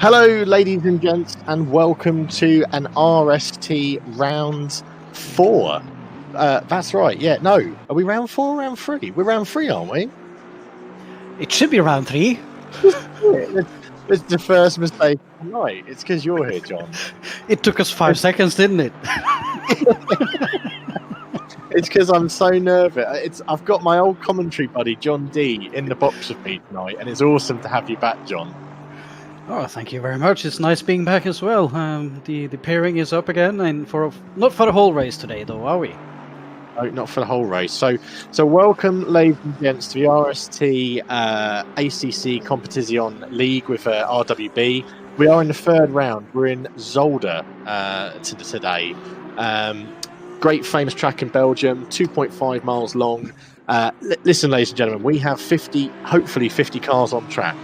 Hello, ladies and gents, and welcome to an RST round 4. That's right, yeah. No, are we round 4 or round 3? We're round 3, aren't we? It should be round 3. It's the first mistake of the night. It's because you're here, John. It took us 5 seconds, didn't it? It's because I'm so nervous. I've got my old commentary buddy, John D, in the box with me tonight, and it's awesome to have you back, John. Oh, thank you very much. It's nice being back as well. The pairing is up again, and not for the whole race today, though, are we? No, not for the whole race. So welcome, ladies and gents, to the RST ACC Competizione League with RWB. We are in the third round. We're in Zolder today. Great famous track in Belgium, 2.5 miles long. Listen, ladies and gentlemen, we have hopefully 50 cars on track.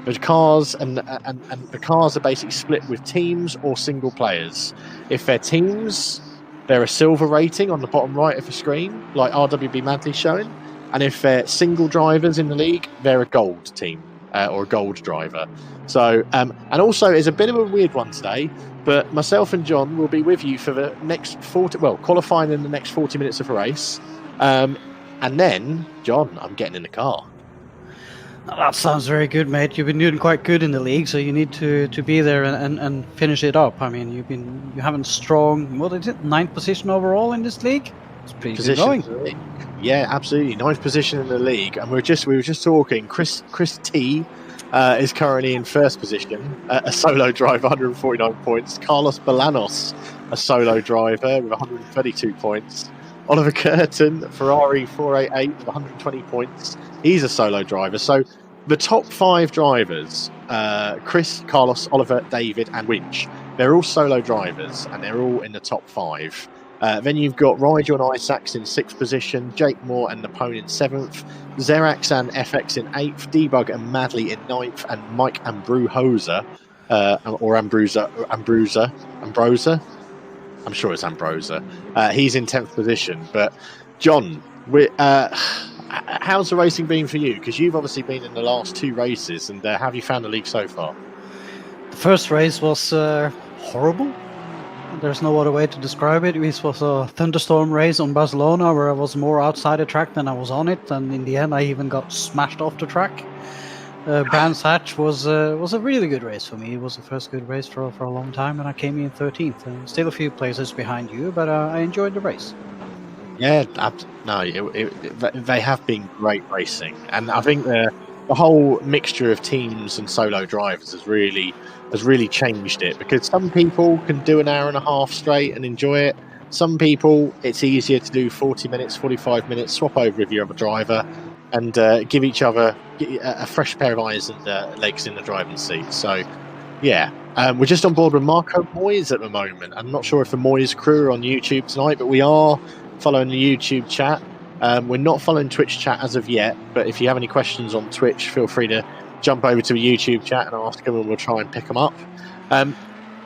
The cars and the cars are basically split with teams or single players. If they're teams, they're a silver rating on the bottom right of the screen, like RWB Madley's showing. And if they're single drivers in the league, they're a gold team or a gold driver. So, and also, it's a bit of a weird one today, but myself and John will be with you for the next qualifying in the next 40 minutes of the race. And then, John, I'm getting in the car. That sounds very good, mate. You've been doing quite good in the league, so you need to be there and finish it up. I mean, you have a strong, what is it, 9th position overall in this league? It's pretty good going. Yeah, absolutely, 9th position in the league. And we were just talking. Chris T is currently in 1st position, a solo driver, 149 points. Carlos Bolanos, a solo driver with 132 points. Oliver Curtin, Ferrari 488 with 120 points. He's a solo driver. So the top 5 drivers, Chris, Carlos, Oliver, David and Winch, they're all solo drivers and they're all in the top 5. Then you've got Rigel and Isaacs in 6th position, Jake Moore and Napone in 7th, Xerax and FX in 8th, Debug and Madley in 9th, and Mike Ambrosa, or Ambrosa. I'm sure it's Ambrosa. He's in 10th position. But John, how's the racing been for you? Because you've obviously been in the last 2 races, and how have you found the league so far? The first race was horrible. There's no other way to describe it. It was a thunderstorm race on Barcelona where I was more outside the track than I was on it, and in the end I even got smashed off the track. Brands Hatch was a really good race for me. It was the first good race for a long time, and I came in 13th. Still a few places behind you, but I enjoyed the race. Yeah, they have been great racing, and I think the whole mixture of teams and solo drivers has really changed it, because some people can do an hour and a half straight and enjoy it. Some people, it's easier to do 40 minutes, 45 minutes, swap over with your other driver and give each other a fresh pair of eyes and legs in the driving seat. So, yeah, we're just on board with Marco Moyes at the moment. I'm not sure if the Moyes crew are on YouTube tonight, but we are following the YouTube chat. We're not following Twitch chat as of yet, but if you have any questions on Twitch, feel free to jump over to the YouTube chat and ask them, and we'll try and pick them up.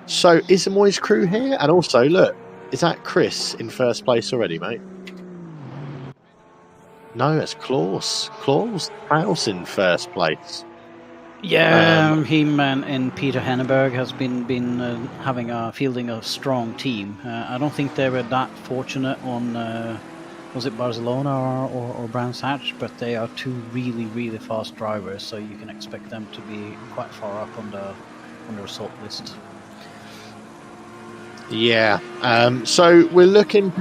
So is the Moyes crew here? And also, look, is that Chris in 1st place already, mate? No, it's Klaus. Klaus in 1st place. Yeah, him and Peter Henneberg has been fielding a strong team. I don't think they were that fortunate on was it Barcelona or Brands Hatch, but they are 2 really, really fast drivers, so you can expect them to be quite far up on the result list. Yeah. So we're looking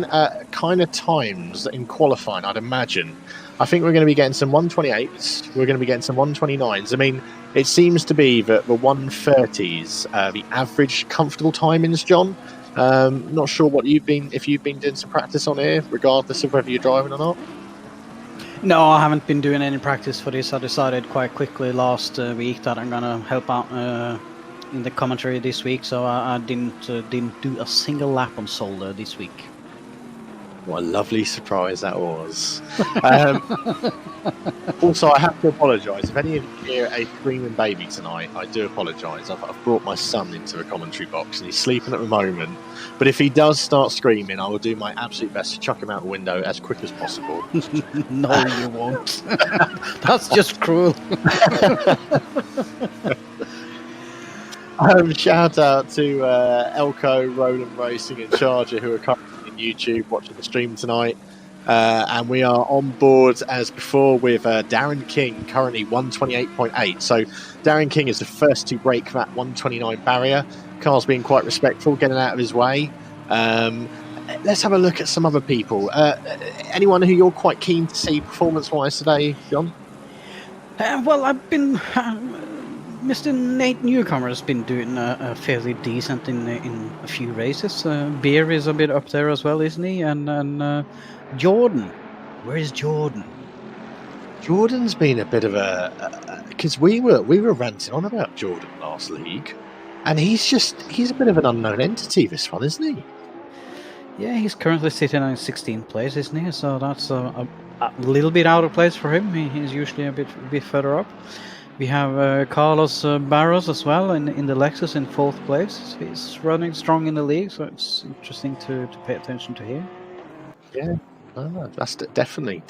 at kind of times in qualifying, I'd imagine. I think we're going to be getting some 128s. We're going to be getting some 129s. I mean, it seems to be that the 130s, the average comfortable timings, John. Not sure if you've been doing some practice on here, regardless of whether you're driving or not. No, I haven't been doing any practice for this. I decided quite quickly last week that I'm gonna help out in the commentary this week, so I didn't do a single lap on Zolder this week. What a lovely surprise that was. Also, I have to apologise. If any of you hear a screaming baby tonight, I do apologise. I've brought my son into the commentary box and he's sleeping at the moment. But if he does start screaming, I will do my absolute best to chuck him out the window as quick as possible. No, you won't. That's just cruel. Shout out to Elko, Roland Racing, and Charger, who are currently on YouTube watching the stream tonight. And we are on board as before with Darren King, currently 128.8. So Darren King is the first to break that 129 barrier. Carl's being quite respectful, getting out of his way. Let's have a look at some other people. Anyone who you're quite keen to see performance-wise today, John? Well, I've been... Mr. Nate Newcomer has been doing fairly decent in a few races. Beer is a bit up there as well, isn't he? And Jordan, where is Jordan? Jordan's been a bit of because we were ranting on about Jordan last league, and he's a bit of an unknown entity this one, isn't he? Yeah, he's currently sitting in 16th place, isn't he? So that's a little bit out of place for him. He's usually a bit further up. We have Carlos Barros as well in the Lexus in 4th place. He's running strong in the league, so it's interesting to pay attention to him. Yeah, that's definitely.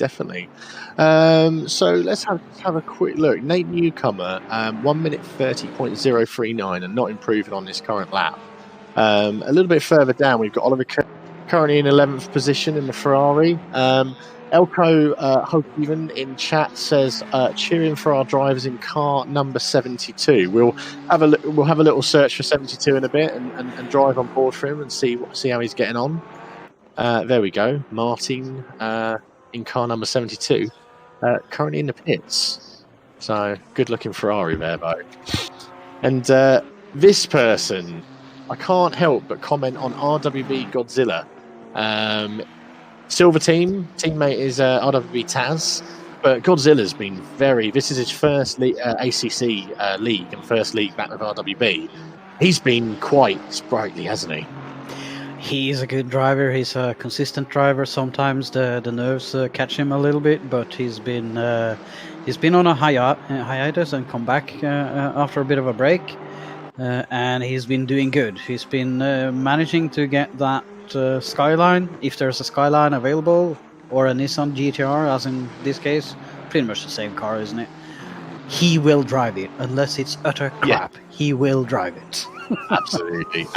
So let's have a quick look. Nate Newcomer, 1 minute 30.039, and not improving on this current lap. A little bit further down, we've got Oliver currently in 11th position in the Ferrari. Elko Hogan in chat says cheering for our drivers in car number 72. We'll have a little search for 72 in a bit and drive on board for him and see how he's getting on. There we go, Martin in car number 72, currently in the pits. So good looking Ferrari there, Bo. And this person, I can't help but comment on RWB Godzilla. Silver teammate is RWB Taz, but Godzilla's been this is his first ACC league and first league back with RWB. He's been quite sprightly, hasn't he? He's a good driver. He's a consistent driver. Sometimes the nerves catch him a little bit, but he's been on a hiatus and come back after a bit of a break, and he's been doing good. He's been managing to get that Skyline, if there's a Skyline available, or a Nissan GTR, as in this case, pretty much the same car, isn't it? He will drive it, unless it's utter crap. Yeah. He will drive it. Absolutely.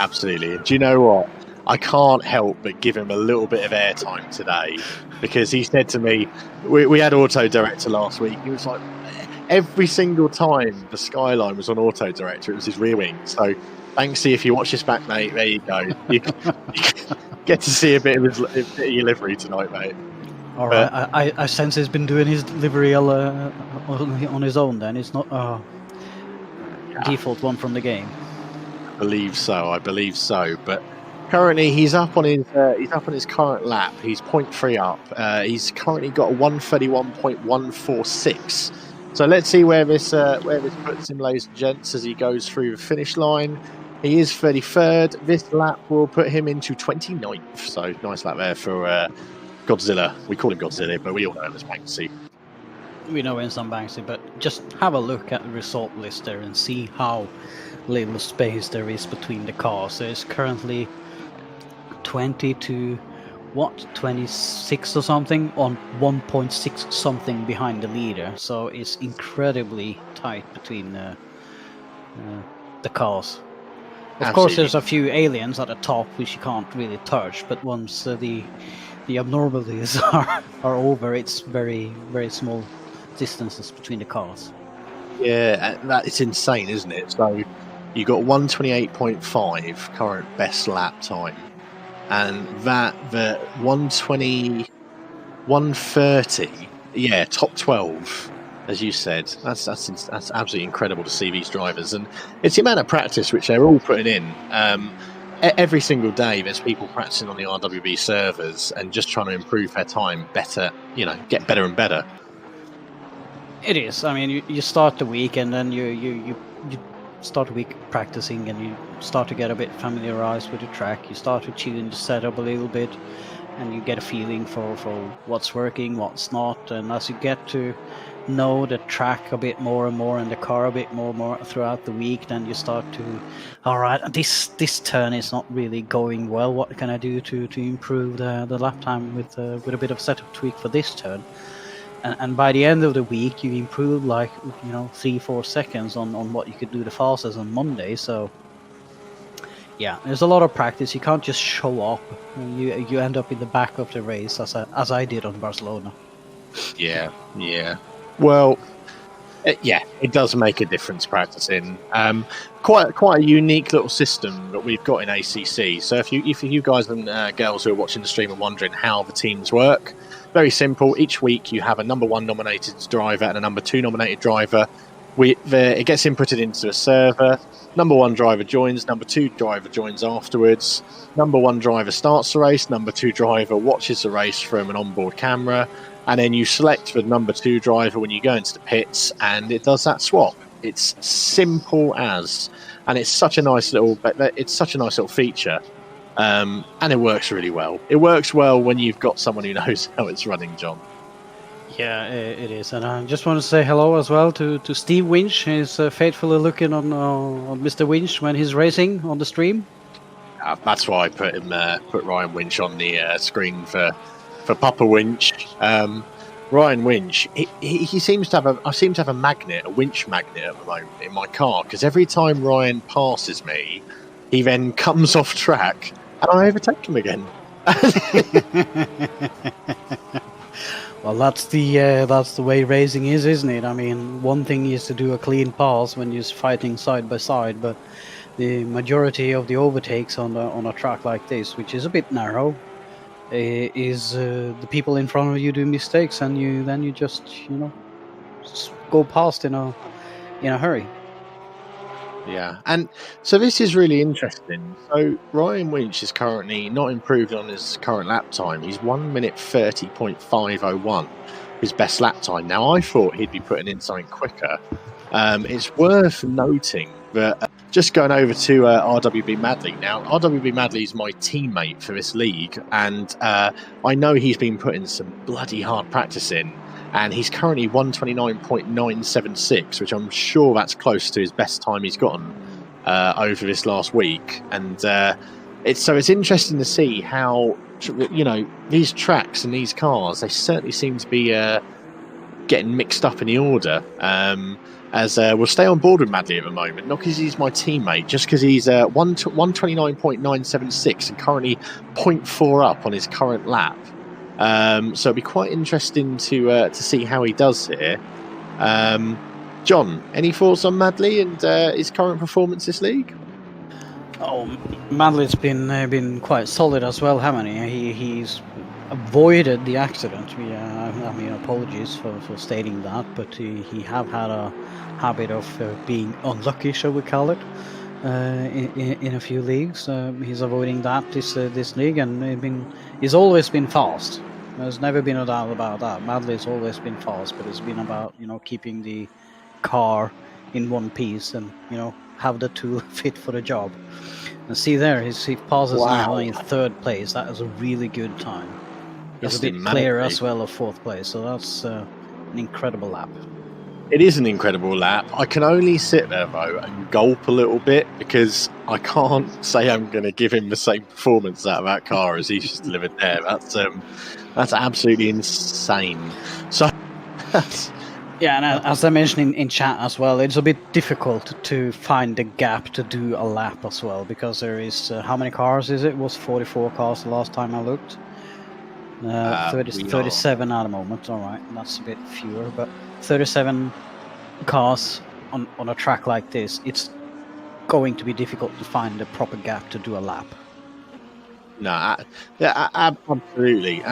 Do you know what? I can't help but give him a little bit of airtime today, because he said to me, we had Auto Director last week, he was like, every single time the Skyline was on Auto Director, it was his rear wing. So Banksy, if you watch this back, mate, there you go. You get to see a bit of your livery tonight, mate. All right, I sense he's been doing his livery on his own. Then it's not a default one from the game. I believe so. But currently, he's up on his current lap. He's 0.3 up. He's currently got a 131.146. So let's see where this puts him, ladies and gents, as he goes through the finish line. He is 33rd. This lap will put him into 29th. So nice lap there for Godzilla. We call him Godzilla, but we all know him as Banksy. We know him as Banksy, but just have a look at the result list there and see how little space there is between the cars. There's currently 20 to 26 or something on 1.6 something behind the leader. So it's incredibly tight between the cars. Of course, there's a few aliens at the top which you can't really touch, but once the abnormalities are over, it's very, very small distances between the cars. Yeah, it's insane, isn't it? So you got 128.5 current best lap time, and the 120, 130, top 12. As you said, that's absolutely incredible to see these drivers, and it's the amount of practice which they're all putting in. Every single day, there's people practicing on the RWB servers and just trying to improve their time better. Get better and better. It is. I mean, you start the week, and then you start the week practicing, and you start to get a bit familiarized with the track. You start to tune the setup a little bit, and you get a feeling for what's working, what's not, and as you get to know the track a bit more and more and the car a bit more throughout the week, then you start to, all right, this turn is not really going well, what can I do to improve the lap time with a bit of setup tweak for this turn, and by the end of the week you improve 3-4 seconds on what you could do the fastest on Monday. So Yeah, there's a lot of practice. You can't just show up. You end up in the back of the race, as I did on Barcelona. Yeah. Well, yeah, it does make a difference practicing. Quite a unique little system that we've got in ACC. So if you guys and girls who are watching the stream are wondering how the teams work, very simple. Each week you have a number 1 nominated driver and a number 2 nominated driver. It gets inputted into a server. Number 1 driver joins. Number 2 driver joins afterwards. Number 1 driver starts the race. Number 2 driver watches the race from an onboard camera. And then you select the number 2 driver when you go into the pits, and it does that swap. It's simple as, and it's such a nice little feature, and it works really well. It works well when you've got someone who knows how it's running, John. Yeah, it is, and I just want to say hello as well to Steve Winch. He's faithfully looking on Mr. Winch when he's racing on the stream. That's why I put Ryan Winch on the screen for Papa Winch. Ryan Winch, he seems to have I seem to have a winch magnet at the moment in my car, because every time Ryan passes me, he then comes off track and I overtake him again. Well, that's the way racing is, isn't it? I mean, one thing is to do a clean pass when you're fighting side by side, but the majority of the overtakes on a track like this, which is a bit narrow, is the people in front of you do mistakes, and you just go past in a hurry. Yeah, and so this is really interesting. So Ryan Winch is currently not improved on his current lap time. He's 1 minute 30.501, his best lap time. Now, I thought he'd be putting in something quicker. It's worth noting that just going over to RWB Madley. Now, RWB Madley is my teammate for this league, and I know he's been putting some bloody hard practice in, and he's currently 129.976, which I'm sure that's close to his best time he's gotten over this last week. And it's interesting to see how, these tracks and these cars, they certainly seem to be getting mixed up in the order. As we'll stay on board with Madley at the moment, not because he's my teammate, just because he's 129.976 and currently 0.4 up on his current lap. So it'll be quite interesting to see how he does here. John, any thoughts on Madley and his current performance this league? Oh, Madley's been quite solid as well, haven't he? He's avoided the accident. I mean, apologies for stating that, but he have had a habit of being unlucky, shall we call it, in a few leagues. He's avoiding that this league, and he's always been fast. There's never been a doubt about that. Madley's always been fast, but it's been about keeping the car in one piece and have the tool fit for the job. And see there, he passes now in 3rd place. That is a really good time. He's a bit clear as well of 4th place, so that's an incredible lap. It is an incredible lap. I can only sit there, though, and gulp a little bit, because I can't say I'm going to give him the same performance out of that car as he's just delivered there. That's absolutely insane. So, yeah, and as I mentioned in chat as well, it's a bit difficult to find the gap to do a lap as well, because there is, how many cars is it? It was 44 cars the last time I looked. 37 at the moment. All right, that's a bit fewer, but 37 cars on a track like this, it's going to be difficult to find the proper gap to do a lap. No, absolutely.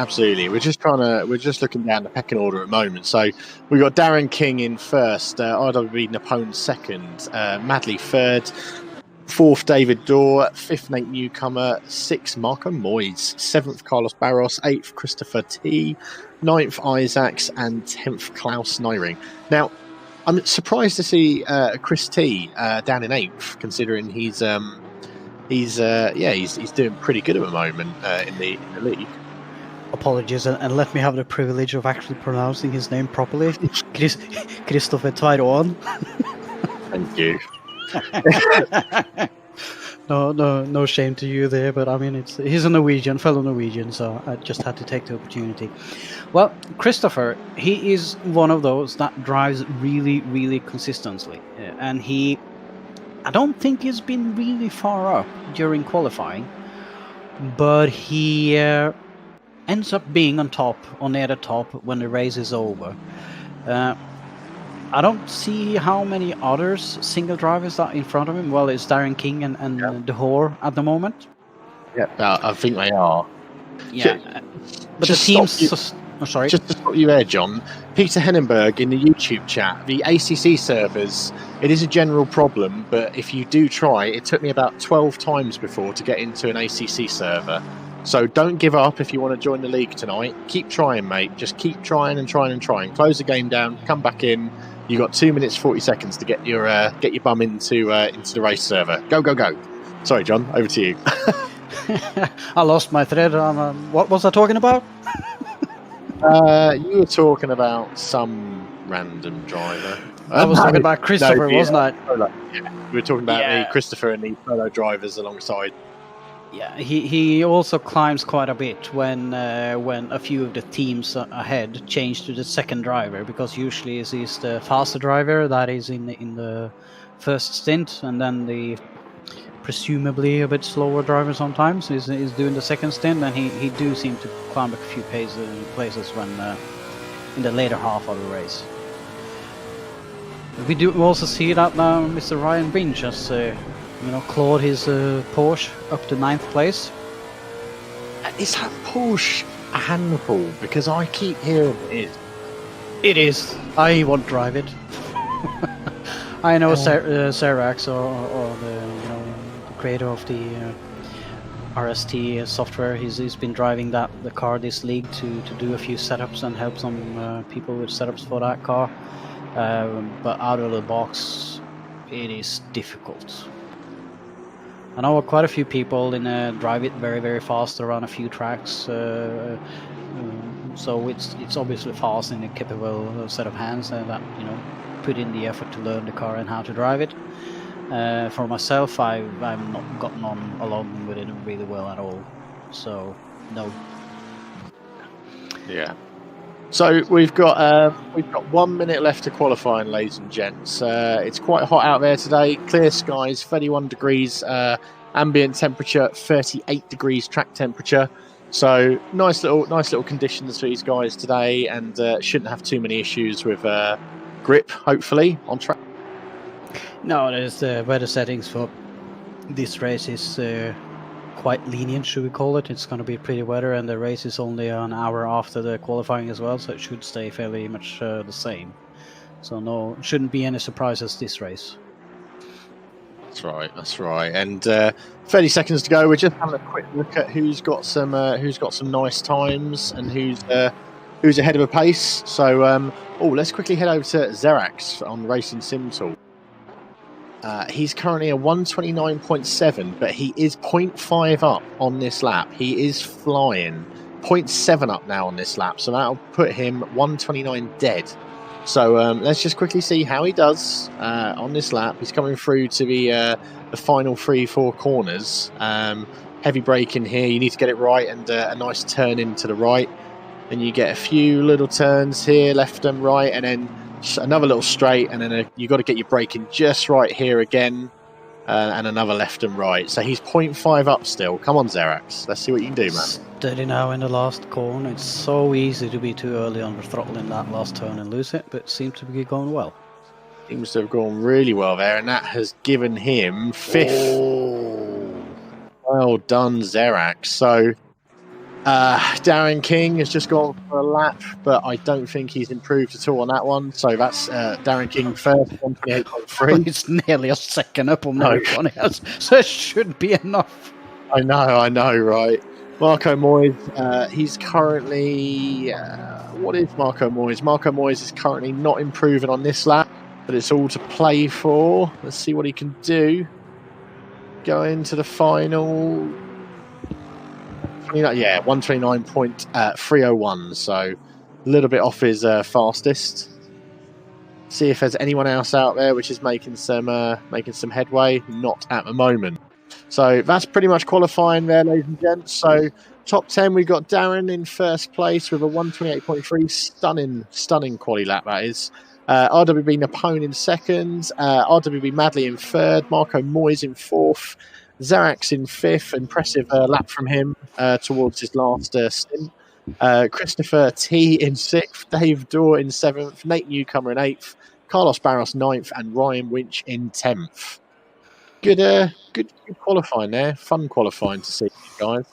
We're just looking down the pecking order at the moment. So we've got Darren King in 1st, RWB Napone 2nd, Madley 3rd, 4th David Dorr, 5th Nate Newcomer, 6th Marco Moyes, 7th Carlos Barros, 8th Christopher T, 9th Isaacs, and 10th Klaus Nyring. Now, I'm surprised to see Chris T down in 8th, considering he's doing pretty good at the moment in the league. Apologies, and let me have the privilege of actually pronouncing his name properly. Christopher Tyron. Thank you. No shame to you there, but I mean, he's a fellow Norwegian, so I just had to take the opportunity. Well, Christopher, he is one of those that drives really, really consistently, and he, at don't think he's been really far up during qualifying, but he ends up being on near the top when the race is over. I don't see how many others single drivers are in front of him. Well, it's Darren King and De Hoor at the moment. Yeah, I think they are. Yeah, but the teams. Sorry. Just to stop you there, John. Peter Hennenberg in the YouTube chat. The ACC servers. It is a general problem, but if you do try, it took me about 12 times before to get into an ACC server. So don't give up if you want to join the league tonight. Keep trying, mate. Just keep trying and trying and trying. Close the game down. Come back in. You got 2 minutes 40 seconds to get your bum into the race server. Go go go. Sorry, John. Over to you. I lost my thread on what was I talking about? You were talking about some random driver. I was talking about Christopher, wasn't I? Yeah. We were talking about Christopher and the fellow drivers alongside. Yeah, he also climbs quite a bit when a few of the teams ahead change to the second driver, because usually he's the faster driver that is in the first stint, and then the presumably a bit slower driver sometimes is doing the second stint, and he do seem to climb a few places when in the later half of the race. We do also see that Mr. Ryan Binge has clawed his Porsche up to 9th place. Is that Porsche a handful? Because I keep hearing it is. It is. I won't drive it. I know Serax or the creator of the RST software. He's been driving the car this league to do a few setups and help some people with setups for that car. But out of the box, it is difficult. I know quite a few people drive it very, very fast around a few tracks, so it's obviously fast and a capable set of hands that put in the effort to learn the car and how to drive it. For myself, I've not gotten on along with it really well at all, so no. Yeah. So we've got 1 minute left to qualifying, ladies and gents. It's quite hot out there today. Clear skies, 31 degrees ambient temperature, 38 degrees track temperature. So nice little conditions for these guys today, and shouldn't have too many issues with grip, hopefully, on track. No, there's the weather settings for this race is quite lenient, should we call it. It's going to be pretty weather, and the race is only an hour after the qualifying as well, so it should stay fairly much the same. So no, shouldn't be any surprises this race. That's right. And 30 seconds to go. We're just having a quick look at who's got some nice times and who's ahead of a pace. So let's quickly head over to Zerax on Racing Sim Tool. He's currently a 129.7, but he is 0.5 up on this lap. He is flying. 0.7 up now on this lap, so that'll put him 129 dead. So let's just quickly see how he does on this lap. He's coming through to the final 3-4 corners. Heavy braking here. You need to get it right, and a nice turn into the right. Then you get a few little turns here, left and right, and then another little straight, and then you got to get your braking just right here again, and another left and right. So he's 0.5 up still. Come on, Zerax. Let's see what you can do, man. Steady now in the last corner. It's so easy to be too early on the throttle in that last turn and lose it, but it seems to be going well. Seems to have gone really well there, and that has given him 5th. Oh. Well done, Zerax. So Darren King has just gone for a lap, but I don't think he's improved at all on that one. So that's Darren King first, 128.3. It's nearly a second up on everyone else, so it should be enough. I know, right? Marco Moyes, he's currently... what is Marco Moyes? Marco Moyes is currently not improving on this lap, but it's all to play for. Let's see what he can do. Going to the final... 129.301, so a little bit off his fastest. See if there's anyone else out there which is making some headway. Not at the moment. So that's pretty much qualifying there, ladies and gents. So top 10, we've got Darren in first place with a 128.3. Stunning quali lap, that is. RWB Napone in second, RWB Madley in third, Marco Moyes in fourth, Zarax in fifth, impressive lap from him towards his last stint. Christopher T in sixth, Dave Dorr in seventh, Nate Newcomer in eighth, Carlos Barros ninth, and Ryan Winch in 10th. Good qualifying there. Fun qualifying to see, guys.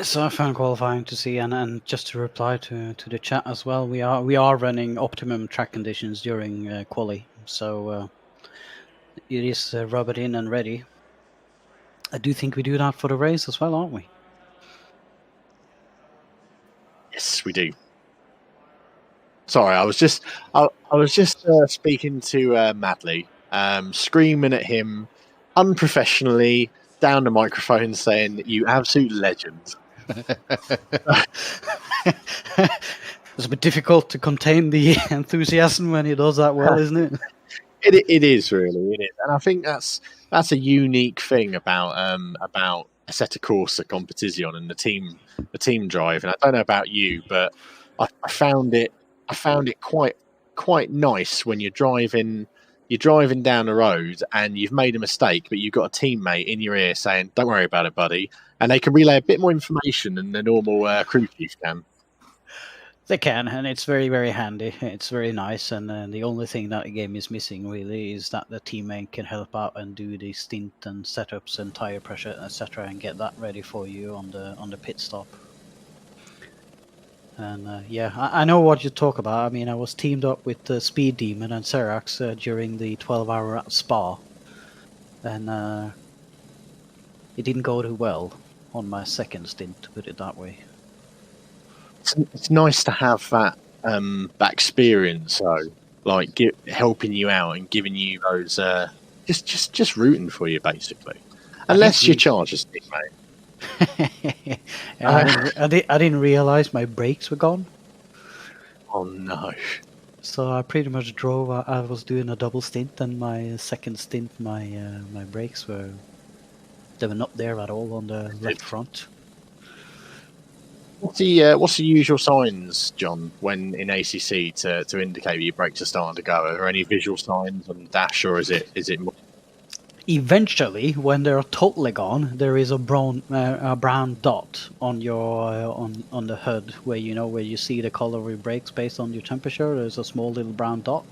So I found qualifying to see, and just to reply to the chat as well, we are running optimum track conditions during quali, so it is rubbered in and ready. I do think we do that for the race as well, aren't we? Yes, we do. Sorry, I was just speaking to Madley, screaming at him unprofessionally down the microphone, saying, "You absolute legend." It's a bit difficult to contain the enthusiasm when he does that well, isn't it? It is really, it is, and I think that's a unique thing about Assetto Corsa Competizione and the team drive. And I don't know about you, but I found it quite nice when you're driving down the road and you've made a mistake, but you've got a teammate in your ear saying, "Don't worry about it, buddy," and they can relay a bit more information than the normal crew chief can. They can, and it's very, very handy. It's very nice, and the only thing that the game is missing really is that the teammate can help out and do the stint and setups and tire pressure, etc., and get that ready for you on the pit stop. And yeah, I know what you talk about. I mean, I was teamed up with the Speed Demon and Serax during the 12-hour at Spa, and it didn't go too well on my second stint, to put it that way. It's nice to have that experience, though, like helping you out and giving you those just rooting for you, basically. Unless you charge us, mate. I didn't realize my brakes were gone. Oh no! So I pretty much drove. I was doing a double stint, and my second stint, my brakes were not there at all on the left front. What's the usual signs, John, when in ACC to indicate your brakes are starting to go? Are there any visual signs on the dash, or is it more? Eventually, when they're totally gone, there is a brown dot on your on the hood where you see the color of your brakes based on your temperature. There's a small little brown dot.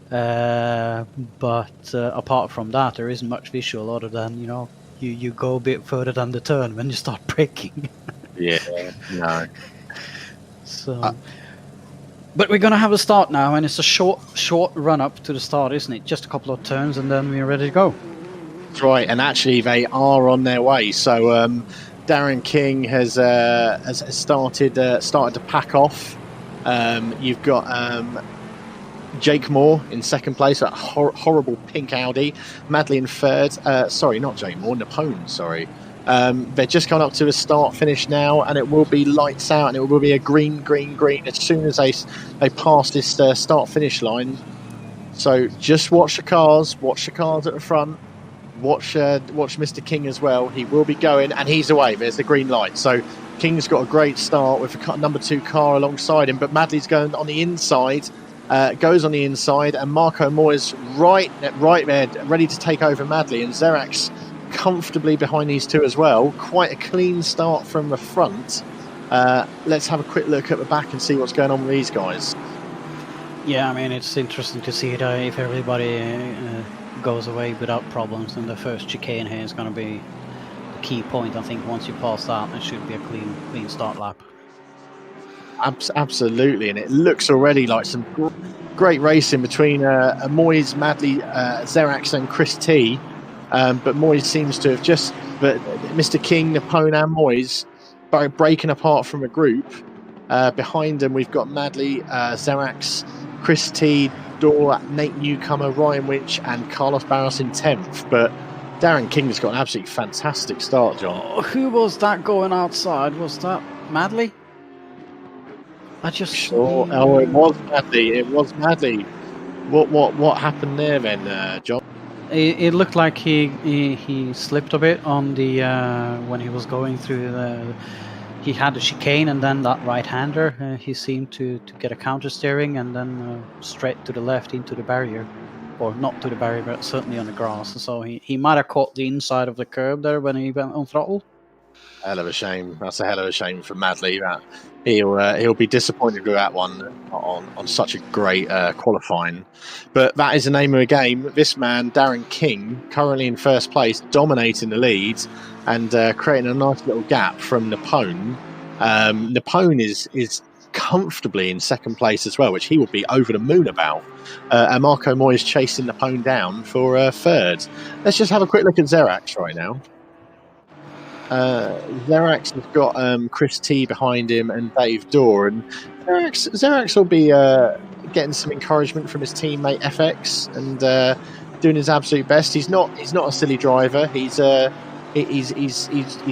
But apart from that, there isn't much visual other than you go a bit further than the turn when you start braking. Yeah, no. So, but we're gonna have a start now, and it's a short run up to the start, isn't it? Just a couple of turns, and then we're ready to go. That's right, and actually they are on their way. So Darren King has started to pack off. You've got Jake Moore in second place, that horrible pink Audi. Madley in third. Sorry, not Jake Moore, Napone. Sorry. They're just coming up to a start finish now, and it will be lights out, and it will be a green as soon as they pass this start finish line. So just watch the cars at the front. Watch Mr. King as well. He will be going, and he's away. There's the green light. So King's got a great start with a number 2 car alongside him, but Madley's going on the inside. Goes on the inside, and Marco Moyes right there, ready to take over Madley, and Zerax comfortably behind these two as well. Quite a clean start from the front. Let's have a quick look at the back and see what's going on with these guys. Yeah, I mean, it's interesting to see if everybody goes away without problems, and the first chicane here is going to be the key point. I think once you pass that, it should be a clean start lap. Absolutely, and it looks already like some great racing between Moyes, Madley, Zerax and Chris T. But Moyes seems to have but Mr. King, Napone and Moyes breaking apart from a group. Behind them we've got Madley, Zerax, Chris T, Dor, Nate Newcomer, Ryan Winch and Carlos Barros in 10th. But Darren King's got an absolutely fantastic start, John. Oh, who was that going outside? Was that Madley? Sure. Oh, it was Madley. What happened there then, John? It looked like he slipped a bit on the when he was going through he had a chicane and then that right-hander. He seemed to get a counter steering and then straight to the left into the barrier, or not to the barrier, but certainly on the grass. So he might have caught the inside of the curb there when he went on throttle. Hell of a shame. That's a hell of a shame for Madley. That he'll be disappointed with that one on such a great qualifying. But that is the name of the game. This man, Darren King, currently in first place, dominating the lead and creating a nice little gap from Napone. Napone is comfortably in second place as well, which he will be over the moon about. And Marco Moyes chasing Napone down for third. Let's just have a quick look at Zerax right now. Zerax has got Chris T behind him and Dave Dorr, and Zerax will be getting some encouragement from his teammate FX and doing his absolute best. He's not a silly driver. He's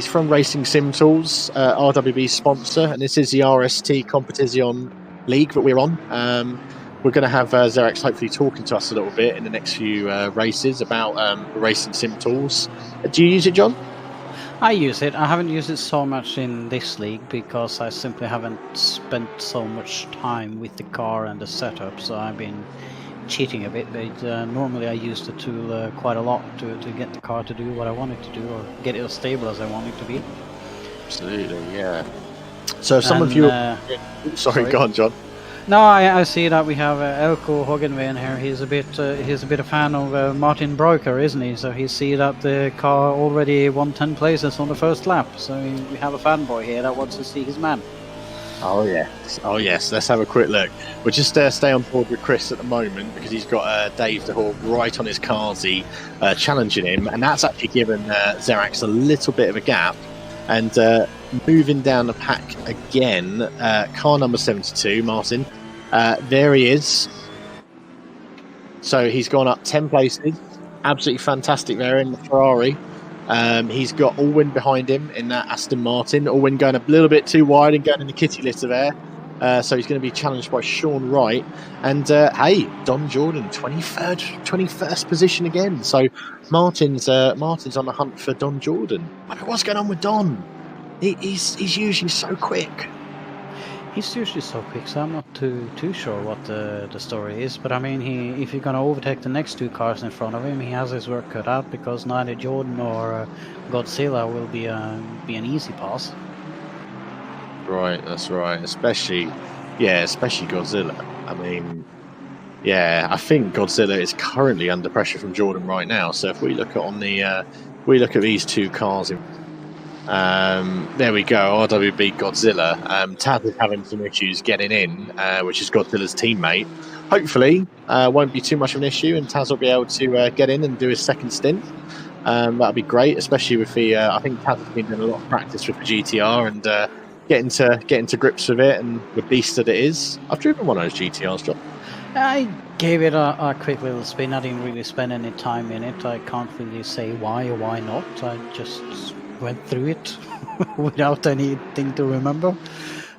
from Racing Sim Tools, RWB sponsor, and this is the RST Competizione League that we're on. We're going to have Zerax hopefully talking to us a little bit in the next few races about Racing Sim Tools. Do you use it, John? I use it. I haven't used it so much in this league because I simply haven't spent so much time with the car and the setup, so I've been cheating a bit, but normally I use the tool quite a lot to get the car to do what I want it to do, or get it as stable as I want it to be. Absolutely, yeah. So some of you... sorry, go on, John. No, I see that we have Elko Hogenven here. He's a bit a fan of Martin Broeker, isn't he? So he see that the car already won 10 places on the first lap. So we have a fanboy here that wants to see his man. Oh yes. Let's have a quick look. We'll just stay on board with Chris at the moment because he's got Dave the Hawk right on his carsy, challenging him, and that's actually given Zerax a little bit of a gap. And moving down the pack again, car number 72, Martin. There he is. So he's gone up 10 places. Absolutely fantastic there in the Ferrari. He's got Allwyn behind him in that Aston Martin. Allwyn going a little bit too wide and going in the kitty litter there. So he's going to be challenged by Sean Wright. And hey, Don Jordan, 21st position again. So Martin's on the hunt for Don Jordan. What's going on with Don? He's usually so quick. He's usually so quick, so I'm not too sure what the story is. But I mean, if you're going to overtake the next two cars in front of him, he has his work cut out because neither Jordan or Godzilla will be an easy pass. Right, that's right. Especially Godzilla. I mean, yeah, I think Godzilla is currently under pressure from Jordan right now. So if we look at these two cars there we go, RWB Godzilla. Taz is having some issues getting in, which is Godzilla's teammate. Hopefully, won't be too much of an issue, and Taz will be able to get in and do his second stint. That'll be great, especially with the. I think Taz has been doing a lot of practice with the GTR and getting to grips with it and the beast that it is. I've driven one of those GTRs, John. I gave it a quick little spin. I didn't really spend any time in it. I can't really say why or why not. I just went through it without anything to remember.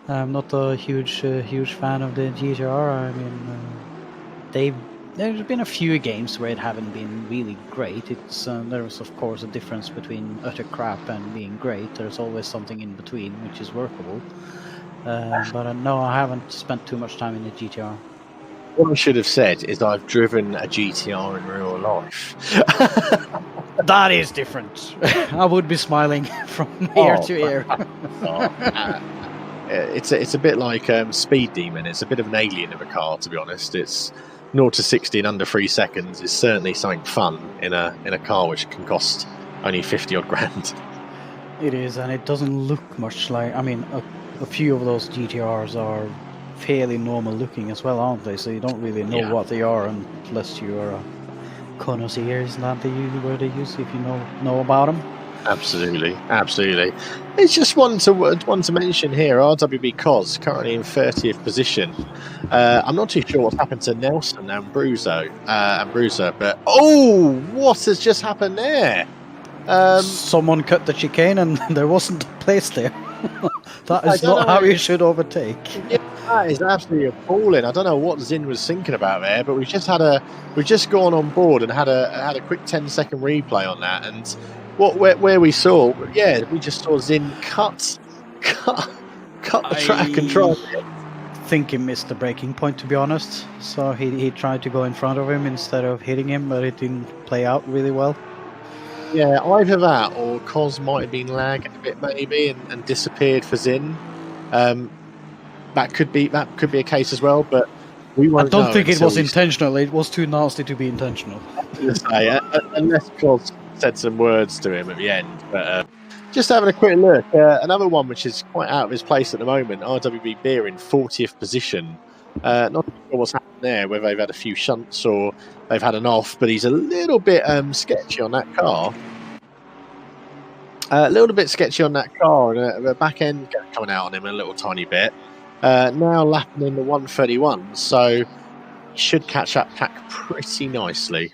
I'm not a huge fan of the GTR. I mean, there's been a few games where it haven't been really great. It's there's of course a difference between utter crap and being great. There's always something in between which is workable. But no, I haven't spent too much time in the GTR. What I should have said is I've driven a GTR in real life. That is different. I would be smiling from ear to ear. It's a bit like Speed Demon. It's a bit of an alien of a car, to be honest. It's 0 to 60 in under 3 seconds. Is certainly something fun in a car which can cost only 50 odd grand. It is, and it doesn't look much like. I mean, a few of those GTRs are fairly normal looking as well, aren't they? So you don't really know what they are unless you are a connoisseur. Isn't that the word they use if you know about them? Absolutely. It's just one to mention here. RWB Cos currently in 30th position. I'm not too sure what's happened to Nelson and Bruzo, but what has just happened there? Someone cut the chicane and there wasn't a place there. That is not how you should overtake. Yeah, that is absolutely appalling. I don't know what Zin was thinking about there, but we've just gone on board and had a quick 10-second replay on that, and where we saw, we just saw Zin cut cut the track and try it. I think he missed the braking point, to be honest. So he tried to go in front of him instead of hitting him, but it didn't play out really well. Yeah, either that or Cos might have been lagging a bit maybe and disappeared for Zin. That could be a case as well, but we won't know. I don't think it was intentional. It was too nasty to be intentional. Unless Cos said some words to him at the end. But just having a quick look, another one which is quite out of his place at the moment, RWB Beer in 40th position. Not sure what's happened there, whether they've had a few shunts or they've had an off, but he's a little bit sketchy on that car. A little bit sketchy on that car, and the back end coming out on him a little tiny bit. Now lapping in the 131, so he should catch that pack pretty nicely.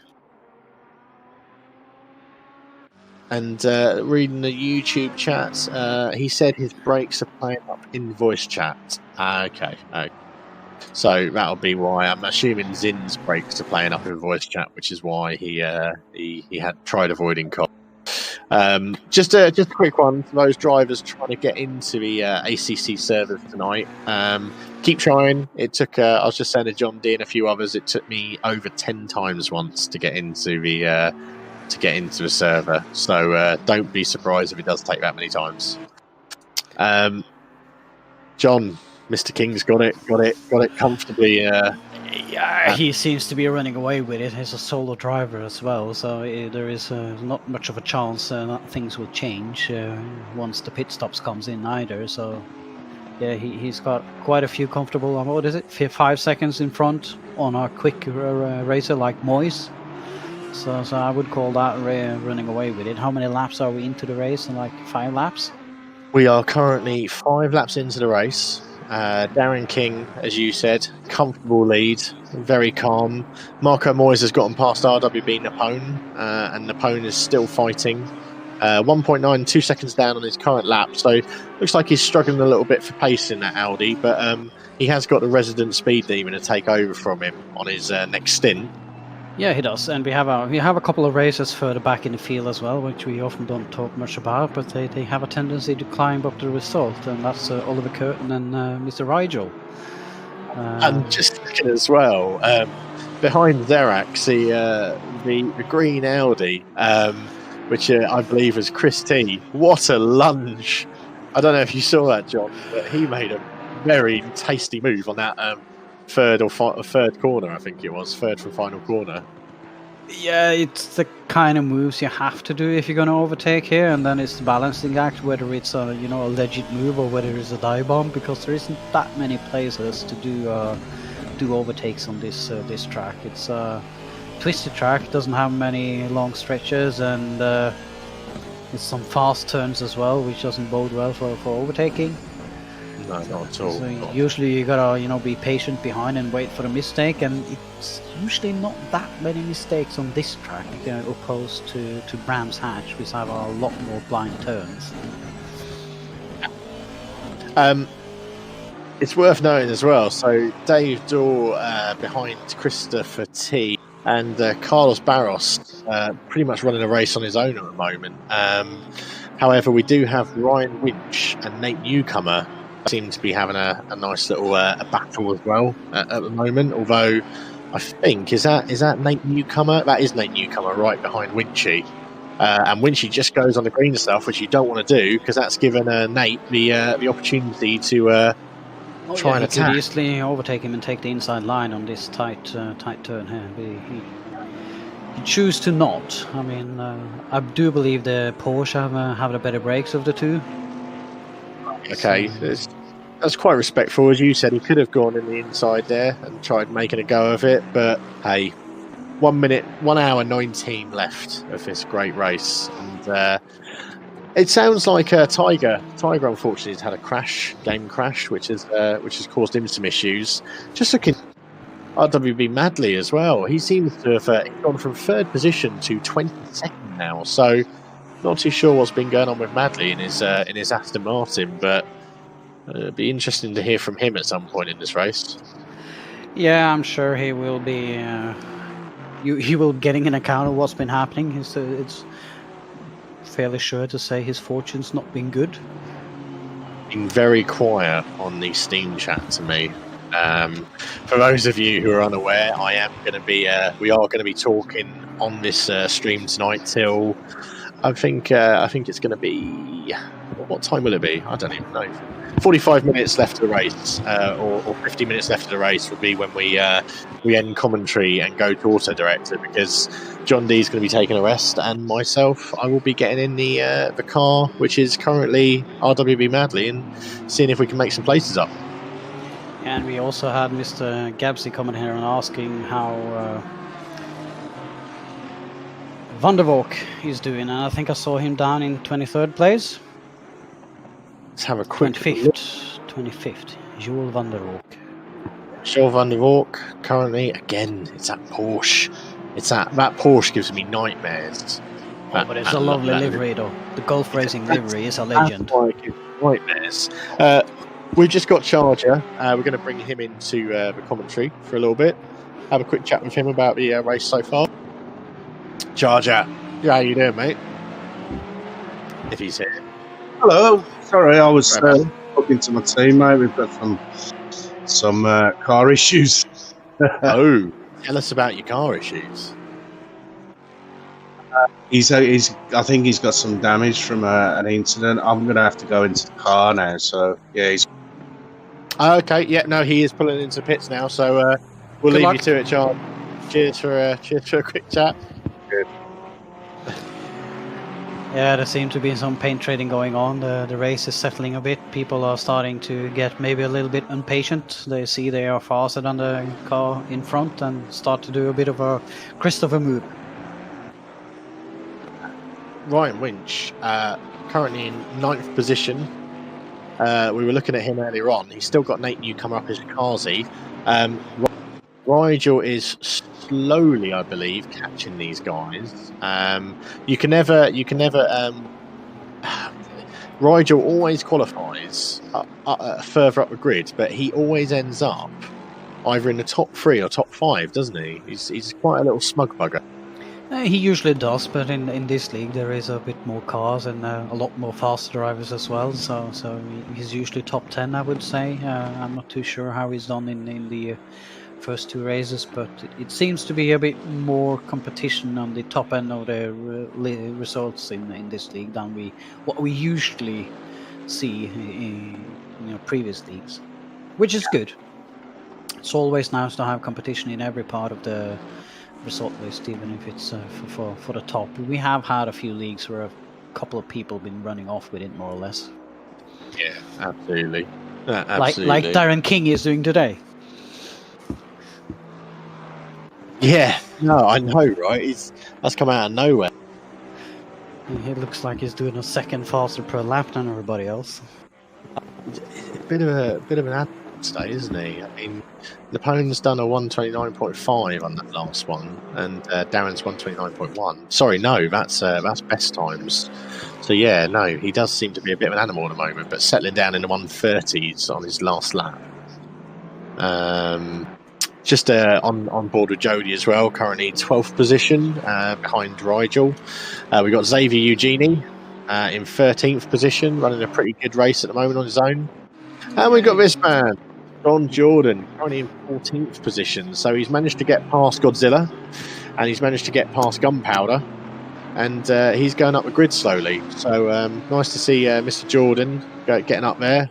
And reading the YouTube chat, he said his brakes are playing up in voice chat. Okay. So that'll be why. I'm assuming Zin's brakes are playing up in voice chat, which is why he had tried avoiding cop. Just a quick one for those drivers trying to get into the ACC servers tonight. Keep trying. It took. I was just saying to John D and a few others. It took me over 10 times once to get into the server. So don't be surprised if it does take that many times. John. Mr. King's got it comfortably. Yeah, he seems to be running away with it. He's a solo driver as well, so there is not much of a chance that things will change once the pit stops comes in either. So yeah, he's got quite a few comfortable. What is it? 5 seconds in front on a quick racer like Moyes. So I would call that running away with it. How many laps are we into the race? Like 5 laps? We are currently 5 laps into the race. Darren King, as you said, comfortable lead, very calm. Marco Moyes has gotten past RWB Napone, and Napone is still fighting. 1.9, 2 seconds down on his current lap, so looks like he's struggling a little bit for pace in that Audi, but he has got the resident speed demon to take over from him on his next stint. Yeah, he does, and we have a couple of races further back in the field as well, which we often don't talk much about, but they have a tendency to climb up the result, and that's Oliver Curtin and Mr. Rigel. And just looking as well, behind Zerax, the green Audi, which I believe was Chris T. What a lunge! I don't know if you saw that, John, but he made a very tasty move on that third corner, I think it was third from final corner. Yeah, it's the kind of moves you have to do if you're going to overtake here, and then it's the balancing act, whether it's a legit move or whether it's a dive bomb, because there isn't that many places to do overtakes on this track. It's a twisted track, doesn't have many long stretches, and it's some fast turns as well, which doesn't bode well for overtaking. No, not at all. So usually you gotta, be patient behind and wait for a mistake, and it's usually not that many mistakes on this track, opposed to Brands Hatch, which have a lot more blind turns. It's worth noting as well. So Dave Dorr behind Christopher T and Carlos Barros pretty much running a race on his own at the moment. However, we do have Ryan Winch and Nate Newcomer seem to be having a nice little a battle as well at the moment. Although I think is that Nate Newcomer? That is Nate Newcomer right behind Winchy, and Winchy just goes on the green stuff, which you don't want to do because that's given Nate the opportunity to try and attack. Could easily overtake him and take the inside line on this tight turn here. He choose to not. I mean, I do believe the Porsche have the better brakes of the two. Okay, that's quite respectful. As you said, he could have gone in the inside there and tried making a go of it, but hey, 1 hour 19 left of this great race, and it sounds like Tiger unfortunately has had a game crash, which has caused him some issues. Just looking at RWB Madley as well, he seems to have gone from 3rd position to 22nd now, so not too sure what's been going on with Madley in his Aston Martin, but it'd be interesting to hear from him at some point in this race. Yeah, I'm sure he will be. He will getting an account of what's been happening. It's fairly sure to say his fortune's not been good. been very quiet on the Steam chat to me. For those of you who are unaware, we are going to be talking on this stream tonight till I think it's going to be, what time will it be? I don't even know. 45 minutes left of the race, or 50 minutes left of the race will be when we end commentary and go to auto director, because John D is going to be taking a rest, and myself, I will be getting in the car, which is currently RWB Madly, and seeing if we can make some places up. And we also had Mr. Gabsy coming here and asking how Van der Valk is doing, and I think I saw him down in 23rd place. Let's have a quick 25th. Jules Van der Valk. Jules Van der Valk, currently, again, it's that Porsche. That Porsche gives me nightmares. But it's a lovely livery, though. The Golf Racing livery is a legend. Nightmares. We've just got Charger. We're going to bring him into the commentary for a little bit. Have a quick chat with him about the race so far. Charger, how you doing, mate? If he's here. Hello. Sorry, I was talking to my team, mate. We've got some car issues. Oh, tell us about your car issues. I think he's got some damage from an incident. I'm going to have to go into the car now. So yeah, he's. Okay, yeah, no, he is pulling into pits now. So we'll leave you to it, Charles. Cheers for a quick chat. Good. Yeah, there seems to be some paint trading going on. The race is settling a bit. People are starting to get maybe a little bit impatient. They see they are faster than the car in front and start to do a bit of a Christopher move. Ryan Winch, currently in 9th position. We were looking at him earlier on. He's still got Nate Newcomer up his Kazi. Rigel is slowly, I believe, catching these guys. You can never. Rigel always qualifies further up the grid, but he always ends up either in the top 3 or top 5, doesn't he? He's quite a little smug bugger. He usually does, but in this league there is a bit more cars and a lot more fast drivers as well. So he's usually top 10, I would say. I'm not too sure how he's done in the first 2 races, but it seems to be a bit more competition on the top end of the results in this league than what we usually see in previous leagues, which is good. It's always nice to have competition in every part of the result list, even if it's for the top. We have had a few leagues where a couple of people have been running off with it, more or less. Yeah, absolutely. Absolutely. Like Darren King is doing today. Yeah, no, I know, right? That's come out of nowhere. It looks like he's doing a second faster per lap than everybody else. A bit of an ad today, isn't he? I mean, Napoleon's done a 129.5 on that last one, and Darren's 129.1. Sorry, no, that's best times. So yeah, no, he does seem to be a bit of an animal at the moment, but settling down in the 130s on his last lap. Just on board with Jody as well, currently 12th position behind Rigel. We got Xavier Eugenie in 13th position, running a pretty good race at the moment on his own. And we got this man, Don Jordan, currently in 14th position. So he's managed to get past Godzilla, and he's managed to get past Gunpowder, and he's going up the grid slowly. So nice to see Mr. Jordan getting up there.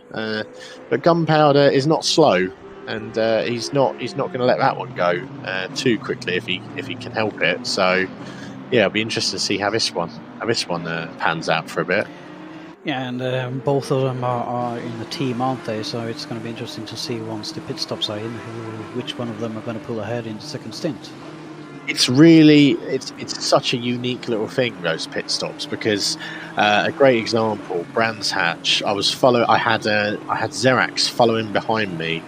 But Gunpowder is not slow, and he's not going to let that one go too quickly if he can help it. So yeah, it'll be interesting to see how this one pans out for a bit. Yeah, and both of them are in the team, aren't they? So it's going to be interesting to see once the pit stops are in, which one of them are going to pull ahead in the second stint. It's really it's such a unique little thing, those pit stops, because a great example, Brands Hatch. I had Xerax following behind me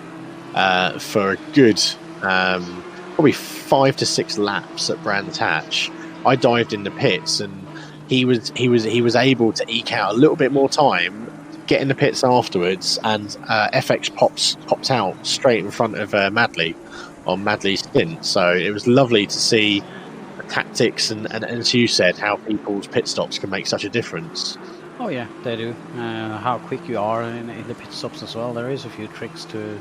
for a good probably 5 to 6 laps at Brands Hatch. I dived in the pits, and he was able to eke out a little bit more time, get in the pits afterwards, and FX popped out straight in front of Madly on Madly's stint. So it was lovely to see the tactics and as you said, how people's pit stops can make such a difference. Oh yeah, they do. How quick you are in the pit stops as well. There is a few tricks to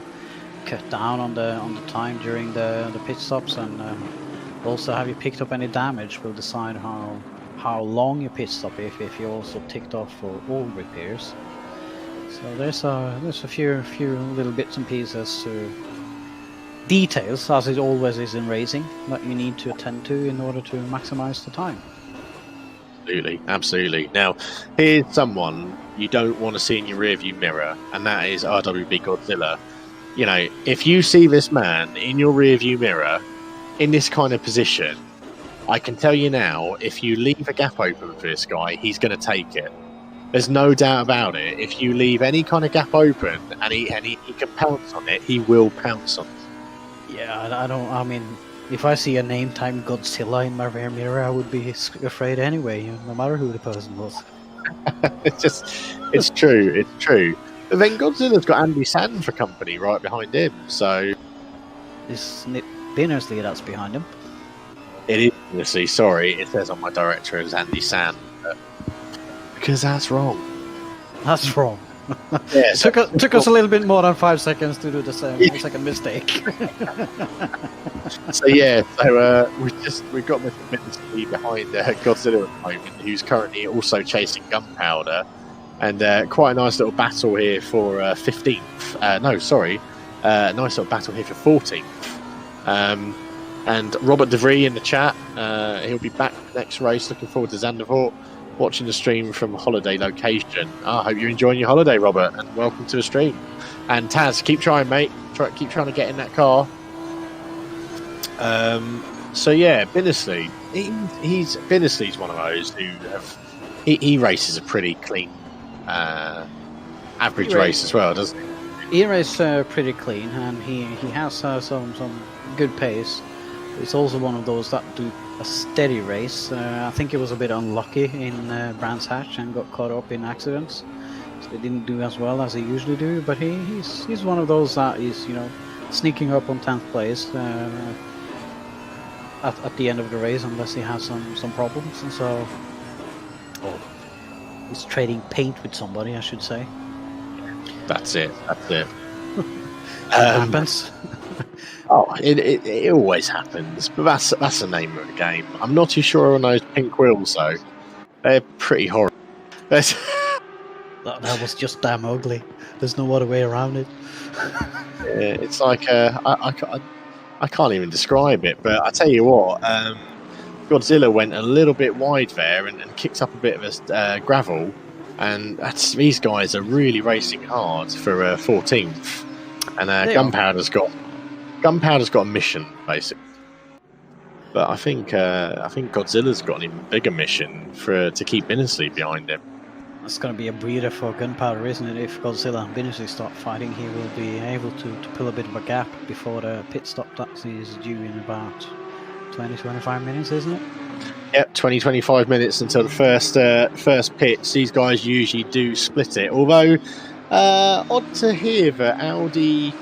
cut down on the time during the pit stops, and also have you picked up any damage will decide how long your pit stop if you also ticked off for all repairs. So there's a few little bits and pieces to details, as it always is in racing, that you need to attend to in order to maximize the time. Absolutely. Now, here's someone you don't want to see in your rearview mirror, and that is RWB Godzilla. You know, if you see this man in your rearview mirror in this kind of position, I can tell you now, if you leave a gap open for this guy, he's going to take it. There's no doubt about it. If you leave any kind of gap open and he can pounce on it, he will pounce on it. Yeah, I mean, if I see a name tagged Godzilla in my rear mirror, I would be afraid anyway, no matter who the person was. It's true. But then Godzilla's got Andy Sand for company right behind him, so... Isn't it Binnersley that's behind him? It is Binnersley, sorry. It says on my director as Andy Sand, because that's wrong. That's wrong. Yeah, took us a little bit more than 5 seconds to do the second mistake. So we've got Mr. Binnersley behind Godzilla at the moment, who's currently also chasing Gunpowder, and quite a nice little battle here for 15th. Nice little battle here for 14th. And Robert DeVries in the chat, he'll be back next race. Looking forward to Zandvoort. Watching the stream from holiday location. I hope you're enjoying your holiday, Robert, and welcome to the stream. And Taz, keep trying, mate. Keep trying to get in that car. So yeah, Binnersley. Binnersley's one of those who he races a pretty clean, average race as well, doesn't he? He races pretty clean, and he has some good pace. It's also one of those that do a steady race. I think he was a bit unlucky in Brands Hatch and got caught up in accidents. So he didn't do as well as he usually do, but he's one of those that is, sneaking up on 10th place at the end of the race, unless he has some problems. And so he's trading paint with somebody, I should say. That's it. It happens. It always happens, but that's the name of the game. I'm not too sure on those pink wheels though. They're pretty horrible. That was just damn ugly. There's no other way around it. Yeah, it's like I can't even describe it. But I tell you what, Godzilla went a little bit wide there and kicked up a bit of a gravel, and these guys are really racing hard for 14th. And Gunpowder's got a mission, basically. But I think Godzilla's got an even bigger mission to keep Binnersley behind him. That's going to be a breather for Gunpowder, isn't it? If Godzilla and Binnersley start fighting, he will be able to pull a bit of a gap before the pit stop taxi is due in about 20-25 minutes, isn't it? Yep, 20-25 minutes until the first pits. These guys usually do split it, although odd to hear that Audi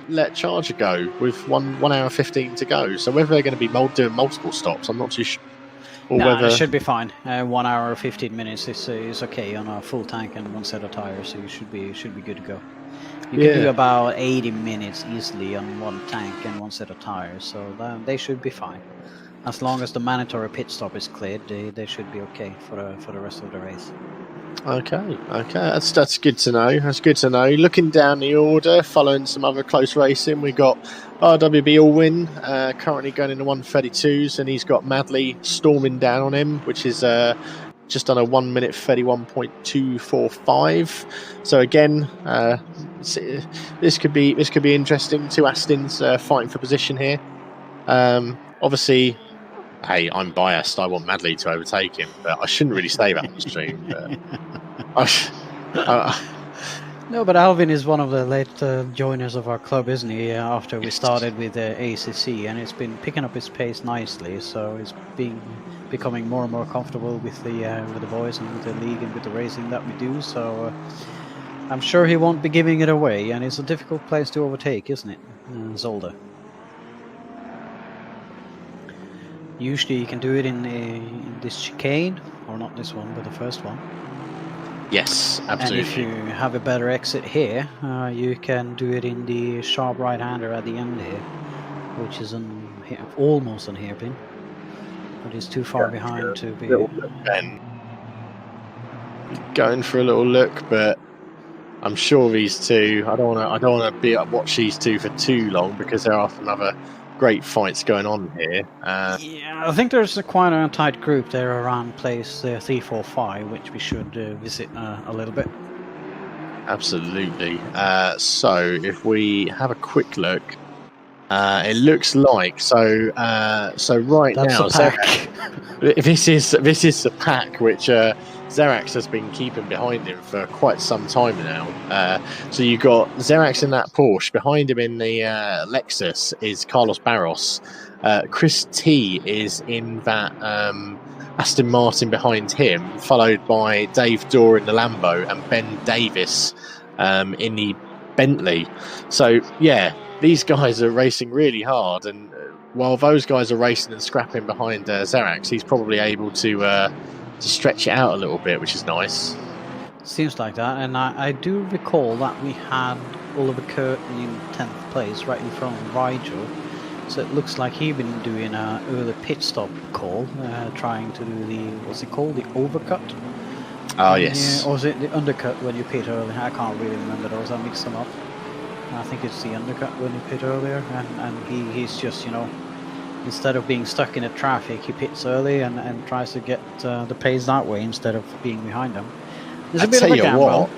let Charger go with 1 hour 15 to go. So whether they're going to be doing multiple stops, I'm not too sure. It should be fine. 1 hour 15 minutes is okay on a full tank and one set of tires, so you should be good to go. You can do about 80 minutes easily on one tank and one set of tires, so they should be fine. As long as the mandatory pit stop is cleared, they should be okay for the rest of the race. Okay, that's good to know. That's good to know. Looking down the order, following some other close racing, we got RWB Allwin currently going into 132s, and he's got Madley storming down on him, which is just on a 1 minute 31.245. So again, this could be interesting. Two Astons fighting for position here. Obviously. Hey, I'm biased. I want Madley to overtake him, but I shouldn't really say that on the stream. No, but Alvin is one of the late joiners of our club, isn't he? After we started with ACC, and it's been picking up his pace nicely. So he's becoming more and more comfortable with the boys and with the league and with the racing that we do. So I'm sure he won't be giving it away, and it's a difficult place to overtake, isn't it, Zolder? Usually you can do it in this chicane, or not this one, but the first one. Yes, And if absolutely. you have a better exit here, you can do it in the sharp right-hander at the end here, which is almost an hairpin, but it's too far behind to be. Little look, Ben. Going for a little look, but I'm sure these two. I don't want to watch these two for too long because there are some other great fights going on here. Yeah, I think there's quite a tight group there around place 345, which we should visit a little bit. Absolutely. So if we have a quick look, it looks like so right That's now. a pack. This is the pack which Xerax has been keeping behind him for quite some time now. So you got Xerax in that Porsche. Behind him in the Lexus is Carlos Barros. Chris T is in that Aston Martin behind him, followed by Dave Dorr in the Lambo and Ben Davis in the Bentley. So yeah, these guys are racing really hard, and while those guys are racing and scrapping behind Xerax, he's probably able to stretch it out a little bit, which is nice. Seems like that, and I do recall that we had Oliver Curtin in 10th place, right in front of Rigel. So it looks like he's been doing an early pit stop call, trying to do the, what's it called, the overcut? Oh, yes. Or is it the undercut when you pit early? I can't really remember those, I mix them up. I think it's the undercut when you pit earlier, and he's just, instead of being stuck in the traffic, he pits early and tries to get the pace that way instead of being behind them. There's a bit of a gamble.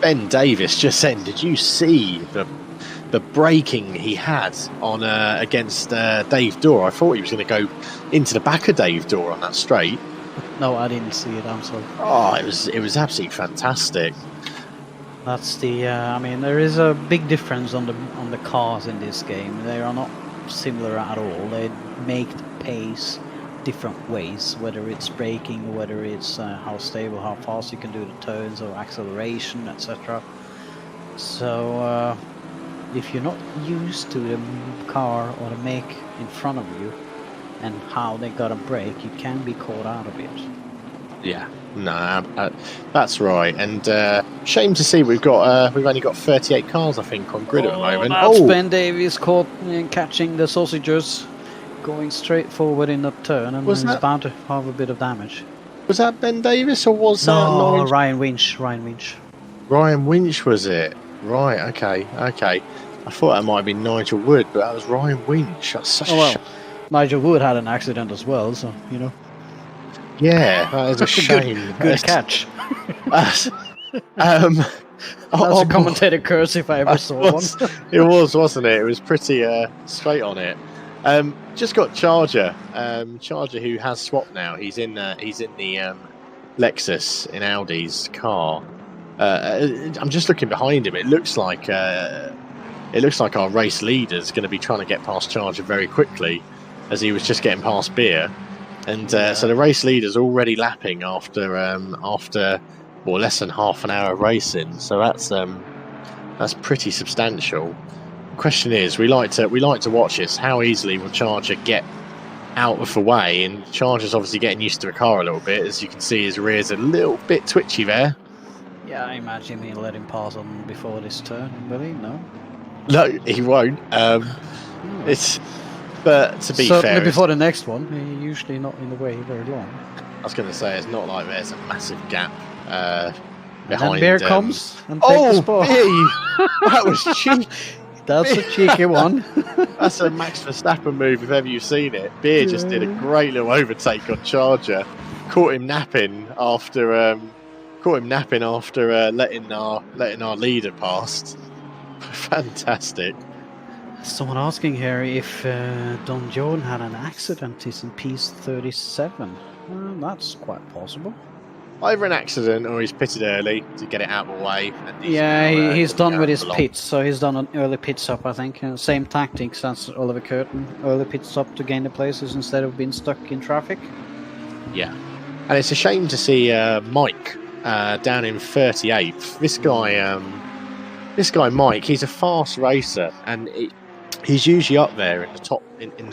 Ben Davis just then, did you see the braking he had on against Dave Dorr? I thought he was going to go into the back of Dave Dorr on that straight. No, I didn't see it, I'm sorry. Oh, it was absolutely fantastic. That's the. I mean, there is a big difference on the cars in this game. They are not similar at all. They make the pace different ways, whether it's braking, whether it's how stable, how fast you can do the turns or acceleration, etc. So if you're not used to the car or the make in front of you and how they gotta brake, you can be caught out of it. Yeah, no, that's right. And shame to see we've only got 38 cars, I think, on grid at the moment. That's Ben Davies caught catching the sausages, going straight forward in that turn, and he's bound to have a bit of damage. Was that Ben Davis or was that Ryan Winch? Ryan Winch. Ryan Winch, was it? Right. Okay. I thought that might have been Nigel Wood, but that was Ryan Winch. That's such a shame. Nigel Wood had an accident as well, so Yeah, that is a shame. Good catch. That's a commentator curse if I ever saw one. It was, wasn't it? It was pretty straight on it. Just got Charger. Charger, who has swapped now. He's in the Lexus in Audi's car. I'm just looking behind him. It looks like our race leader's going to be trying to get past Charger very quickly, as he was just getting past Beer. And so the race leader's already lapping after less than half an hour of racing. So that's pretty substantial. The question is, we like to watch this. How easily will Charger get out of the way? And Charger's obviously getting used to the car a little bit. As you can see, his rear's a little bit twitchy there. Yeah, I imagine he'll let him pass on before this turn. Will he? No, he won't. But to be fair, before the next one, he's usually not in the way very long. I was going to say, it's not like there's a massive gap behind. And Bear comes and takes the spot. That was cheeky. That's a cheeky one. That's a Max Verstappen move if ever you've seen it. Beer just did a great little overtake on Charger, caught him napping after letting our leader past. Fantastic. Someone asking here if Don John had an accident. He's in piece 37. That's quite possible. Either an accident or he's pitted early to get it out of the way. He's done with his pits, so he's done an early pit stop, I think. Same tactics as Oliver Curtin. Early pit stop to gain the places instead of being stuck in traffic. Yeah. And it's a shame to see Mike down in 38th. This guy Mike, he's a fast racer, and he's usually up there in the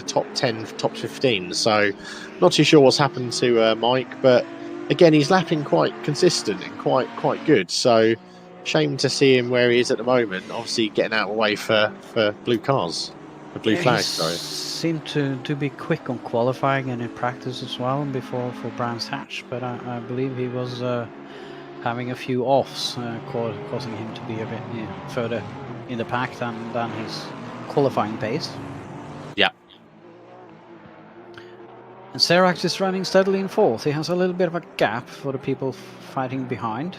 top 10, top 15. So not too sure what's happened to Mike, but again, he's lapping quite consistent and quite good. So, shame to see him where he is at the moment. Obviously, getting out of the way for blue cars, for blue flags. Sorry. Seemed to be quick on qualifying and in practice as well before for Brands Hatch, but I believe he was having a few offs, causing him to be a bit further in the pack than his qualifying pace. Yeah. And Serax is running steadily in fourth. He has a little bit of a gap for the people fighting behind.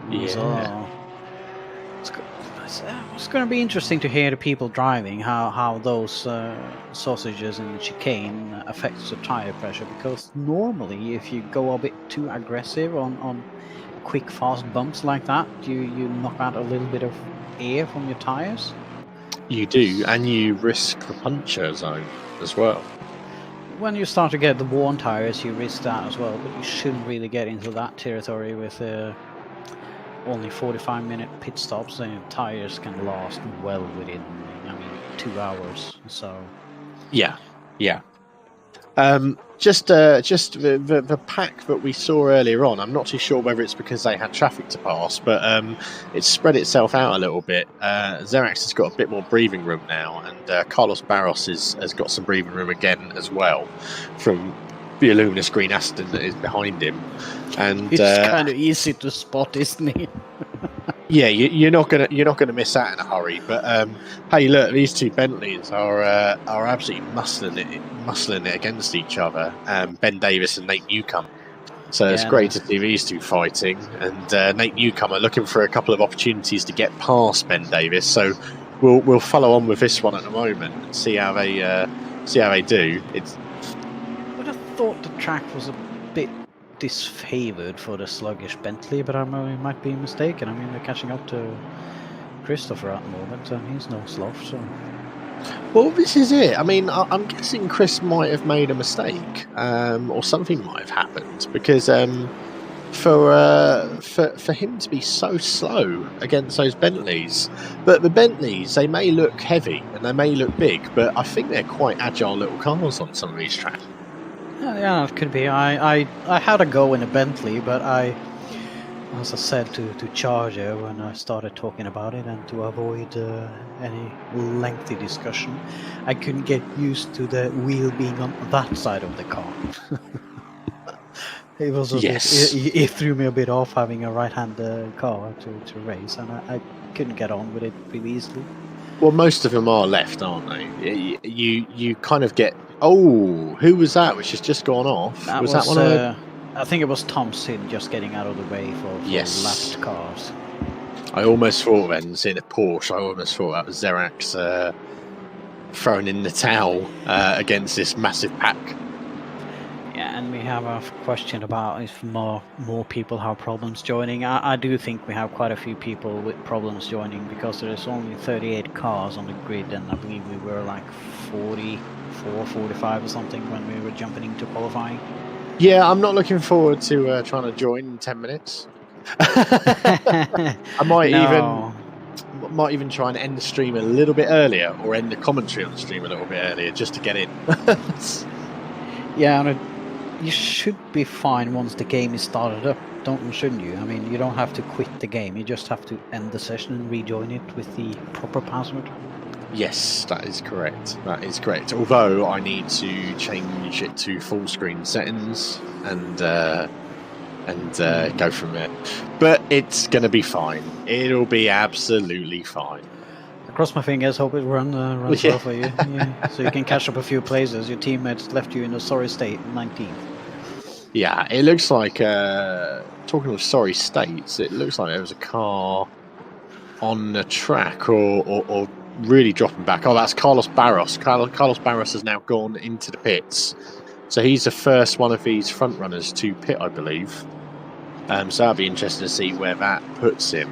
Yeah. So it's going to be interesting to hear the people driving how those sausages in the chicane affects the tire pressure, because normally if you go a bit too aggressive on quick fast bumps like that, you knock out a little bit of air from your tires. You do, and you risk the puncture zone as well. When you start to get the worn tires, you risk that as well, but you shouldn't really get into that territory with only 45-minute pit stops, and your tires can last well within 2 hours. So yeah. Just the pack that we saw earlier on, I'm not too sure whether it's because they had traffic to pass, but it's spread itself out a little bit. Xerax has got a bit more breathing room now, and Carlos Barros has got some breathing room again as well from the luminous green Aston that is behind him. And it's kind of easy to spot, isn't it? Yeah, you're not gonna miss out in a hurry. But hey, look, these two Bentleys are absolutely muscling it against each other. Ben Davis and Nate Newcomb. So it's great to see these two fighting. And Nate Newcomb looking for a couple of opportunities to get past Ben Davis. So we'll follow on with this one at the moment and see how they do. I would have thought the track was a bit disfavored for the sluggish Bentley, but I might be mistaken. I mean, they're catching up to Christopher at the moment, and he's no sloth. So, well, this is it. I mean, I'm guessing Chris might have made a mistake, or something might have happened, because for him to be so slow against those Bentleys, but the Bentleys, they may look heavy and they may look big, but I think they're quite agile little cars on some of these tracks. Yeah, it could be. I had a go in a Bentley, but as I said to Charger when I started talking about it, and to avoid any lengthy discussion, I couldn't get used to the wheel being on that side of the car. It was it threw me a bit off having a right-hand car to race, and I couldn't get on with it pretty easily. Well, most of them are left, aren't they? You kind of get. Oh, who was that? Which has just gone off. That was that one? I think it was Thompson just getting out of the way for lapped cars. I almost thought then, seeing a Porsche, I almost thought that was Xerax throwing in the towel against this massive pack. Yeah, and we have a question about if more people have problems joining. I do think we have quite a few people with problems joining, because there's only 38 cars on the grid, and I believe we were like 44, 45 or something when we were jumping into qualifying. Yeah, I'm not looking forward to trying to join in 10 minutes. I might even try and end the stream a little bit earlier, or end the commentary on the stream a little bit earlier, just to get in. Yeah, and you should be fine once the game is started up, shouldn't you? I mean, you don't have to quit the game, you just have to end the session and rejoin it with the proper password. Yes, that is correct. Although I need to change it to full screen settings and go from there. But it's going to be fine. It'll be absolutely fine. I cross my fingers, hope it runs well for you. Yeah. So you can catch up a few places. Your teammates left you in a sorry state, 19th. Yeah, it looks like, talking of sorry states, it looks like there was a car on the track or really dropping back. Oh, that's Carlos Barros. Carlos Barros has now gone into the pits. So he's the first one of these front runners to pit, I believe. So that'll be interesting to see where that puts him.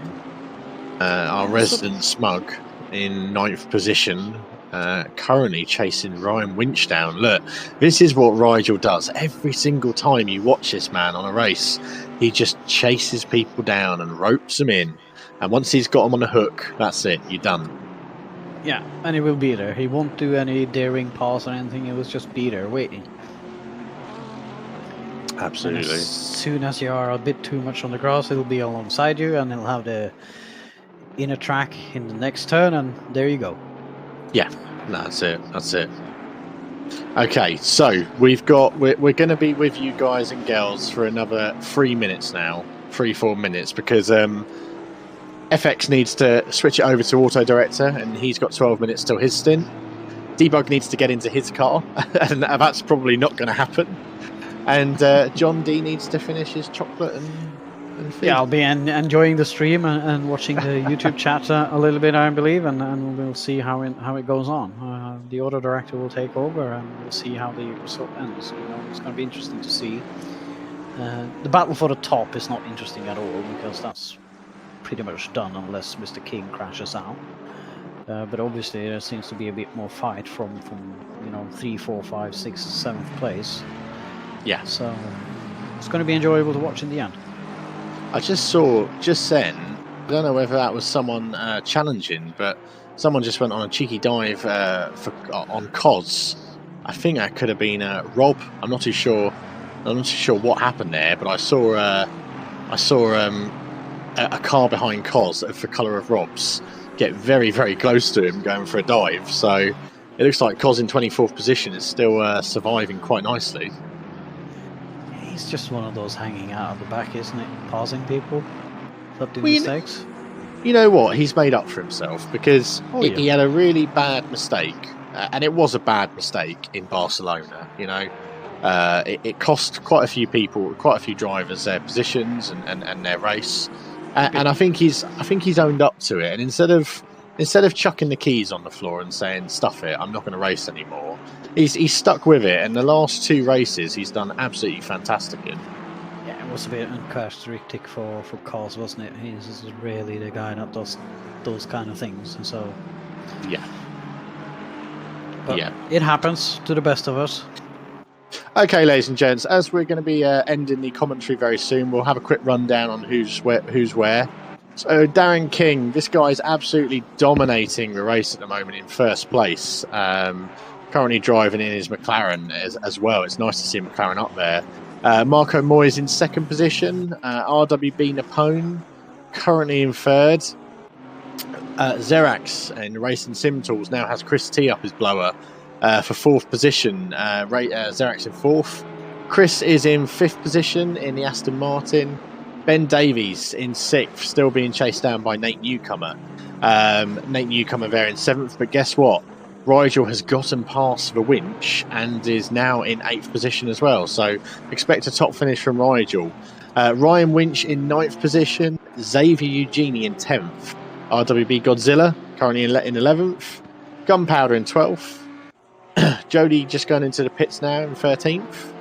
Our resident smug in 9th position, currently chasing Ryan Winch down. Look, this is what Rigel does. Every single time you watch this man on a race, he just chases people down and ropes them in. And once he's got them on a hook, that's it, you're done. Yeah, and he will be there. He won't do any daring pass or anything. He will just be there waiting. Absolutely. And as soon as you are a bit too much on the grass, it'll be alongside you, and it'll have the inner track in the next turn, and there you go. Yeah, that's it. That's it. Okay, so we're going to be with you guys and girls for another 3 minutes now, 3-4 minutes, because FX needs to switch it over to Auto Director, and he's got 12 minutes till his stint. Debug needs to get into his car, and that's probably not going to happen. And John D needs to finish his chocolate and food. Yeah, I'll be enjoying the stream and watching the YouTube chat a little bit, I believe, and we'll see how it goes on. The Auto Director will take over, and we'll see how the result ends. You know, it's going to be interesting to see. The battle for the top is not interesting at all, because that's pretty much done unless Mr. King crashes out. But obviously there seems to be a bit more fight from 3, 4, 5, 6, 7th place. Yeah. So it's going to be enjoyable to watch in the end. I just saw just then, I don't know whether that was someone challenging, but someone just went on a cheeky dive on COS. I think that could have been Rob. I'm not too sure. I'm not too sure what happened there, but I saw a car behind COS of the colour of Rob's get very, very close to him going for a dive. So it looks like COS in 24th position is still surviving quite nicely. He's just one of those hanging out at the back, isn't it? Pausing people, not doing mistakes. You know what? He's made up for himself, because he had a really bad mistake, and it was a bad mistake in Barcelona. You know, it cost quite a few people, quite a few drivers their positions and their race. And I think he's owned up to it. And instead of chucking the keys on the floor and saying "stuff it, I'm not going to race anymore," he's stuck with it. And the last 2 races, he's done absolutely fantastic in. Yeah, it was a bit uncharacteristic for COS, wasn't it? He's really the guy that does those kind of things. And so yeah, but it happens to the best of us. Okay, ladies and gents, as we're going to be ending the commentary very soon, we'll have a quick rundown on who's where. So Darren King, this guy's absolutely dominating the race at the moment in first place. Currently driving in his McLaren as well. It's nice to see McLaren up there. Marco Moyes in 2nd position. RWB Napone currently in 3rd. Xerax in Racing Sim Tools now has Chris T up his blower. For 4th position, Xerax in 4th. Chris is in 5th position in the Aston Martin. Ben Davies in 6th, still being chased down by Nate Newcomer. Nate Newcomer there in 7th, but guess what? Rigel has gotten past the winch and is now in 8th position as well. So expect a top finish from Rigel. Ryan Winch in 9th position. Xavier Eugenie in 10th. RWB Godzilla currently in 11th. Gunpowder in 12th. Jody just going into the pits now in 13th.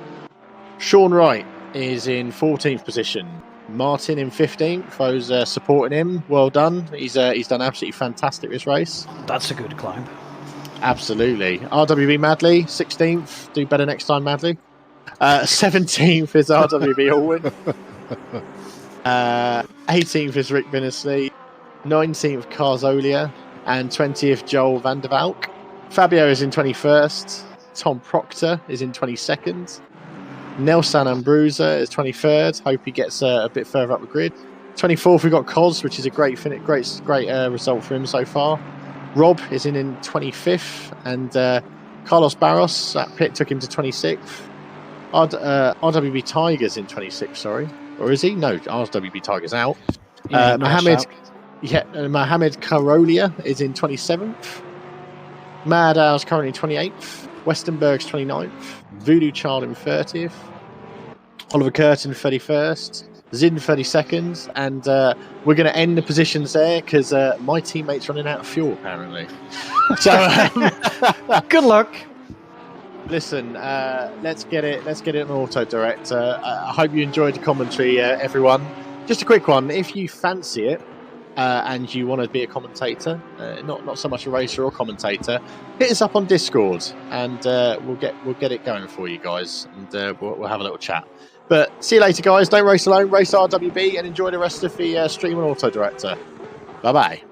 Sean Wright is in 14th position. Martin in 15th. Those supporting him, well done. He's done absolutely fantastic this race. That's a good climb. Absolutely. RWB Madley, 16th. Do better next time, Madley. 17th is RWB Allwyn. 18th is Rick Binnersley. 19th Carzolia. And 20th Joel van der Valk. Fabio is in 21st. Tom Proctor is in 22nd. Nelson Ambrusa is 23rd. Hope he gets a bit further up the grid. 24th, we've got COS, which is a great result for him so far. Rob is in 25th. And Carlos Barros, that pit took him to 26th. RWB Tigers in 26th, sorry. Or is he? No, RWB Tigers out. Mohammed Karolia is in 27th. Mad Owl's currently 28th. Westenberg's 29th. Voodoo Child in 30th. Oliver Curtin 31st. Zin 32nd. And we're going to end the positions there because my teammate's running out of fuel, apparently. So good luck. Listen, let's get it on Auto Director. I hope you enjoyed the commentary, everyone. Just a quick one. If you fancy it, and you want to be a commentator, not so much a racer or commentator, hit us up on Discord, and we'll get it going for you guys, and we'll have a little chat. But see you later, guys. Don't race alone. Race RWB, and enjoy the rest of the stream on Auto Director. Bye bye.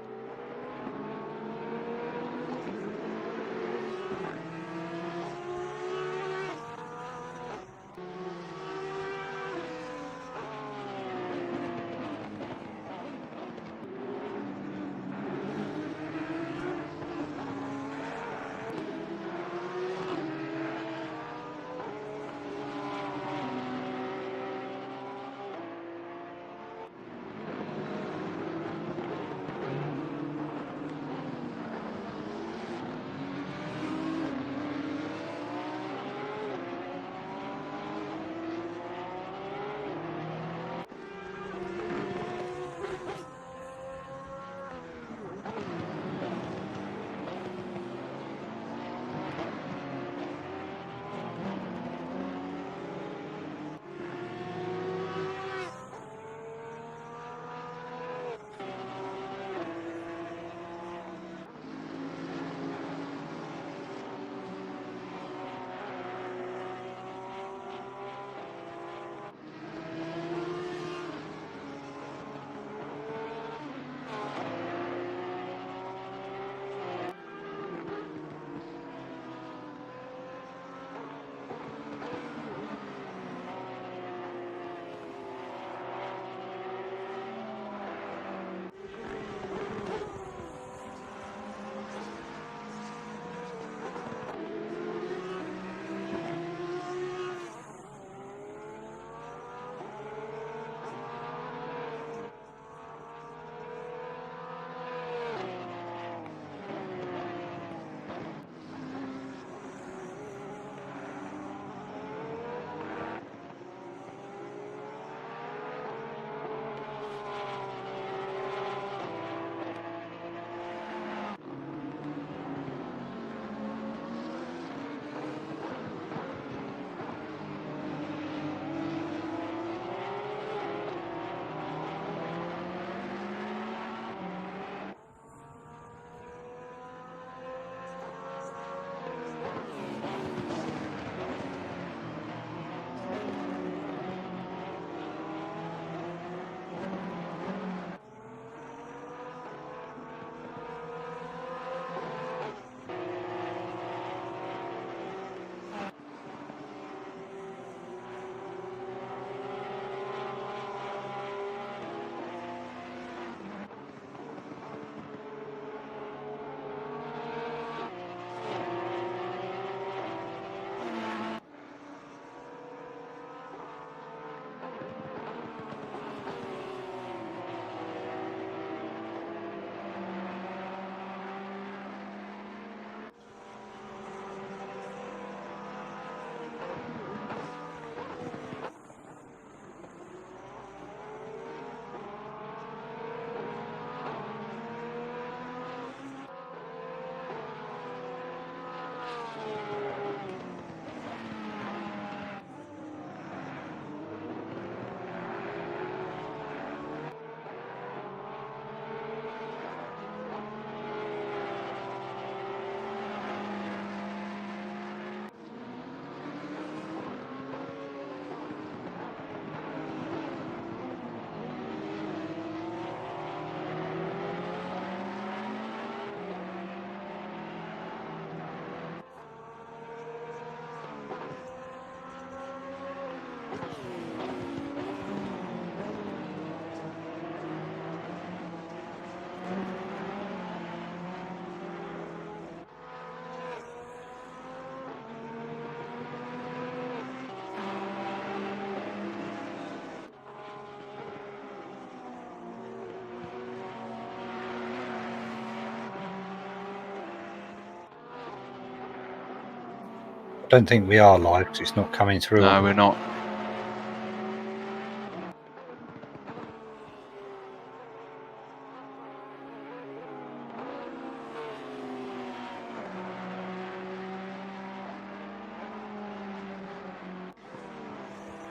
don't think we are live because it's not coming through. No, we're not.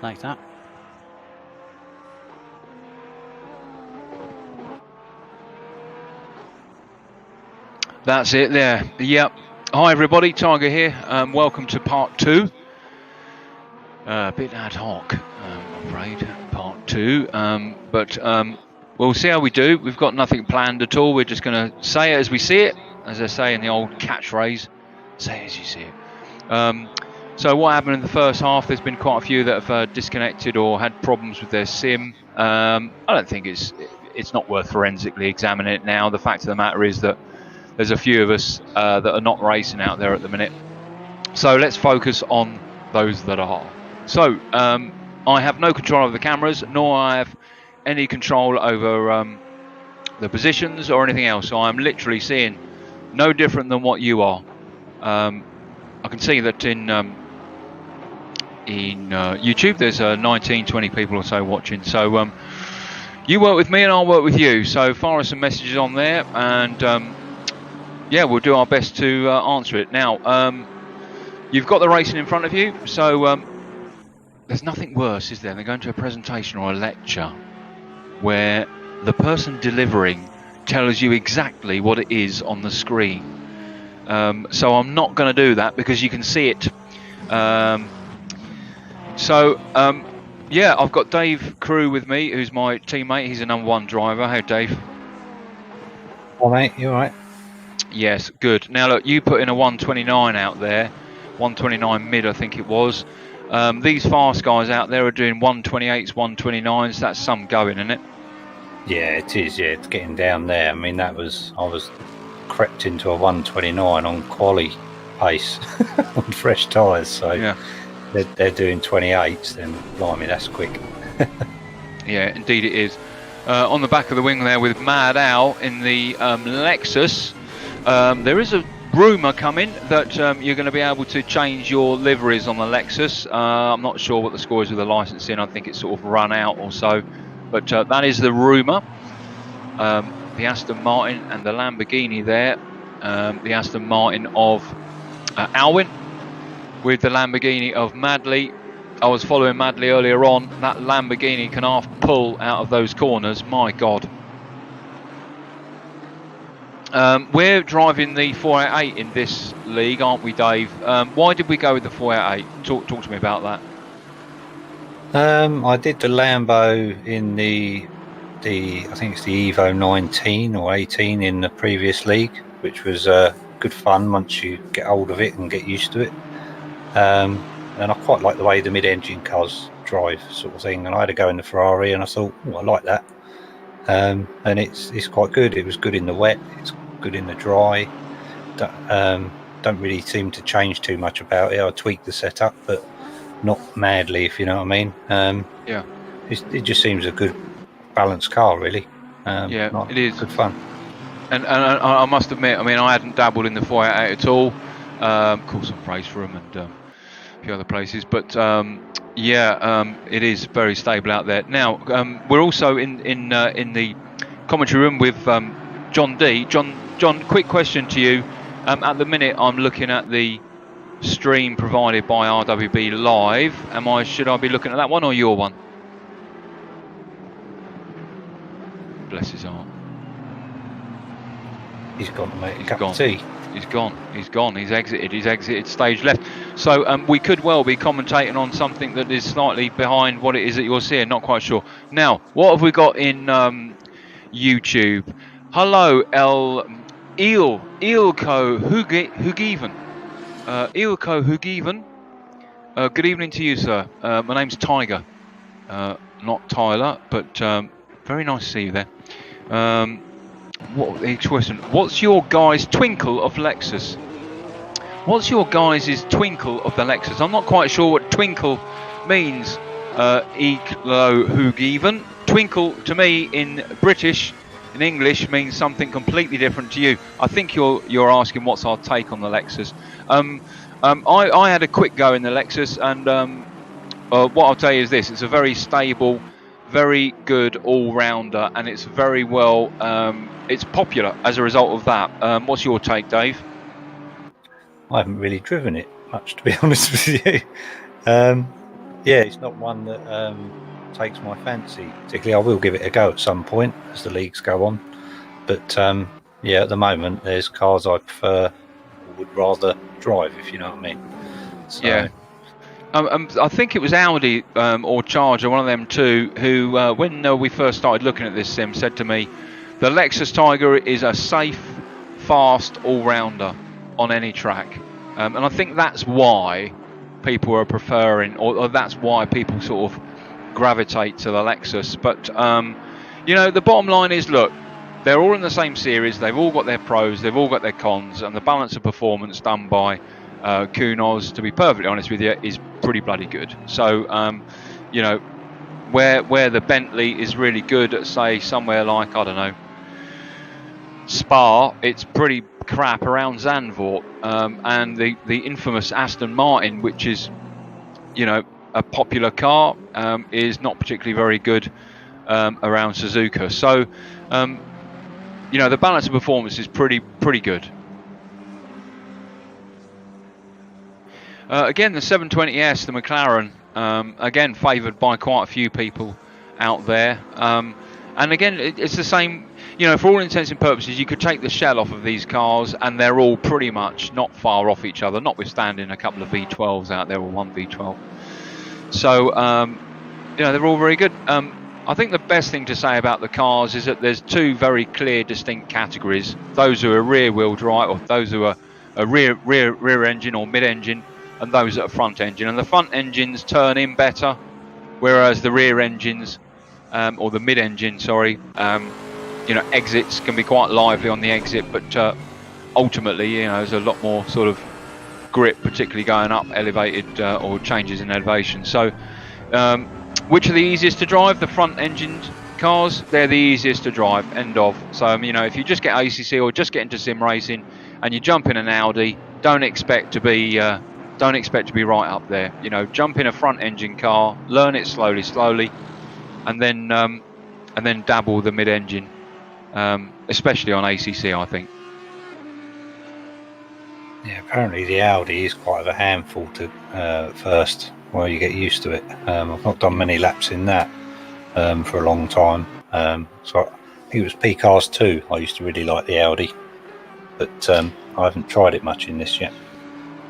Like that. That's it there. Yep. Hi everybody, Tiger here. Welcome to part 2. A bit ad hoc, I'm afraid, part 2. But we'll see how we do. We've got nothing planned at all. We're just going to say it as we see it, as I say in the old catchphrase. Say it as you see it. So what happened in the first half? There's been quite a few that have disconnected or had problems with their sim. I don't think it's not worth forensically examining it now. The fact of the matter is that there's a few of us that are not racing out there at the minute. So let's focus on those that are. So I have no control over the cameras, nor I have any control over the positions or anything else. So I'm literally seeing no different than what you are. I can see that in YouTube there's 19, 20 people or so watching. So you work with me and I'll work with you. So fire us some messages on there, and yeah, we'll do our best to answer it. Now, you've got the racing in front of you, so there's nothing worse, is there, than going to a presentation or a lecture where the person delivering tells you exactly what it is on the screen. So I'm not going to do that because you can see it. Yeah, I've got Dave Crew with me, who's my teammate. He's a #1 driver. Hey, Dave. Oh, mate, you all right? Yes, good. Now look, you put in a 129 out there, 129 mid I think it was. These fast guys out there are doing 128s, 129s. That's some going, isn't it? Yeah, it is. Yeah, it's getting down there. I mean, I was crept into a 129 on quali pace on fresh tyres. So yeah, they're doing 28s. Then blimey, that's quick. Yeah, indeed it is. On the back of the wing there with Mad Al in the Lexus. There is a rumour coming that you're going to be able to change your liveries on the Lexus. I'm not sure what the score is with the licensing. I think it's sort of run out or so, but that is the rumour. The Aston Martin and the Lamborghini there. The Aston Martin of Alwyn with the Lamborghini of Madley. I was following Madley earlier on. That Lamborghini can half pull out of those corners. My God. We're driving the 488 in this league, aren't we, Dave? Why did we go with the 488? Talk to me about that. I did the Lambo in the I think it's the Evo 19 or 18 in the previous league, which was good fun once you get hold of it and get used to it. And I quite like the way the mid-engine cars drive, sort of thing. And I had to go in the Ferrari, and I thought, oh, I like that. And it's quite good. It was good in the wet. It's good in the dry. Don't really seem to change too much about it. I tweaked the setup, but not madly, if you know what I mean. Yeah. It just seems a good balanced car, really. Yeah, it is good fun. And I must admit, I mean, I hadn't dabbled in the 488 at all. Of course, I've raced for them and a few other places, but it is very stable out there. Now, we're also in the commentary room with John D. John, quick question to you. At the minute, I'm looking at the stream provided by RWB Live. Should I be looking at that one or your one? Bless his heart. He's gone, mate. He's gone. He's gone. He's exited stage left. So we could well be commentating on something that is slightly behind what it is that you're seeing. Not quite sure. Now, what have we got in YouTube? Hello, Eelco Hugiven. Eelco Hugiven. Good evening to you, sir. My name's Tiger, not Tyler, but very nice to see you there. What's your guys' twinkle of Lexus? What's your guys' twinkle of the Lexus? I'm not quite sure what twinkle means. Eelco Hugiven. Twinkle to me in British. In English means something completely different to you. I think you're asking what's our take on the Lexus. I had a quick go in the Lexus, and what I'll tell you is this: it's a very stable, very good all-rounder, and it's very well. It's popular as a result of that. What's your take, Dave? I haven't really driven it much, to be honest with you. Yeah, it's not one that takes my fancy. Particularly, I will give it a go at some point as the leagues go on. But yeah, at the moment, there's cars I prefer or would rather drive, if you know what I mean. So, yeah. I think it was Audi or Charger, one of them two, who, when we first started looking at this sim, said to me, the Lexus Tiger is a safe, fast all-rounder on any track. And I think that's why people are preferring, or that's why people sort of gravitate to the Lexus. But, you know, the bottom line is, look, they're all in the same series. They've all got their pros. They've all got their cons. And the balance of performance done by Kunos, to be perfectly honest with you, is pretty bloody good. So, you know, where the Bentley is really good at, say, somewhere like, I don't know, Spa, it's pretty crap around Zandvoort. And the infamous Aston Martin, which is, you know, a popular car, is not particularly very good around Suzuka. So, you know, the balance of performance is pretty good. Again, the 720S, the McLaren, again favoured by quite a few people out there. And again, it's the same, you know, for all intents and purposes, you could take the shell off of these cars and they're all pretty much not far off each other, notwithstanding a couple of V12s out there, or one V12. So, you know, they're all very good. I think the best thing to say about the cars is that there's two very clear, distinct categories. Those who are rear-wheel drive, or those who are a rear engine or mid-engine, and those that are front engine. And the front engines turn in better, whereas the rear engines, or the mid-engine, sorry, you know, exits can be quite lively on the exit, but ultimately, you know, there's a lot more sort of grip, particularly going up elevated or changes in elevation. So, which are the easiest to drive? The front-engined cars, they're the easiest to drive, end of. So, you know, if you just get ACC or just get into sim racing and you jump in an Audi, don't expect to be right up there. You know, jump in a front-engine car, learn it slowly, and then dabble the mid-engine, especially on ACC, I think. yeah, apparently the Audi is quite of a handful to first, while you get used to it. I've not done many laps in that for a long time. So I think it was P-Cars 2. I used to really like the Audi, but I haven't tried it much in this yet.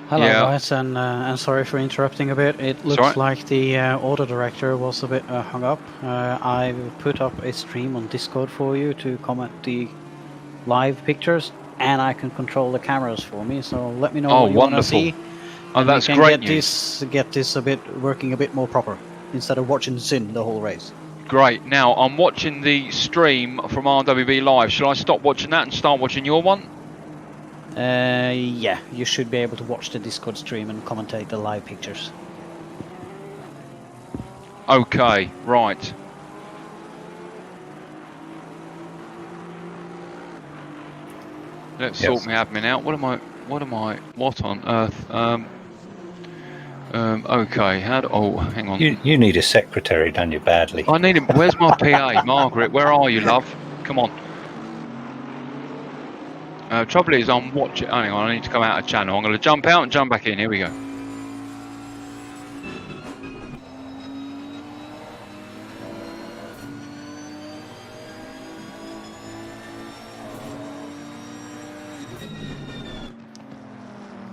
Hello Yeah. guys, and sorry for interrupting a bit. It looks right. like the auto director was a bit hung up. I put up a stream on Discord for you to comment the live pictures, and I can control the cameras for me. So let me know Oh, what you want to wonderful. see. Oh, and we that's can great get news. get this a bit working a bit more proper instead of watching Sin the whole race. Great. Now, I'm watching the stream from RWB Live. Shall I stop watching that and start watching your one? Yeah, you should be able to watch the Discord stream and commentate the live pictures. Okay, right. Let's Yes. sort my admin out. What on earth? Okay, hang on. You need a secretary, don't you, badly? I need him. Where's my PA? Margaret, where are you, love? Come on. Trouble is, I'm watching. Hang on, I need to come out of channel. I'm going to jump out and jump back in. Here we go.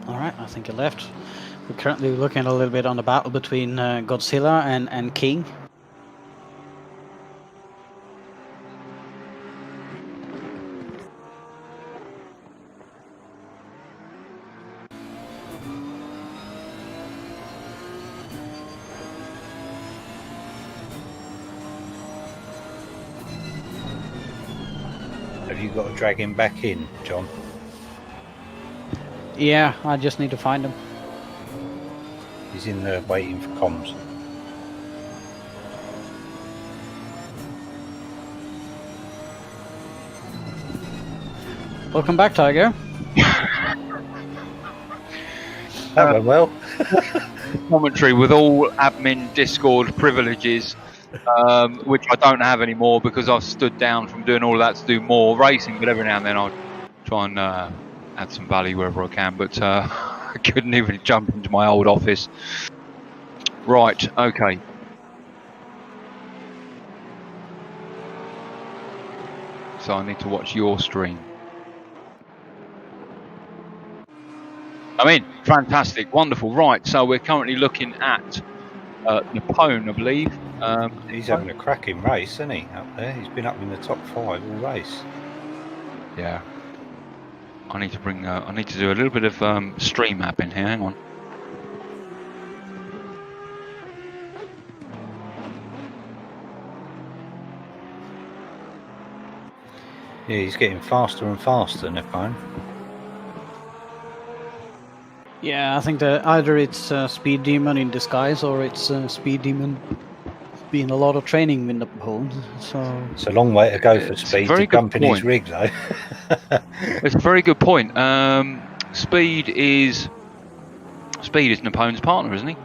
Alright, I think it left. We're currently looking a little bit on the battle between Godzilla and King. Have you got to drag him back in, John? Yeah, I just need to find him. He's in there waiting for comms. Welcome back, Tiger. That went well. commentary with all admin Discord privileges, which I don't have anymore because I've stood down from doing all of that to do more racing. But every now and then I'll try and add some value wherever I can. But I couldn't even jump into my old office. Right, okay. So I need to watch your stream. I mean, fantastic, wonderful. Right, so we're currently looking at Napone, I believe. He's having a cracking race, isn't he, up there? He's been up in the top 5 all race. Yeah. I need to bring. I need to do a little bit of stream map in here. Hang on. Yeah, he's getting faster and faster, Napone. Yeah, I think that either it's Speed Demon in disguise or it's Speed Demon being a lot of training with Napone. So it's a long way to go for It's a Speed very to good jump in his point. rig, though. It's a very good point. Speed is Napone's partner, isn't he?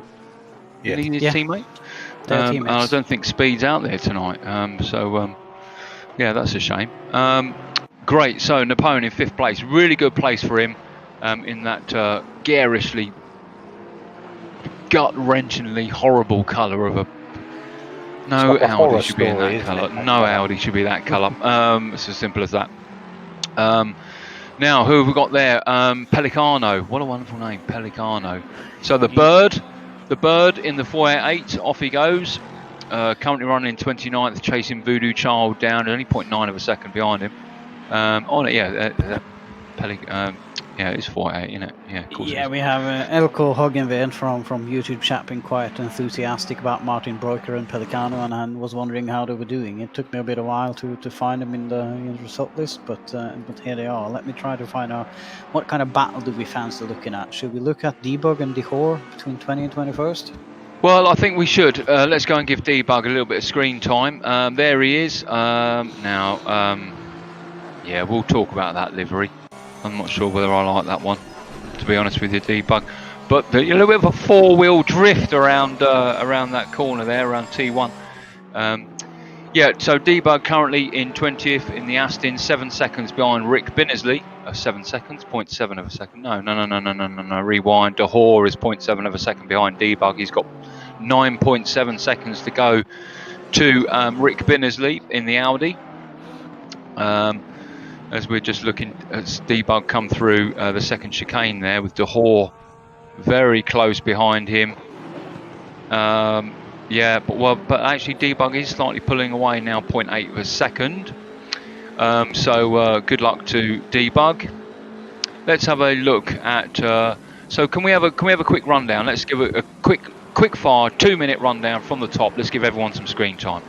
Yeah. Isn't he his Yeah. teammate? they're I teammates. don't think Speed's out there tonight. Yeah, that's a shame. Great. So Napone in 5th place. Really good place for him in that garishly, gut-wrenchingly horrible colour of a. No like a horror Audi should be in story, that isn't colour. it, that No colour? Audi should be that colour. It's as simple as that. Now, who have we got there? Pelicano. What a wonderful name, Pelicano. So the bird in the 488. Off he goes. Currently running 29th, chasing Voodoo Child down, only 0.9 of a second behind him. Yeah, it's 488, isn't it? Yeah, of course. Yeah, we have Elko Hagenveen from YouTube chat been quite enthusiastic about Martin Broiker and Pelicano, and was wondering how they were doing. It took me a bit of a while to find them in the result list, but here they are. Let me try to find out what kind of battle do we fancy looking at. Should we look at Debug and Dehor between 20 and 21st? Well, I think we should. Let's go and give Debug a little bit of screen time. There he is. Yeah, we'll talk about that livery. I'm not sure whether I like that one, to be honest with you, Debug. But a little bit of a 4-wheel drift around that corner there, around T1. Yeah, so Debug currently in 20th in the Aston, 7 seconds behind Rick Binnersley. 7 seconds, 0.7 of a second. No. Rewind. Dehor is 0.7 of a second behind Debug. He's got 9.7 seconds to go to Rick Binnersley in the Audi. As we're just looking at Debug come through the second chicane there with Dehor very close behind him. Yeah, but actually Debug is slightly pulling away now, 0.8 of a second. So good luck to Debug. Let's have a look at. So can we have a quick rundown? Let's give a quick fire 2-minute rundown from the top. Let's give everyone some screen time.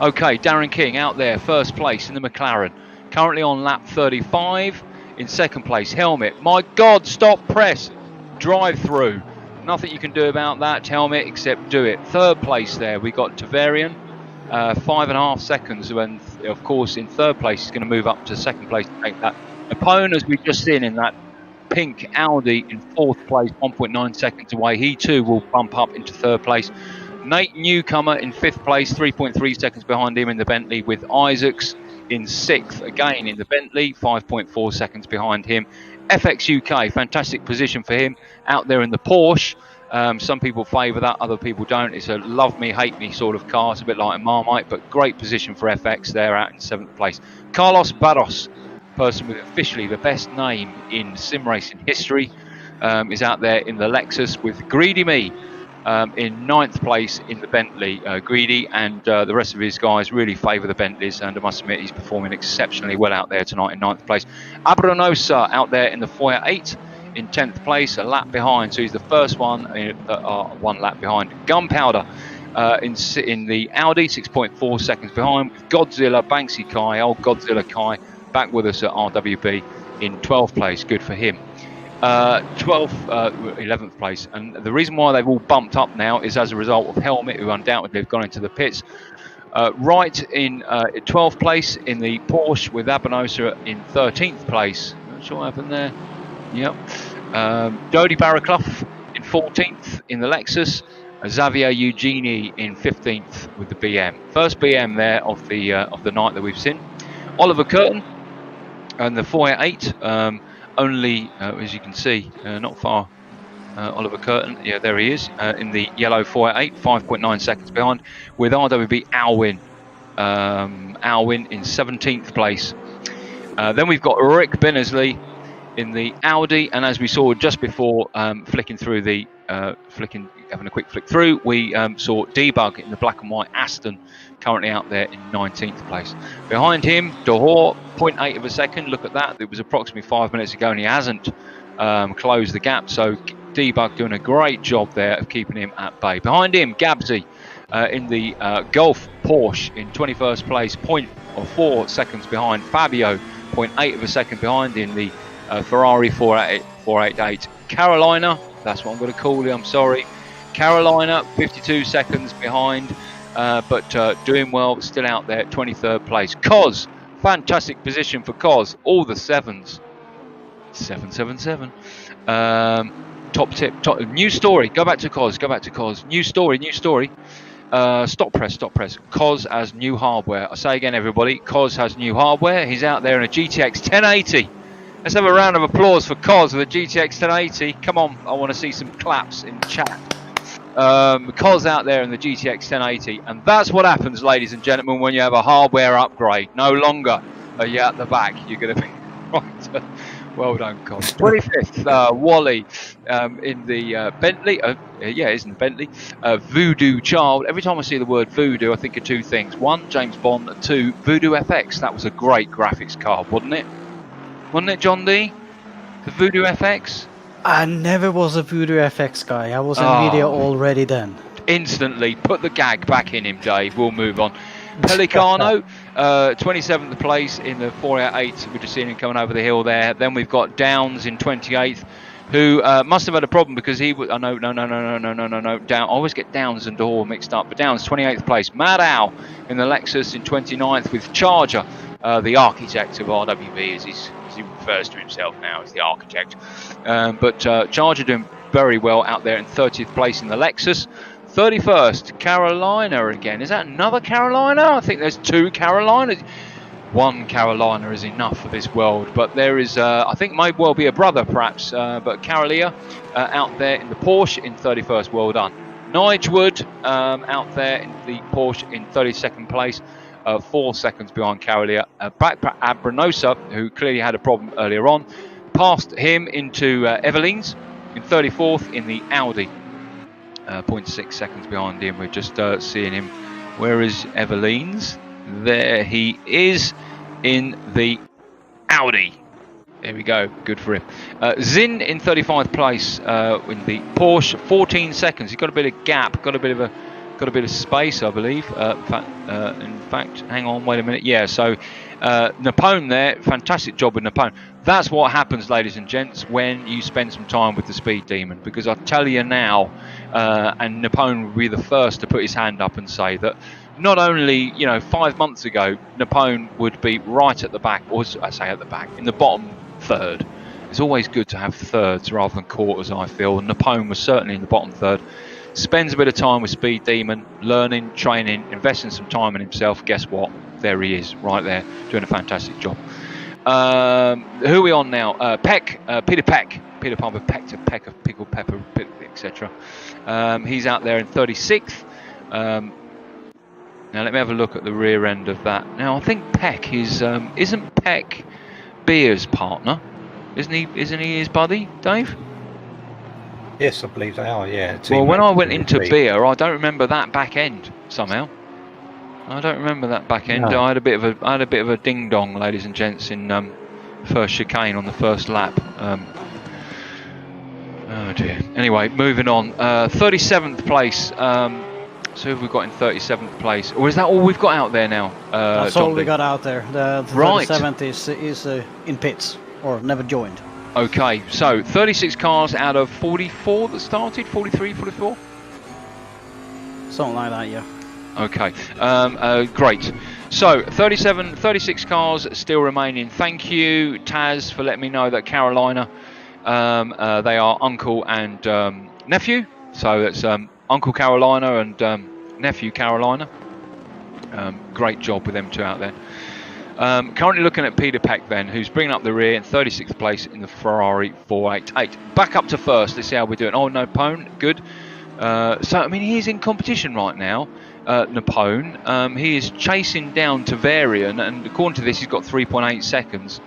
Okay, Darren King out there, 1st place in the McLaren. Currently on lap 35. In 2nd place, Helmet. My God, stop, press, drive through. Nothing you can do about that, Helmet, except do it. 3rd place there, we got Tavarian. 5.5 seconds, and of course in 3rd place he's going to move up to 2nd place to take that. Napone, as we've just seen in that pink Audi, in 4th place, 1.9 seconds away. He too will bump up into 3rd place. Nate Newcomer in 5th place, 3.3 seconds behind him in the Bentley, with Isaacs in 6th again in the Bentley, 5.4 seconds behind him. FX UK, fantastic position for him out there in the Porsche. Some people favour that, other people don't. It's a love me, hate me sort of car. It's a bit like a Marmite, but great position for FX there out in 7th place. Carlos Barros, person with officially the best name in sim racing history, is out there in the Lexus with Greedy Me in 9th place in the Bentley. Greedy and the rest of his guys really favour the Bentleys, and I must admit he's performing exceptionally well out there tonight in 9th place. Abranosa out there in the Foyer 8 in 10th place, a lap behind, so he's the first one, 1 lap behind. Gunpowder in the Audi, 6.4 seconds behind, with Godzilla Banksy Kai, old Godzilla Kai, back with us at RWB in 12th place. Good for him. 11th place, and the reason why they've all bumped up now is as a result of Helmet, who undoubtedly have gone into the pits. Right in 12th place in the Porsche, with Abanosa in 13th place. Not sure what happened there. Yep. Jody Barraclough in 14th in the Lexus. Xavier Eugenie in 15th with the BM. First BM there of the night that we've seen. Oliver Curtin and the 488. Only, as you can see, not far. Oliver Curtin, yeah, there he is in the yellow 488, 5.9 seconds behind, with RWB Alwyn. Alwyn in 17th place. Then we've got Rick Binnersley in the Audi, and as we saw just before, flicking through the having a quick flick through, we saw Debug in the black and white Aston, currently out there in 19th place. Behind him, Dahor, 0.8 of a second. Look at that. It was approximately 5 minutes ago, and he hasn't closed the gap. So Debug doing a great job there of keeping him at bay. Behind him, Gabsy in the Golf Porsche in 21st place, 0.4 seconds behind. Fabio, 0.8 of a second behind in the Ferrari 488. Carolina, that's what I'm going to call you, I'm sorry. Carolina, 52 seconds behind, but doing well, still out there, 23rd place. Cos, fantastic position for Cos, all the sevens. 777. Top tip, new story. Go back to Cos. New story. Stop press. Cos has new hardware. I say again, everybody, Cos has new hardware. He's out there in a GTX 1080. Let's have a round of applause for Cos with a GTX 1080. Come on, I want to see some claps in chat. Cos out there in the GTX 1080, and that's what happens, ladies and gentlemen, when you have a hardware upgrade. No longer are you at the back. You're going to be right. Well done, Cos. 25th, Wally in the Bentley. Yeah, it isn't a Bentley. Voodoo Child. Every time I see the word Voodoo, I think of two things. One, James Bond. Two, Voodoo FX. That was a great graphics card, wasn't it? Wasn't it, John D? The Voodoo FX? I never was a Voodoo FX guy. I was NVIDIA already then. Instantly. Put the gag back in him, Dave. We'll move on. Pelicano, 27th place in the 488. We're just seeing him coming over the hill there. Then we've got Downs in 28th, who must have had a problem because he was. Oh, no. Down. I always get Downs and Dahor mixed up, but Downs 28th place. Maddow in the Lexus in 29th with Charger, the architect of RWB, as he refers to himself now as the architect. But Charger doing very well out there in 30th place in the Lexus. 31st, Carolina again. Is that another Carolina? I think there's two Carolinas. One Carolina is enough for this world, but there is, I think, might well be a brother perhaps, but Carolia out there in the Porsche in 31st. Well done. Nigel out there in the Porsche in 32nd place, 4 seconds behind Carolia. Backpack Abranosa, who clearly had a problem earlier on, passed him into Evelyn's in 34th in the Audi. 0.6 seconds behind him. We're just seeing him. Where is Evelyn's? There he is in the Audi. There we go. Good for him. Zin in 35th place in the Porsche. 14 seconds. He's got a bit of gap. Got a bit of space, I believe. In fact, hang on. Wait a minute. Yeah. So Napone there. Fantastic job with Napone. That's what happens, ladies and gents, when you spend some time with the Speed Demon. Because I tell you now, and Napone will be the first to put his hand up and say that not only, 5 months ago, Napone would be right at the back, or I say at the back, in the bottom third. It's always good to have thirds rather than quarters, I feel. And Napone was certainly in the bottom third. Spends a bit of time with Speed Demon, learning, training, investing some time in himself. Guess what? There he is, right there, doing a fantastic job. Who are we on now? Peck, Peter Peck. Peter Palmer, Peck to Peck of Pickle Pepper, etc. He's out there in 36th. Now let me have a look at the rear end of that. Now I think Peck is isn't Peck Beer's partner? Isn't he his buddy, Dave? Yes, I believe they are. Yeah. Well, when I went into Beer, I don't remember that back end somehow. I don't remember that back end. No. I had a bit of a ding dong, ladies and gents, in first chicane on the first lap. Oh dear. Anyway, moving on. 37th place. So who have we got in 37th place? Or is that all we've got out there now? That's all we got out there. The 37th is in pits or never joined. Okay, so 36 cars out of 44 that started, 43, 44? Something like that, yeah. Okay, great. So 36 cars still remaining. Thank you, Taz, for letting me know that Carolina They are uncle and nephew, so it's Uncle Carolina and nephew Carolina. Great job with them two out there. Currently looking at Peter Peck then, who's bringing up the rear in 36th place in the Ferrari 488. Back up to first. Let's see how we're doing. Oh, Napone, good. So, I mean, he's in competition right now, Napone. He is chasing down Tavarian, and according to this, he's got 3.8 seconds.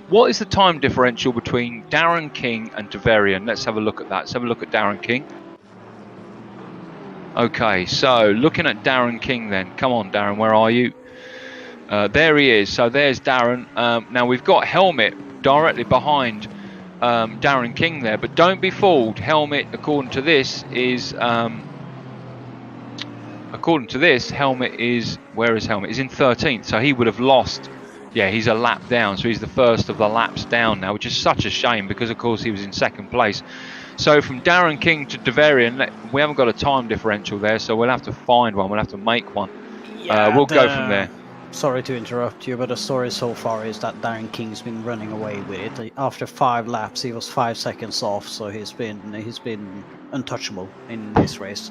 What is the time differential between Darren King and Tavarian? Let's have a look at that. Let's have a look at Darren King. Okay, so looking at Darren King then. Come on, Darren, where are you? There he is. So there's Darren. Now we've got Helmet directly behind Darren King there, but don't be fooled. Helmet, according to this, is Helmet is, where is Helmet? He's in 13th, so he would have lost. Yeah, he's a lap down, so he's the first of the laps down now, which is such a shame because, of course, he was in second place. So from Darren King to Tavarian, we haven't got a time differential there, so we'll have to find one. We'll have to make one. Yeah, we'll go from there. Sorry to interrupt you, but the story so far is that Darren King's been running away with it. After 5 laps, he was 5 seconds off, so he's been untouchable in this race.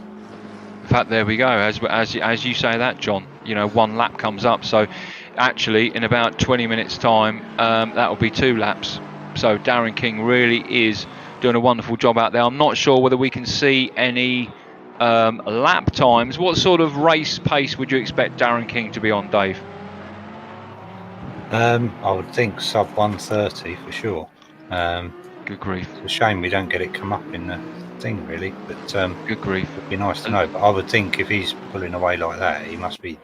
In fact, there we go. As you say that, John, you know, 1 lap comes up. So actually, in about 20 minutes' time, that will be 2 laps. So Darren King really is doing a wonderful job out there. I'm not sure whether we can see any lap times. What sort of race pace would you expect Darren King to be on, Dave? I would think sub 130 for sure. Good grief. It's a shame we don't get it come up in the thing, really. But good grief. It'd be nice to know. But I would think if he's pulling away like that, he must be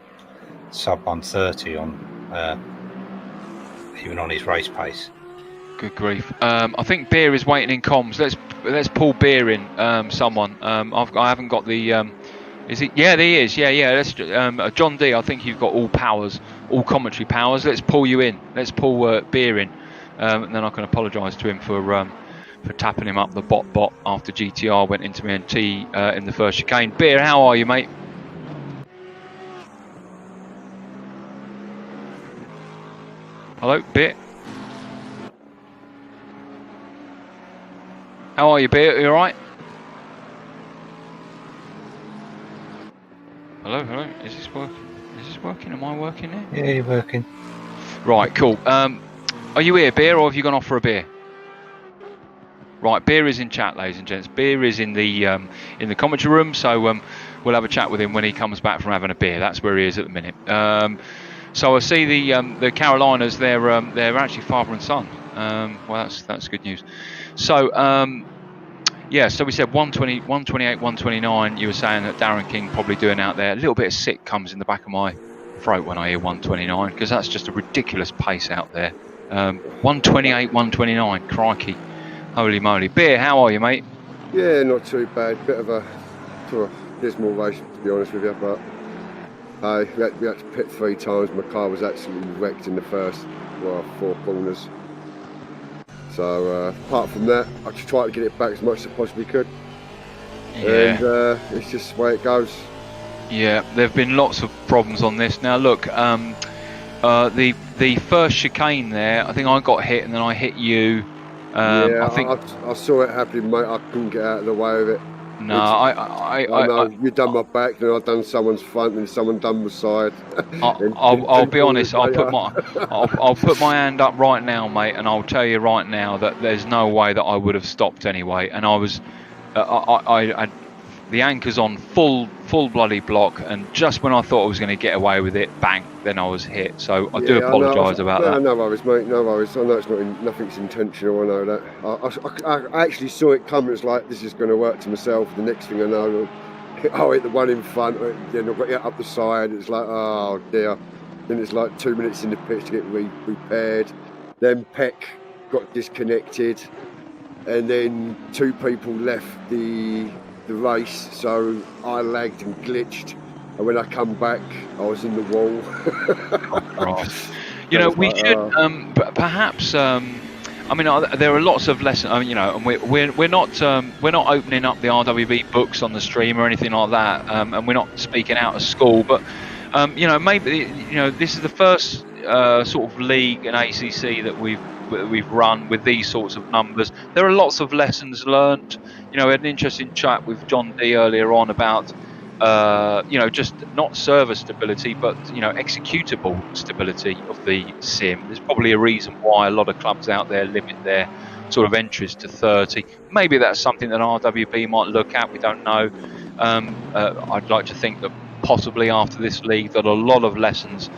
sub 130 on even on his race pace. Good grief. I think Beer is waiting in comms. Let's pull Beer in. Someone. I haven't got the. Is it? Yeah, there he is. Yeah. Let's. John D. I think you've got all powers, all commentary powers. Let's pull you in. Let's pull Beer in, and then I can apologise to him for tapping him up the bot after GTR went into me and T in the first chicane. Beer, how are you, mate? Hello, Beer. How are you, Beer? Are you alright? Hello. Is this working? Am I working here? Yeah, you're working. Right, cool. Are you here, Beer, or have you gone off for a beer? Right, Beer is in chat, ladies and gents. Beer is in the commentary room, so we'll have a chat with him when he comes back from having a beer. That's where he is at the minute. So I see the Carolinas. They're actually father and son. Well, that's good news. So yeah, so we said 120, 128, 129. You were saying that Darren King probably doing out there. A little bit of sick comes in the back of my throat when I hear 129 because that's just a ridiculous pace out there. 128, 129. Crikey, holy moly. Beer, how are you, mate? Yeah, not too bad. Bit of a sort of dismal race, to be honest with you, but we had to pit 3 times. My car was absolutely wrecked in the first 4 corners. So apart from that, I just tried to get it back as much as I possibly could. Yeah. And it's just the way it goes. Yeah, there have been lots of problems on this. Now look, the first chicane there, I think I got hit and then I hit you. Yeah, I saw it happening, mate. I couldn't get out of the way of it. No, I know you done my back, then I've done someone's front, and someone done my side. I'll be honest. I'll put my hand up right now, mate, and I'll tell you right now that there's no way that I would have stopped anyway. And I was, the anchor's on full bloody block, and just when I thought I was going to get away with it, bang! Then I was hit. So I do apologise about that. No worries, mate. No worries. I know it's nothing's intentional. I know that. I actually saw it come. It's like this is going to work to myself. The next thing I know, I'll hit the one in front. Then I've got it up the side. It's like, oh dear. Then it's like 2 minutes in the pitch to get repaired. Then Peck got disconnected, and then 2 people left the race, so I lagged and glitched, and when I come back I was in the wall. Oh, you know, we should perhaps I mean, there are lots of lessons, you know, and we're not opening up the RWB books on the stream or anything like that, and we're not speaking out of school, but you know, maybe, you know, this is the first sort of league and ACC that we've that we've run with these sorts of numbers. There are lots of lessons learnt. You know, we had an interesting chat with John D earlier on about, you know, just not server stability, but, you know, executable stability of the sim. There's probably a reason why a lot of clubs out there limit their sort of entries to 30. Maybe that's something that RWB might look at. We don't know. I'd like to think that possibly after this league that a lot of lessons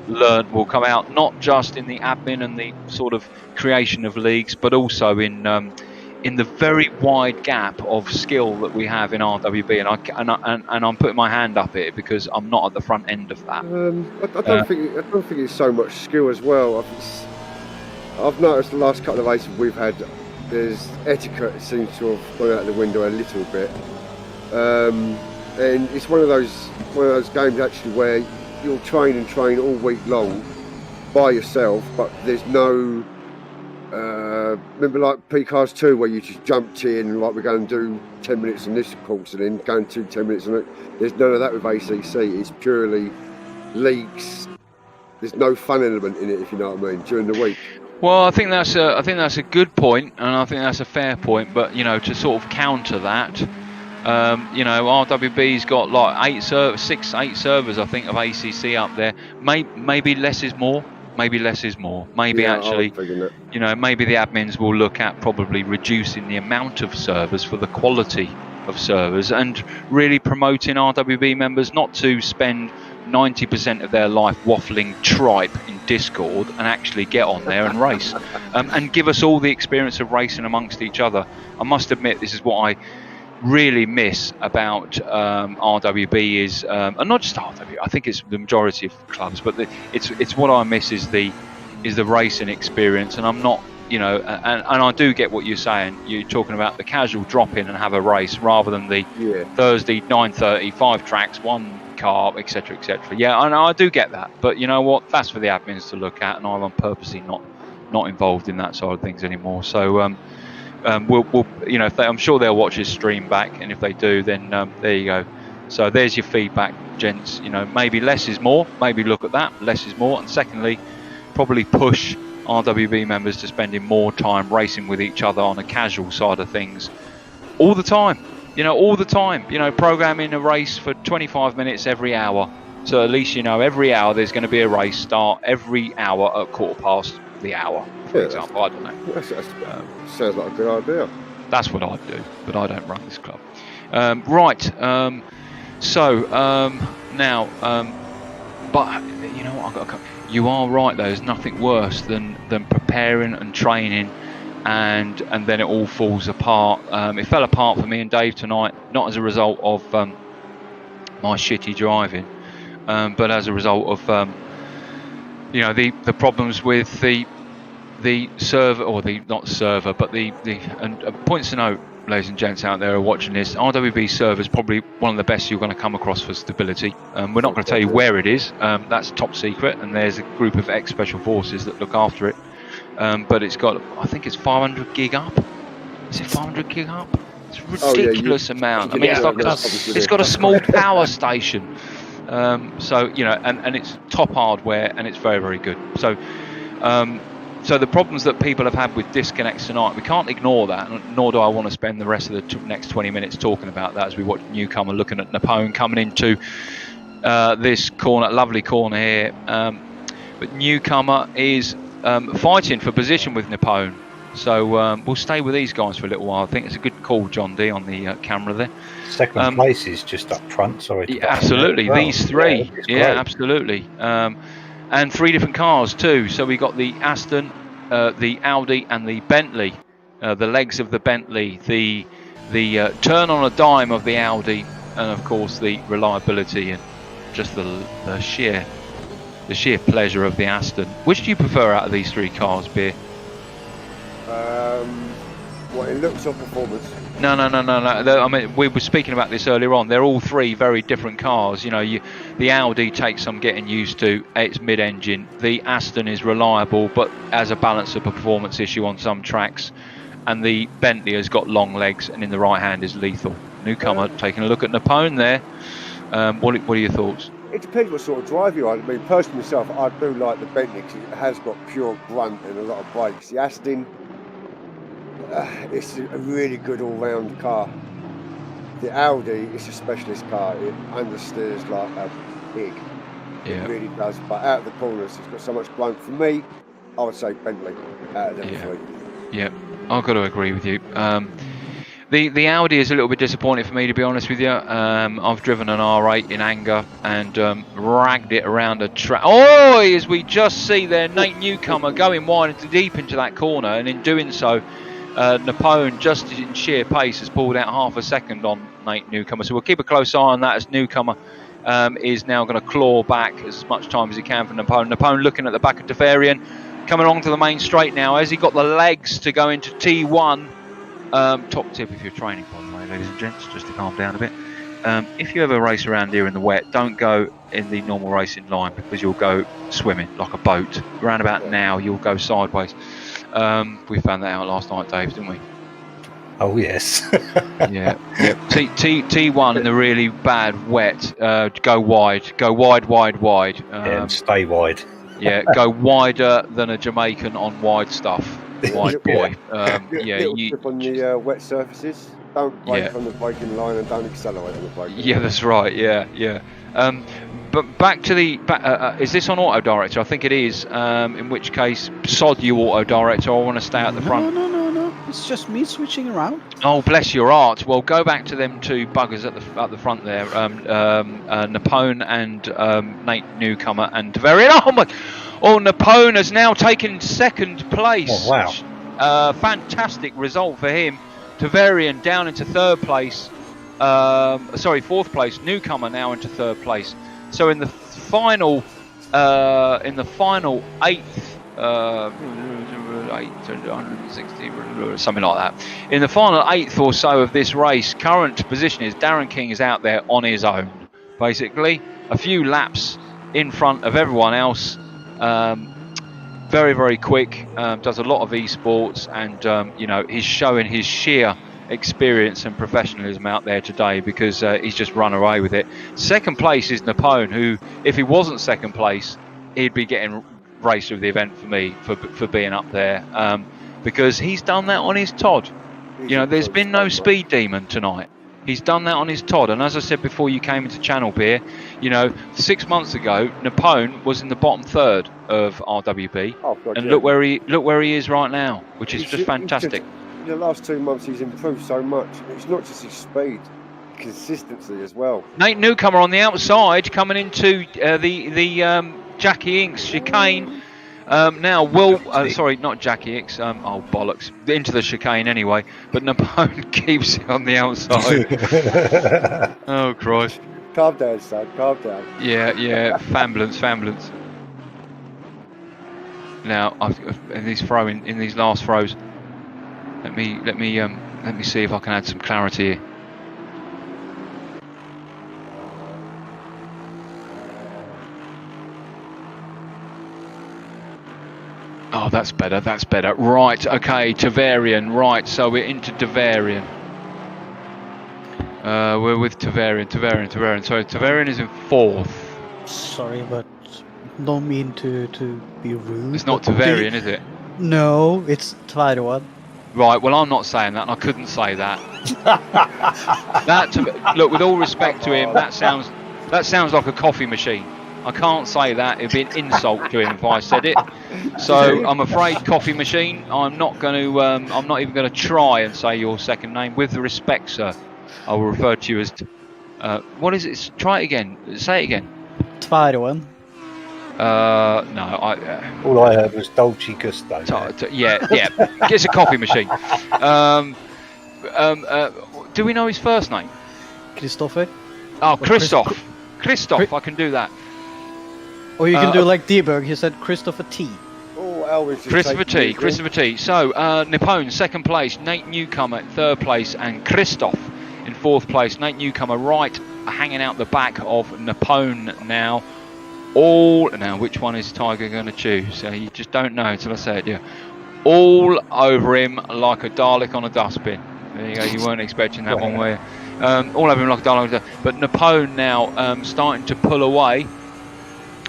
learned will come out, not just in the admin and the sort of creation of leagues, but also in the very wide gap of skill that we have in RWB, and I'm putting my hand up here because I'm not at the front end of that. I don't think it's so much skill as well. I've noticed the last couple of races we've had, there's etiquette seems to have gone out the window a little bit, and it's one of those games actually where you'll train all week long by yourself, but there's no. Remember like P-Cars 2 where you just jumped in, like we're going to do 10 minutes on this course and then going to 10 minutes on it. There's none of that with ACC. It's purely leagues. There's no fun element in it, if you know what I mean, during the week. Well, I think that's a good point, and I think that's a fair point. But you know, to sort of counter that, you know, RWB's got like 8 servers, I think, of ACC up there. Maybe less is more. Maybe less is more. Maybe actually, you know, maybe the admins will look at probably reducing the amount of servers for the quality of servers, and really promoting RWB members not to spend 90% of their life waffling tripe in Discord and actually get on there and race, and give us all the experience of racing amongst each other. I must admit, this is what I really miss about RWB is, and not just RWB, I think it's the majority of clubs, but it's what I miss is the racing experience. And I'm not, you know, and I do get what you're saying. You're talking about the casual drop in and have a race rather than the Thursday 9:30, 5 tracks, 1 car, etc., etc. Yeah, I do get that, but you know what? That's for the admins to look at, and I'm purposely not involved in that side of things anymore. So we'll you know, I'm sure they'll watch his stream back, and if they do, then there you go. So there's your feedback, gents. You know, maybe less is more. Maybe look at that. Less is more. And secondly, probably push RWB members to spending more time racing with each other on a casual side of things all the time. You know, all the time. You know, programming a race for 25 minutes every hour. So at least you know every hour there's going to be a race start every hour at 1/4 past the hour, for example. I don't know. Sounds like a good idea. That's what I'd do, but I don't run this club. Right. Now, but you know, you are right. There's nothing worse than preparing and training, and then it all falls apart. It fell apart for me and Dave tonight, not as a result of my shitty driving, but as a result of you know, the problems with the server, or the not server, but the points to note, ladies and gents out there who are watching this, RWB server is probably one of the best you're going to come across for stability. We're not going to tell you where it is. That's top secret, and there's a group of ex-special forces that look after it. But it's got, I think it's 500 gig up. Is it 500 gig up? It's a ridiculous amount. I mean, it's got a small power station. So, you know, and it's top hardware, and it's very, very good. So so the problems that people have had with disconnects tonight, we can't ignore that, nor do I want to spend the rest of the next 20 minutes talking about that as we watch Newcomer looking at Napoleon coming into this corner, lovely corner here. But Newcomer is fighting for position with Napoleon. So we'll stay with these guys for a little while. I think it's a good call, John D, on the camera there. Second place is just up front. Sorry. Yeah, absolutely. Well. These three. Yeah, absolutely. And 3 different cars too. So we got the Aston, the Audi, and the Bentley. The legs of the Bentley, the turn on a dime of the Audi, and of course the reliability and just the sheer pleasure of the Aston. Which do you prefer out of these 3 cars, Beer? What, in looks or performance? No. I mean, we were speaking about this earlier on. They're all 3 very different cars. You know, the Audi takes some getting used to. It's mid-engine. The Aston is reliable, but has a balance of performance issue on some tracks. And the Bentley has got long legs, and in the right hand is lethal. Newcomer taking a look at Napoleon there. What are your thoughts? It depends what sort of drive you are. I mean, personally myself, I do like the Bentley because it has got pure grunt and a lot of brakes. The Aston, it's a really good all-round car. The Audi, it's a specialist car. It understeers like a pig. It really does. But out of the corners, it's got so much grunt. For me, I would say Bentley out of them three. Yeah, I've got to agree with you. The Audi is a little bit disappointing for me, to be honest with you. I've driven an R8 in anger and ragged it around a track. Oh, as we just see there, Nate Newcomer going wide and deep into that corner, and in doing so, Napone, just in sheer pace, has pulled out half a second on Nate Newcomer. So we'll keep a close eye on that as Newcomer is now going to claw back as much time as he can for Napone. Napone looking at the back of Tavarian, coming along to the main straight now. Has he got the legs to go into T1? Top tip if you're training, by the way, ladies and gents, just to calm down a bit. If you ever race around here in the wet, don't go in the normal racing line because you'll go swimming like a boat. Around about now, you'll go sideways. We found that out last night, Dave, didn't we? Oh yes. Yeah. T1 in the really bad wet. Go wide, wide. And stay wide. Yeah, go wider than a Jamaican on wide stuff. Wide boy. Little tip on the wet surfaces. Don't brake on the braking line and don't accelerate on the braking line. Yeah, that's right. Yeah. But back to the. Is this on auto director? I think it is. In which case, sod you auto director. I want to stay at the front. No. It's just me switching around. Oh, bless your heart. Well, go back to them two buggers at the front there. Napone and Nate Newcomer and Tavarian. Oh my! Oh, Napone has now taken second place. Oh, wow. Fantastic result for him. Tavarian down into third place. Fourth place. Newcomer now into third place. So in the final eighth. 860, something like that. In the final eighth or so of this race, current position is Darren King is out there on his own, basically. A few laps in front of everyone else. Very, very quick. Does a lot of esports, and he's showing his sheer experience and professionalism out there today because he's just run away with it. Second place is Napone, who, if he wasn't second place, he'd be getting racer of the event for me for being up there, because he's done that on his Todd. There's been no speed demon tonight. He's done that on his Todd, and as I said before you came into Channel Beer, 6 months ago Napone was in the bottom third of RWB, look where he is right now, which is just fantastic. In the last 2 months he's improved so much. It's not just his speed, consistency as well. Nate Newcomer on the outside coming into the Jackie Inks chicane. Sorry, not Jackie Inks. Oh bollocks! Into the chicane anyway. But Napone keeps it on the outside. Oh Christ! Calm down, son. Calm down. Yeah. Famblance. Now, in these last throws, let me see if I can add some clarity here. Oh, that's better. Right, okay, Tavarian. Right, so we're into Tavarian. We're with Tavarian. So Tavarian is in fourth. Sorry, but don't mean to be rude. It's not Tavarian, is it? No, it's Tavarian. Right, well, I'm not saying that, and I couldn't say that. Look, with all respect to him, that sounds like a coffee machine. I can't say that. It'd be an insult to him if I said it. So I'm afraid, coffee machine. I'm not even going to try and say your second name. With the respect, sir, I will refer to you as. What is it? Try it again. Say it again. Tavarian. No. All I heard was Dolce Gusto. Yeah. It's a coffee machine. Do we know his first name? Christopher. Oh, Christoph. Christoph. I can do that. Or you can do like Debug, he said Christopher T. Christopher T. So, Napone, second place. Nate Newcomer, third place. And Christoph in fourth place. Nate Newcomer right, hanging out the back of Napone now. Now, which one is Tiger going to choose? You just don't know until I say it, yeah. All over him like a Dalek on a dustbin. There you go. You weren't expecting that one, were you? All having like a dialogue. But Napone now starting to pull away.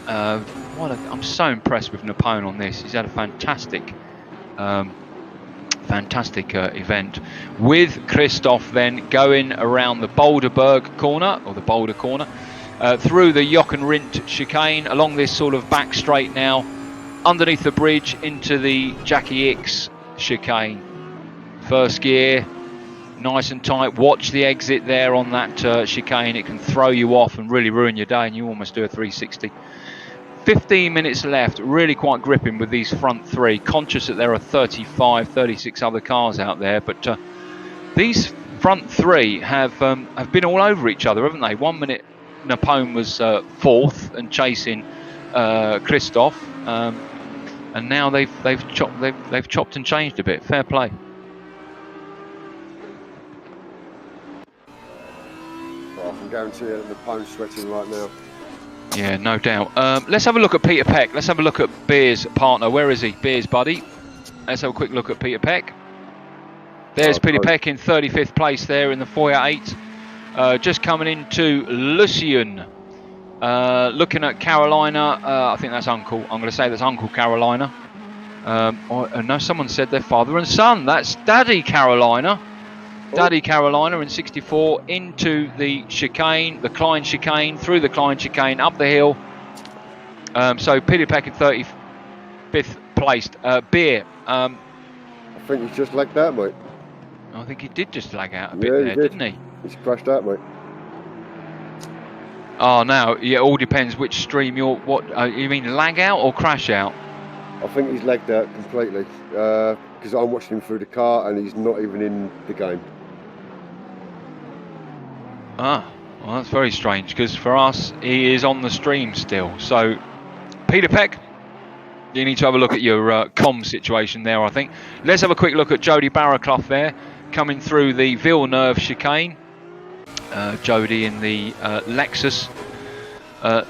I'm so impressed with Napone on this. He's had a fantastic event, with Christoph then going around the Boulderberg corner, or the Boulder corner, through the Jochenrindt chicane, along this sort of back straight now, underneath the bridge into the Jackie X chicane. First gear, nice and tight. Watch the exit there on that chicane. It can throw you off and really ruin your day, and you almost do a 360. 15 minutes left, really quite gripping with these front three, conscious that there are 35, 36 other cars out there, but these front three have been all over each other, haven't they? 1 minute Napone was fourth and chasing Christoph, and now they've chopped and changed a bit. Fair play. Well, I can guarantee you that Napone's sweating right now. Yeah, no doubt. Let's have a look at Peter Peck. Let's have a look at Beer's partner. Where is he? Beer's buddy. Let's have a quick look at Peter Peck. There's Peter Peck in 35th place there in the Foyer 8. Just coming into Lucien. Looking at Carolina. I think that's Uncle. I'm going to say that's Uncle Carolina. No, someone said they're father and son. That's Daddy Carolina. Daddy Carolina in 64 into the chicane, the Klein chicane, through the Klein chicane, up the hill. So Peter Peck in 35th placed. Beer. I think he's just like that, mate. I think he did just lag out a bit there, didn't he? He's crashed out, mate. Oh, now yeah, it all depends which stream you're. What you mean, lag out or crash out? I think he's lagged out completely because I'm watching him through the car and he's not even in the game. Ah, well, that's very strange because for us, he is on the stream still. So, Peter Peck, you need to have a look at your comm situation there, I think. Let's have a quick look at Jody Barraclough there, coming through the Villeneuve chicane. Jody in the Lexus,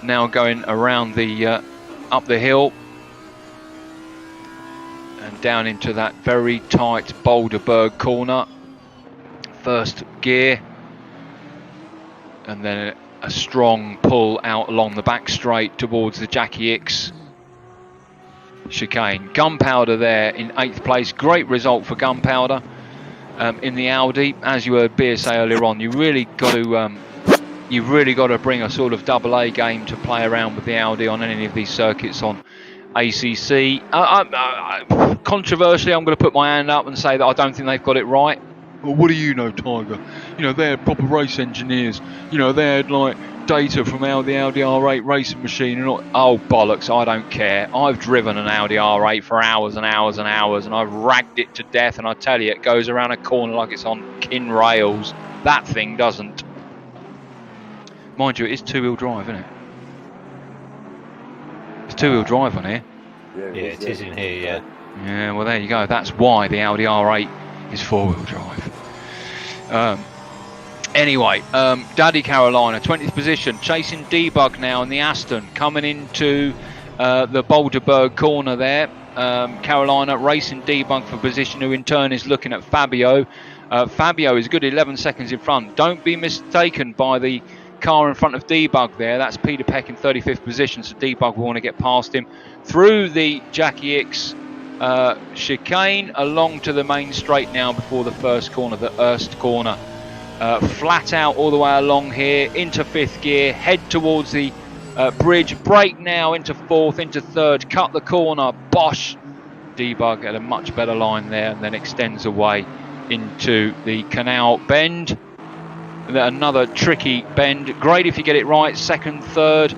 now going around the up the hill and down into that very tight Boulderberg corner. First gear. And then a strong pull out along the back straight towards the Jackie X chicane. Gunpowder there in 8th place. Great result for Gunpowder in the Audi. As you heard Beer say earlier on, you really got to bring a sort of double A game to play around with the Audi on any of these circuits on ACC. Controversially, I'm going to put my hand up and say that I don't think they've got it right. Well, what do you know, Tiger? You know, they're proper race engineers. You know, they had like data from the Audi R8 racing machine and all. Oh, bollocks, I don't care. I've driven an Audi R8 for hours and hours and hours, and I've ragged it to death, and I tell you, it goes around a corner like it's on kin rails. That thing doesn't. Mind you, it is two-wheel drive, isn't it? It's two-wheel drive on here. Yeah, it is in here, yeah. Yeah, well, there you go. That's why the Audi R8 is four-wheel drive. Anyway, Daddy Carolina, 20th position, chasing Debug now in the Aston, coming into the Boulderberg corner there. Carolina racing Debug for position, who in turn is looking at Fabio. Fabio is good 11 seconds in front. Don't be mistaken by the car in front of Debug there. That's Peter Peck in 35th position, so Debug will want to get past him through the Jackie X chicane along to the main straight now before the first corner, the Erst corner. Flat out all the way along here into 5th gear, head towards the bridge, brake now into 4th, into 3rd, cut the corner, bosh. Debug at a much better line there and then extends away into the canal bend. Another tricky bend, great if you get it right. 2nd, 3rd,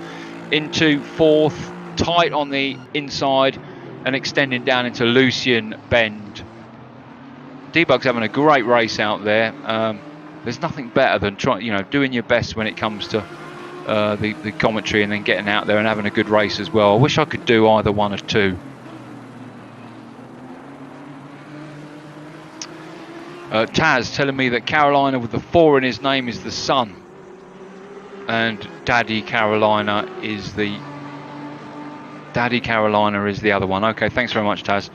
into 4th, tight on the inside and extending down into Lucien Bend. Debug's having a great race out there. There's nothing better than doing your best when it comes to the commentary and then getting out there and having a good race as well. I wish I could do either one or two. Taz telling me that Carolina with the 4 in his name is the son, and Daddy Carolina is the other one. Okay, thanks very much, Taz.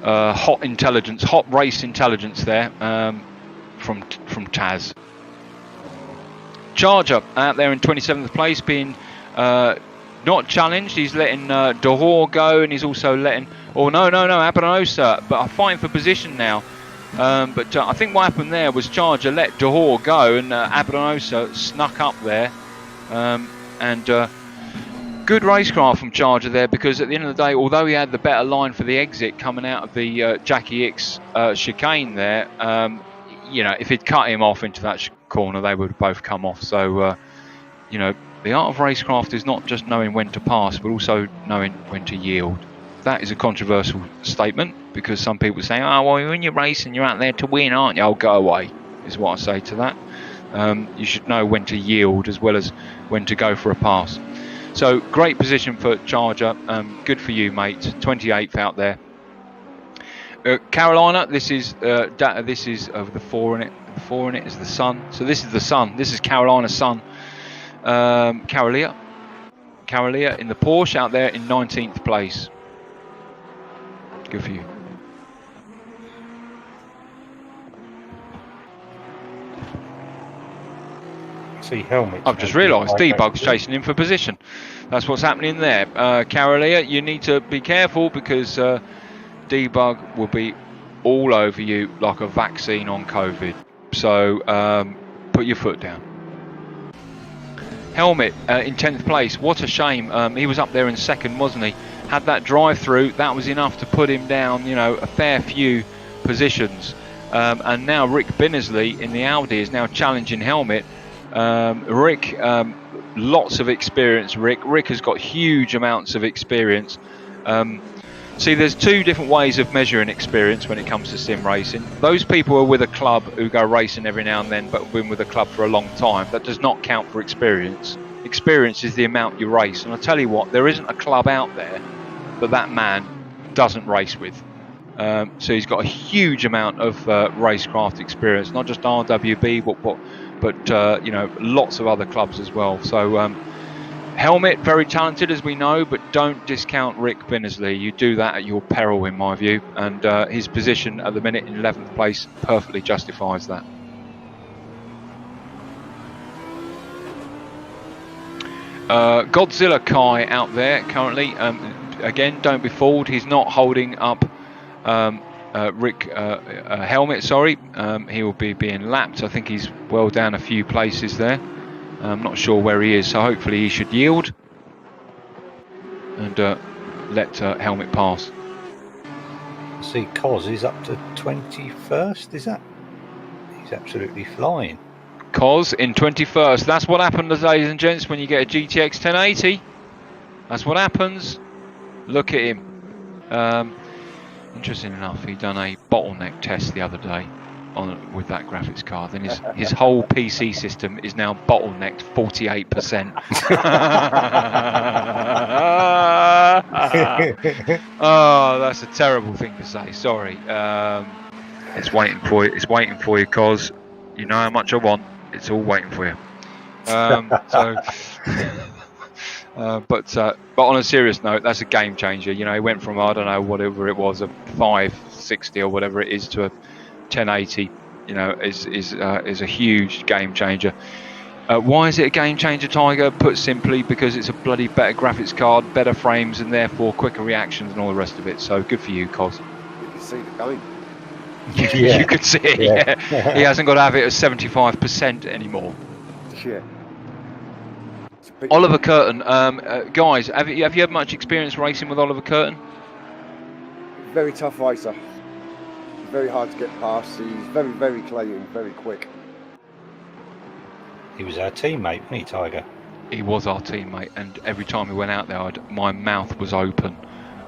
Hot intelligence, hot race intelligence there. from Taz. Charger out there in 27th place, being not challenged. He's letting Dahor go, and he's also letting. Oh no, Abanosa, but I'm fighting for position now. But I think what happened there was Charger let Dahor go, and Abanosa snuck up there. And good racecraft from Charger there, because at the end of the day, although he had the better line for the exit coming out of the Jackie X chicane there, you know, if he'd cut him off into that corner, they would have both come off. So, you know, the art of racecraft is not just knowing when to pass, but also knowing when to yield. That is a controversial statement, because some people say, oh, well, when you're racing, you're out there to win, aren't you? Oh, go away, is what I say to that. You should know when to yield as well as when to go for a pass. So great position for Charger. Good for you, mate. 28th out there. Carolina, this is the 4 in it. The 4 in it is the Sun. So this is the Sun. This is Carolina's Sun. Carolia in the Porsche out there in 19th place. Good for you. See helmet. I've just realised D-Bug's chasing him for position. That's what's happening there. Carolia, you need to be careful, because D-Bug will be all over you like a vaccine on COVID. So put your foot down. Helmet in 10th place. What a shame. He was up there in second, wasn't he? Had that drive through, that was enough to put him down, you know, a fair few positions. And now Rick Binnersley in the Audi is now challenging Helmet. Rick, lots of experience. Rick has got huge amounts of experience. See, there's two different ways of measuring experience when it comes to sim racing. Those people who are with a club who go racing every now and then, but have been with a club for a long time, that does not count for experience. Experience is the amount you race. And I tell you what, there isn't a club out there that man doesn't race with. So he's got a huge amount of racecraft experience, not just RWB, but you know, lots of other clubs as well. So Helmet, very talented as we know, but don't discount Rick Binnersley. You do that at your peril, in my view, and his position at the minute in 11th place perfectly justifies that. Godzilla Kai out there currently. Again, don't be fooled. He's not holding up Rick Helmet. Sorry, he will be being lapped. I think he's well down a few places there. I'm not sure where he is, so hopefully he should yield and let Helmet pass. See, Cos is up to 21st. Is that? He's absolutely flying. Cos in 21st. That's what happens, ladies and gents, when you get a GTX 1080. That's what happens. Look at him. Interesting enough, he done a bottleneck test the other day with that graphics card. Then his whole PC system is now bottlenecked 48%. Oh, that's a terrible thing to say. Sorry. It's waiting for you. It's waiting for you, Cos. You know how much I want. It's all waiting for you. But on a serious note, that's a game changer. You know, he went from, I don't know, whatever it was, a 560 or whatever it is to a 1080. You know, is a huge game changer. Why is it a game changer, Tiger? Put simply, because it's a bloody better graphics card, better frames, and therefore quicker reactions and all the rest of it. So good for you, Cos. You can see the game. You could see it. Yeah. He hasn't got to have it at 75% anymore. Yeah. Oliver Curtin, guys, have you had much experience racing with Oliver Curtin? Very tough racer. Very hard to get past. He's very, very clean, very quick. He was our teammate, wasn't he, Tiger? He was our teammate, and every time he went out there, my mouth was open.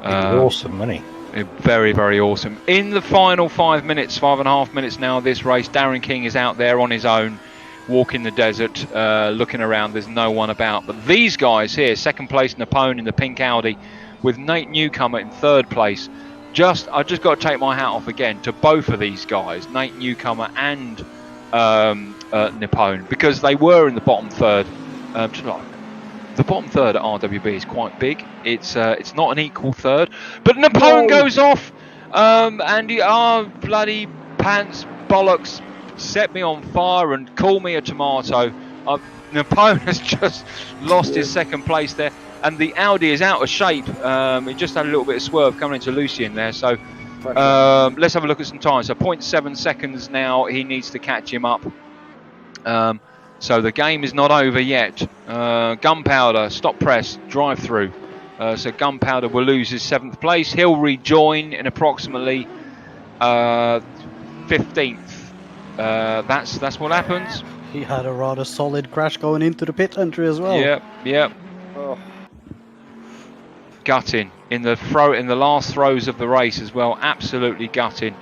He was awesome, wasn't he? Very, very awesome. In the final 5 minutes, 5.5 minutes now of this race, Darren King is out there on his own, walking the desert, looking around. There's no one about. But these guys here, second place Napone in the pink Audi, with Nate Newcomer in third place. I just got to take my hat off again to both of these guys, Nate Newcomer and Napone, because they were in the bottom third. Just like the bottom third at RWB is quite big. It's not an equal third, but Napone goes off, and bloody pants bollocks. set me on fire and call me a tomato. Napoleon has just lost his second place there, and the Audi is out of shape. He just had a little bit of swerve coming into Lucien there. So let's have a look at some time. So 0.7 seconds now. He needs to catch him up. So the game is not over yet. Gunpowder, stop press, drive through. So Gunpowder will lose his 7th place. He'll rejoin in approximately 15th. That's what happens. He had a rather solid crash going into the pit entry as well. Yep. Oh. Gutting in the last throws of the race as well. Absolutely gutting.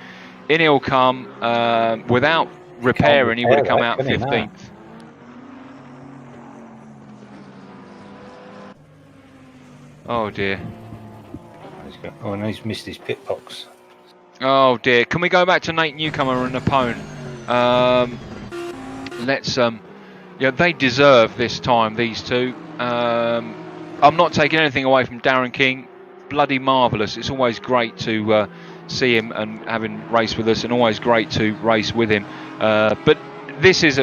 In he'll come without repairing. He would have come out 15th. Oh dear. And he's missed his pit box. Oh dear. Can we go back to Nate Newcomer and Napone? Let's they deserve this time, these two. I'm not taking anything away from Darren King. Bloody marvellous. It's always great to see him and have him race with us, and always great to race with him. But this is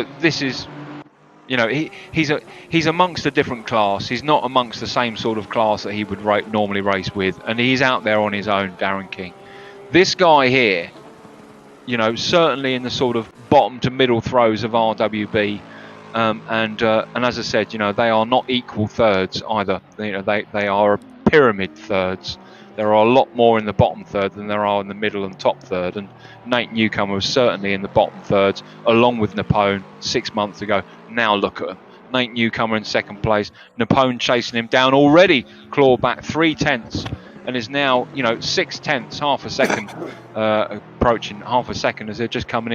he's amongst a different class. He's not amongst the same sort of class that he would normally race with, and he's out there on his own, Darren King. This guy here, certainly in the sort of bottom to middle throws of RWB, and as I said, they are not equal thirds either. They are pyramid thirds. There are a lot more in the bottom third than there are in the middle and top third, and Nate Newcomer was certainly in the bottom thirds, along with Napone 6 months ago. Now look at him. Nate Newcomer in 2nd place. Napone chasing him down already, clawed back 3/10, and is now 6/10, half a second, approaching half a second as they're just coming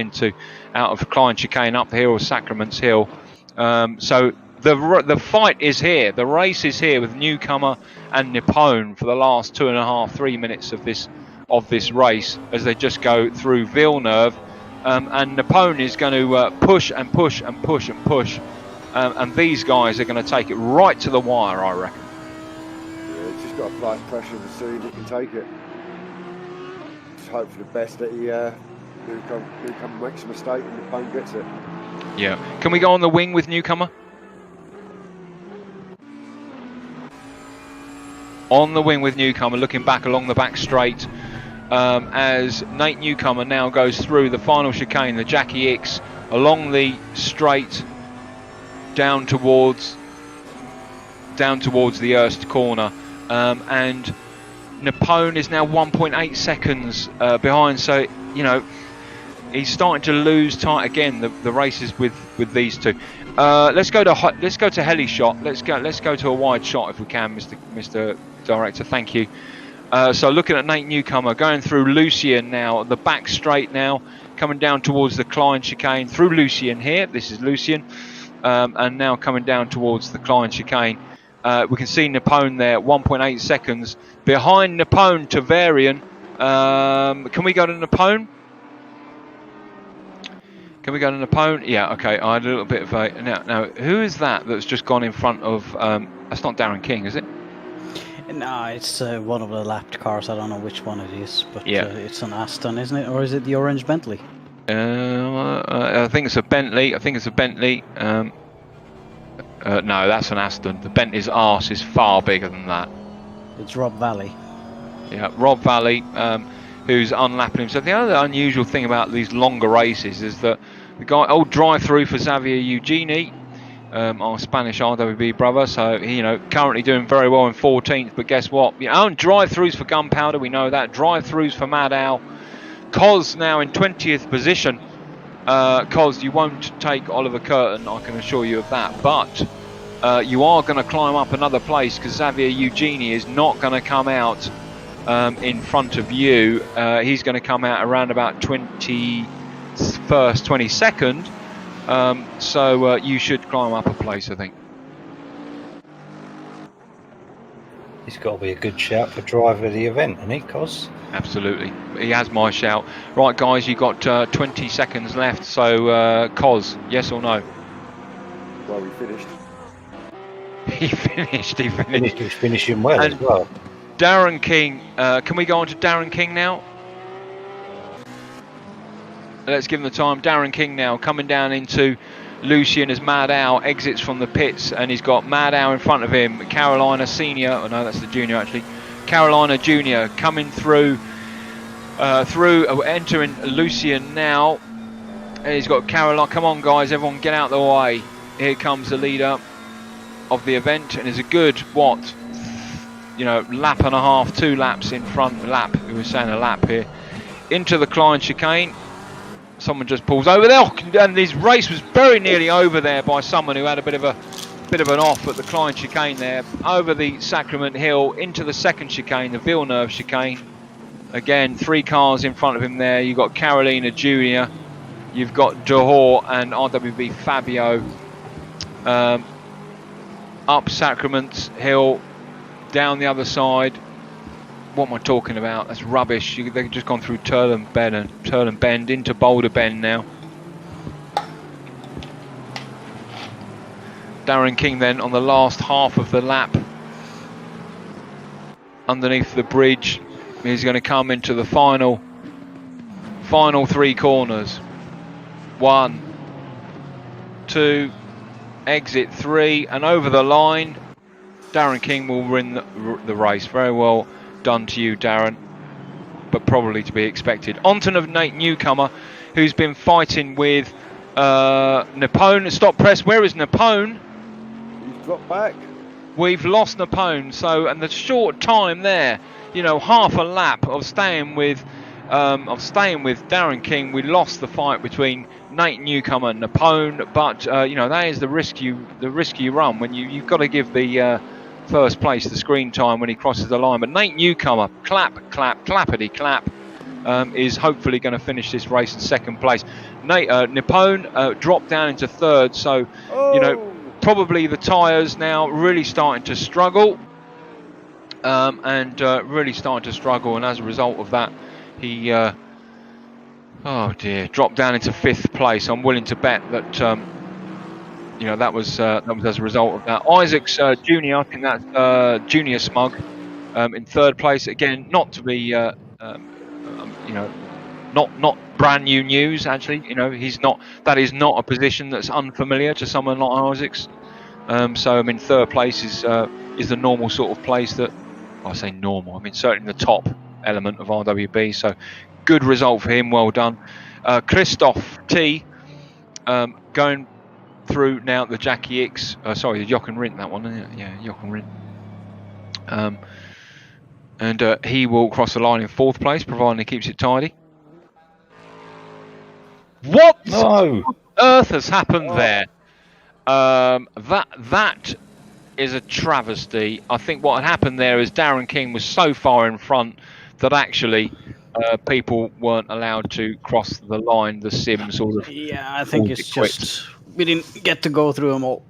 out of Klein Chicane up the hill of Sacraments Hill. So the fight is here. The race is here with Newcomer and Napone for the last 2.5-3 minutes of this race as they just go through Villeneuve. And Napone is going to push and push and push and push, and these guys are going to take it right to the wire, I reckon. Yeah, he's just got to apply pressure to see if he can take it. Just hope for the best that Newcomer makes a mistake and Napone gets it. Yeah. Can we go on the wing with Newcomer? On the wing with Newcomer, looking back along the back straight. As Nate Newcomer now goes through the final chicane, the Jackie X, along the straight down towards the Erst corner, and Napone is now 1.8 seconds behind. So he's starting to lose time again. The races with these two. Let's go to heli shot. Let's go to a wide shot if we can, Mr. Director. Thank you. So looking at Nate Newcomer going through Lucien now, the back straight now, coming down towards the Klein chicane through Lucien here. This is Lucien, and now coming down towards the Klein chicane. We can see Napone there, 1.8 seconds behind Napone. Tavarian. Can we go to Napone? Can we go to Napone? Yeah, okay. I had a little bit of a now. Who is that's just gone in front of? That's not Darren King, is it? No, it's one of the lapped cars. I don't know which one it is, but yeah. It's an Aston, isn't it? Or is it the orange Bentley? I think it's a Bentley. No, that's an Aston. The Bentley's arse is far bigger than that. It's Rob Valley. Yeah, Rob Valley, who's unlapping himself. The other unusual thing about these longer races is that the guy, drive-through for Xavier Eugeni, our Spanish RWB brother, so he, currently doing very well in 14th, but guess what? Drive-throughs for Gunpowder, we know that. Drive-throughs for Mad Al. Cos now in 20th position. Cos, you won't take Oliver Curtin, I can assure you of that, but you are going to climb up another place because Xavier Eugeni is not going to come out in front of you. He's going to come out around about 21st, 22nd. So you should climb up a place, I think. He's got to be a good shout for driver of the event, hasn't he, Cos? Absolutely. He has my shout. Right, guys, you've got 20 seconds left. So, Cos, yes or no? Well, we finished. He finished. He's finishing well as well. Darren King. Can we go on to Darren King now? Let's give him the time. Darren King now coming down into Lucian as Mad Owl exits from the pits, and he's got Mad Owl in front of him. Carolina Senior, oh no, that's the Junior actually. Carolina Junior coming through, entering Lucian now. And he's got Carolina. Come on, guys, everyone, get out the way. Here comes the leader of the event, and it's a good lap and a half, 2 laps in front. We were saying a lap here into the Klein chicane. Someone just pulls over there, and his race was very nearly over there by someone who had a bit of an off at the Klein chicane there. Over the Sacrament Hill into the second chicane, the Villeneuve chicane. Again, 3 cars in front of him there. You've got Carolina Junior, you've got Dehor and RWB Fabio. Up Sacrament Hill, down the other side. What am I talking about? That's rubbish. They've just gone through Turlen Bend into Boulder Bend now. Darren King then on the last half of the lap underneath the bridge. He's going to come into the final 3 corners. 1, 2, exit 3, and over the line. Darren King will win the race. Very well done to you, Darren, but probably to be expected. On to Nate Newcomer, who's been fighting with Napone. Stop press. Where is Napone? He's dropped back. We've lost Napone. So, and the short time there, half a lap of staying with Darren King, we lost the fight between Nate Newcomer and Napone. But that is the risk you run when you've got to give the first place the screen time when he crosses the line. But Nate Newcomer, clappity clap, is hopefully going to finish this race in second place. Napone dropped down into third, so probably the tyres now really starting to struggle, and as a result of that, he dropped down into 5th place. I'm willing to bet that that was as a result of that. Isaacs Junior, I think that's Junior Smug, in 3rd place. Again, not to be not brand new news. Actually, he's not. That is not a position that's unfamiliar to someone like Isaacs. So 3rd place is the normal sort of place that I say normal. Certainly the top element of RWB. So good result for him. Well done, Christoph T. Going through now the Jackie X. Sorry, the Jochen Rindt, that one, isn't it? Yeah, Jochen Rindt. And he will cross the line in 4th place, providing he keeps it tidy. What on earth has happened there? That is a travesty. I think what had happened there is Darren King was so far in front that actually people weren't allowed to cross the line. The sim sort of. Yeah, I think it's just we didn't get to go through them all.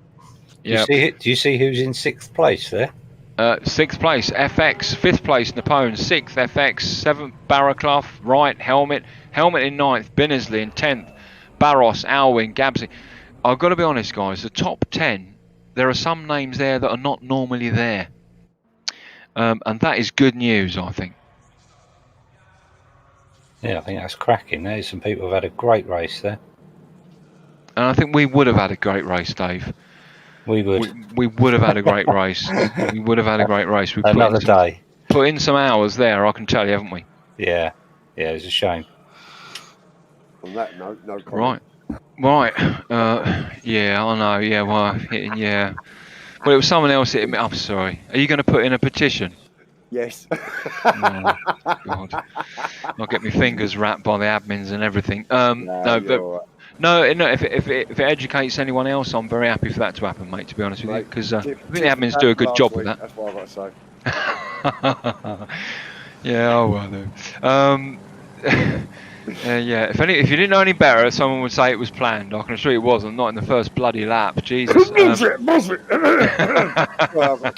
Yeah. Do you see who's in 6th place there? 6th place, FX. 5th place, Napone. 6th, FX. 7th, Barraclough. Wright, Helmet in 9th. Binnersley in 10th. Barros, Alwyn, Gabsy. I've got to be honest, guys. The top 10, there are some names there that are not normally there. And that is good news, I think. Yeah, I think that's cracking. There's some people who've had a great race there. And I think we would have had a great race, Dave. We would. We would have had a great race. We would have had a great race. We Another day. Put in some hours there, I can tell you, haven't we? Yeah. Yeah, it's a shame. On that note, no comment. Right. Yeah, I know. Yeah, well, yeah. Well, it was someone else hitting me. I'm sorry. Are you going to put in a petition? Yes. Oh, God. I'll get my fingers wrapped by the admins and everything. No, if it educates anyone else, I'm very happy for that to happen, mate, to be honest with you, because I think the admins do a good job with that. That's what I've got to say. Yeah, oh well, no. Yeah, if you didn't know any better, someone would say it was planned. I can assure you it wasn't, not in the first bloody lap. Jesus. Bullshit. Well, I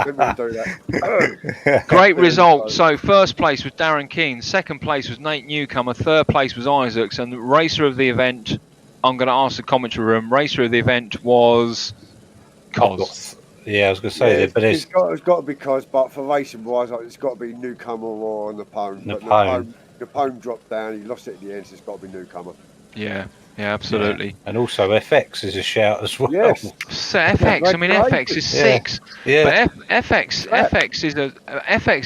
didn't really do that. Great result. So first place was Darren King, second place was Nate Newcomer, third place was Isaacs, and the racer of the event, I'm going to ask the commentary room, racer of the event was Cos. Yeah, I was going to say that, but it's got to be Cos, but for racing wise, it's got to be Newcomer or Napone. Napone dropped down. He lost it at the end, so it's got to be Newcomer. Yeah, absolutely. Yeah. And also FX is a shout as well. Yes. So FX, I mean, FX is 6, Yeah. but FX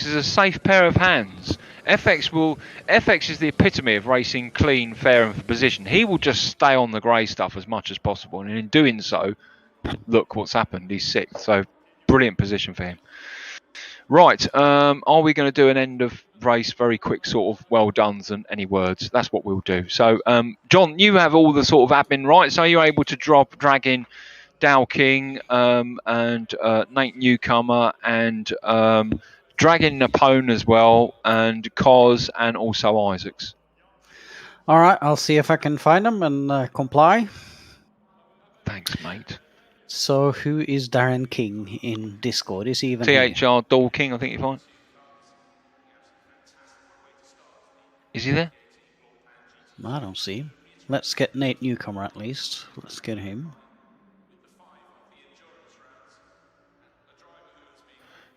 is a safe pair of hands. FX is the epitome of racing clean, fair, and for position. He will just stay on the grey stuff as much as possible, and in doing so, look what's happened. He's 6th, so brilliant position for him. Right, are we going to do an end of race, very quick sort of well dones and any words? That's what we'll do. So, John, you have all the sort of admin rights. Are you able to drag in Dow King and Nate Newcomer and drag in Napone as well, and Cos and also Isaacs? All right, I'll see if I can find them and comply. Thanks, mate. So, who is Darren King in Discord? Is he even THR Doll King, I think you find. Is he there? I don't see him. Let's get Nate Newcomer at least. Let's get him.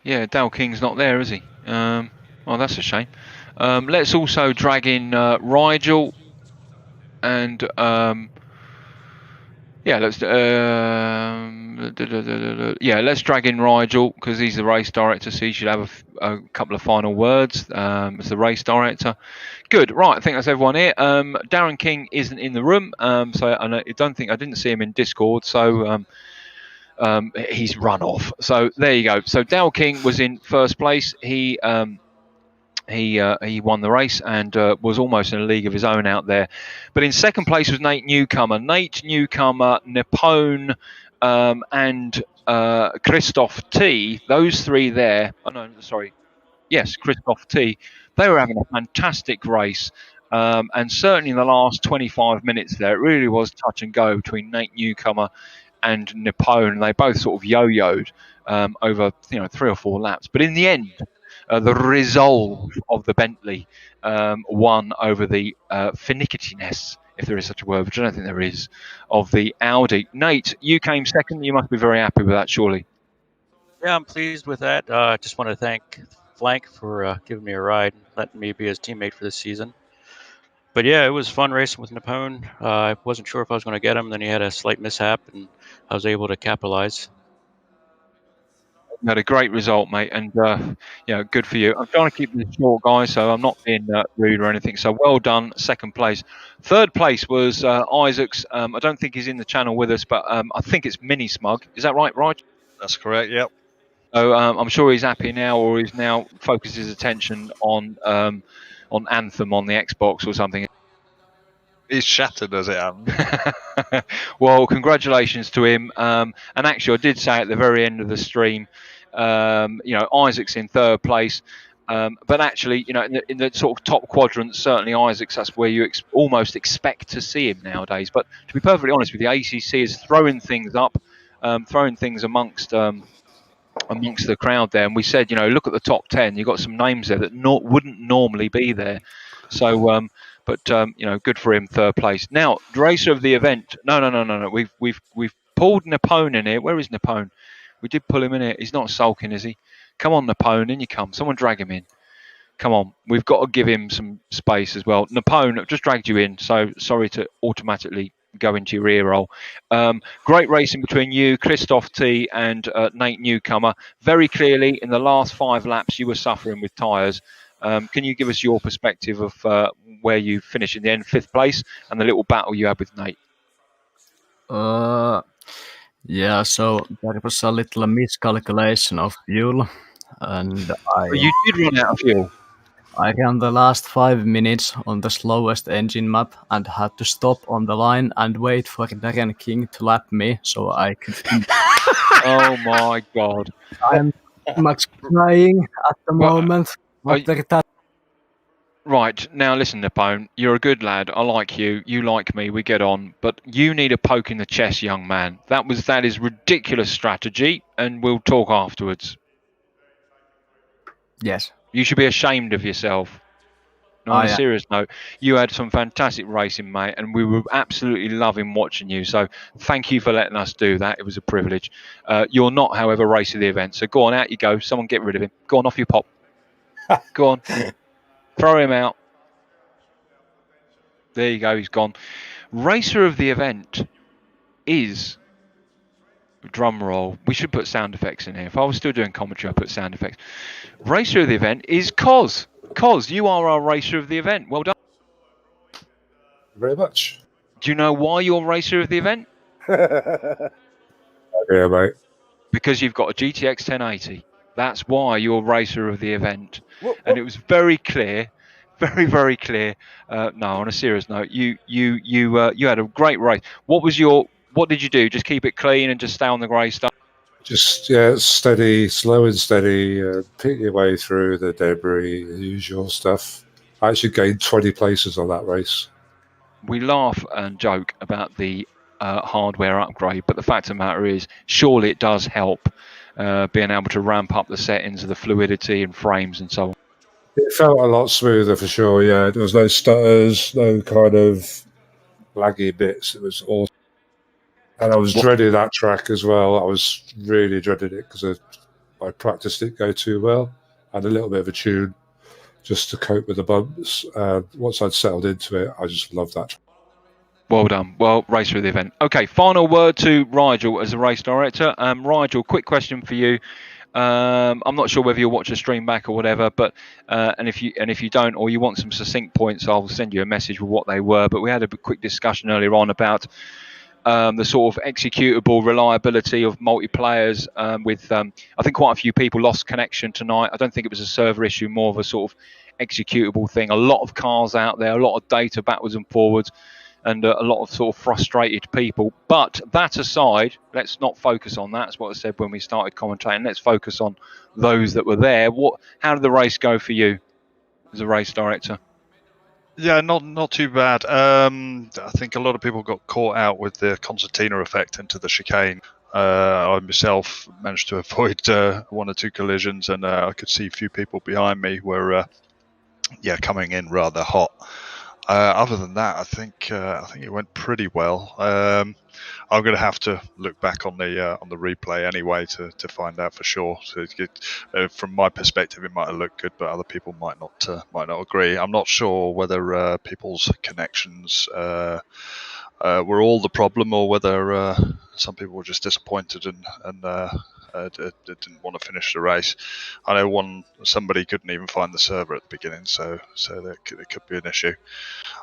Yeah, Dow King's not there, is he? Well, that's a shame. Let's also drag in Rigel and let's drag in Rigel because he's the race director, so he should have a couple of final words as the race director. Good, right? I think that's everyone here. Darren King isn't in the room, so I didn't see him in Discord, so he's run off. So there you go. So Dow King was in first place. He won the race and was almost in a league of his own out there. But in second place was Nate Newcomer. Nate Newcomer, Napone, and Christoph T. Those three there. Oh no, sorry. Yes, Christoph T. They were having a fantastic race. And certainly in the last 25 minutes there, it really was touch and go between Nate Newcomer and Napone. They both sort of yo-yoed over 3 or 4 laps. But in the end, the resolve of the Bentley won over the finickiness, if there is such a word, which I don't think there is, of the Audi. Nate, you came second. You must be very happy with that, surely. Yeah, I'm pleased with that. Just want to thank Flank for giving me a ride and letting me be his teammate for this season. But yeah, it was fun racing with Napone. I wasn't sure if I was going to get him. Then he had a slight mishap, and I was able to capitalize. You had a great result, mate, and good for you. I'm trying to keep this short, guys, so I'm not being rude or anything. So well done, second place. Third place was Isaacs. I don't think he's in the channel with us, but I think it's Mini Smug. Is that right, Raj? That's correct. Yep. So I'm sure he's happy now, or he's now focused his attention on Anthem on the Xbox or something. He's shattered as it happens. Well, congratulations to him. And actually, I did say at the very end of the stream, Isaac's in third place. But actually, in the sort of top quadrant, certainly Isaac's, that's where you almost expect to see him nowadays. But to be perfectly honest with you, ACC is throwing things up, throwing things amongst the crowd there. And we said, look at the top 10. You've got some names there that wouldn't normally be there. So, but good for him, third place. Now, racer of the event. No. We've pulled Napone in here. Where is Napone? We did pull him in here. He's not sulking, is he? Come on, Napone, in you come. Someone drag him in. Come on, we've got to give him some space as well. Napone, I've just dragged you in, so sorry to automatically go into your ear roll. Great racing between you, Christoph T, and Nate Newcomer. Very clearly, in the last 5 laps, you were suffering with tyres. Can you give us your perspective of where you finished in the end, 5th place, and the little battle you had with Nate? Yeah, so there was a little miscalculation of fuel, and You did run out of fuel. I ran the last 5 minutes on the slowest engine map and had to stop on the line and wait for Darren King to lap me so I could. Oh my God! I'm much crying at the moment. After that. Right, now listen, Napone, you're a good lad. I like you. You like me. We get on. But you need a poke in the chest, young man. That is ridiculous strategy, and we'll talk afterwards. Yes. You should be ashamed of yourself. No, on a serious note, you had some fantastic racing, mate, and we were absolutely loving watching you. So thank you for letting us do that. It was a privilege. You're not, however, race of the event. So go on, out you go. Someone get rid of him. Go on, off you pop. Go on. Throw him out. there you go. He's gone. Racer of the event is, drum roll. We should put sound effects in here. If I was still doing commentary, I'd put sound effects. Racer of the event is Koz. Koz, you are our racer of the event. Well done. Very much. Do you know why you're racer of the event? Yeah, mate. Because you've got a GTX 1080. That's why you're racer of the event. What? And it was very clear, very clear. No, on a serious note, you had a great race. What did you do? Just keep it clean and just stay on the grey stuff? Just, steady, slow and steady, pick your way through the debris, the usual stuff. I actually gained 20 places on that race. We laugh and joke about the hardware upgrade, but the fact of the matter is, surely it does help being able to ramp up the settings of the fluidity and frames and so on. It felt a lot smoother for sure, yeah. There was no stutters, no kind of laggy bits. It was awesome. And I was dreading that track as well. I was really dreading it because I practiced it go too well. I had a little bit of a tune just to cope with the bumps. Once I'd settled into it, I just loved that. Well done. Well, racer of the event. Okay, final word to Rigel as a race director. Rigel, quick question for you. I'm not sure whether you'll watch the stream back or whatever, but and if you don't, or you want some succinct points, I'll send you a message with what they were. But we had a quick discussion earlier on about the sort of executable reliability of multiplayers with I think quite a few people lost connection tonight. I don't think it was a server issue, more of a sort of executable thing. A lot of cars out there, a lot of data backwards and forwards, and a lot of sort of frustrated people. But that aside, let's not focus on that. That's what I said when we started commentating. Let's focus on those that were there. How did the race go for you as a race director? Yeah, not too bad. I think a lot of people got caught out with the concertina effect into the chicane. I myself managed to avoid one or two collisions, and I could see a few people behind me were coming in rather hot. Other than that, I think it went pretty well. I'm going to have to look back on the replay anyway to find out for sure. So from my perspective, it might have looked good, but other people might not agree. I'm not sure whether people's connections were all the problem, or whether some people were just disappointed and didn't want to finish the race. I know somebody couldn't even find the server at the beginning, so there could be an issue.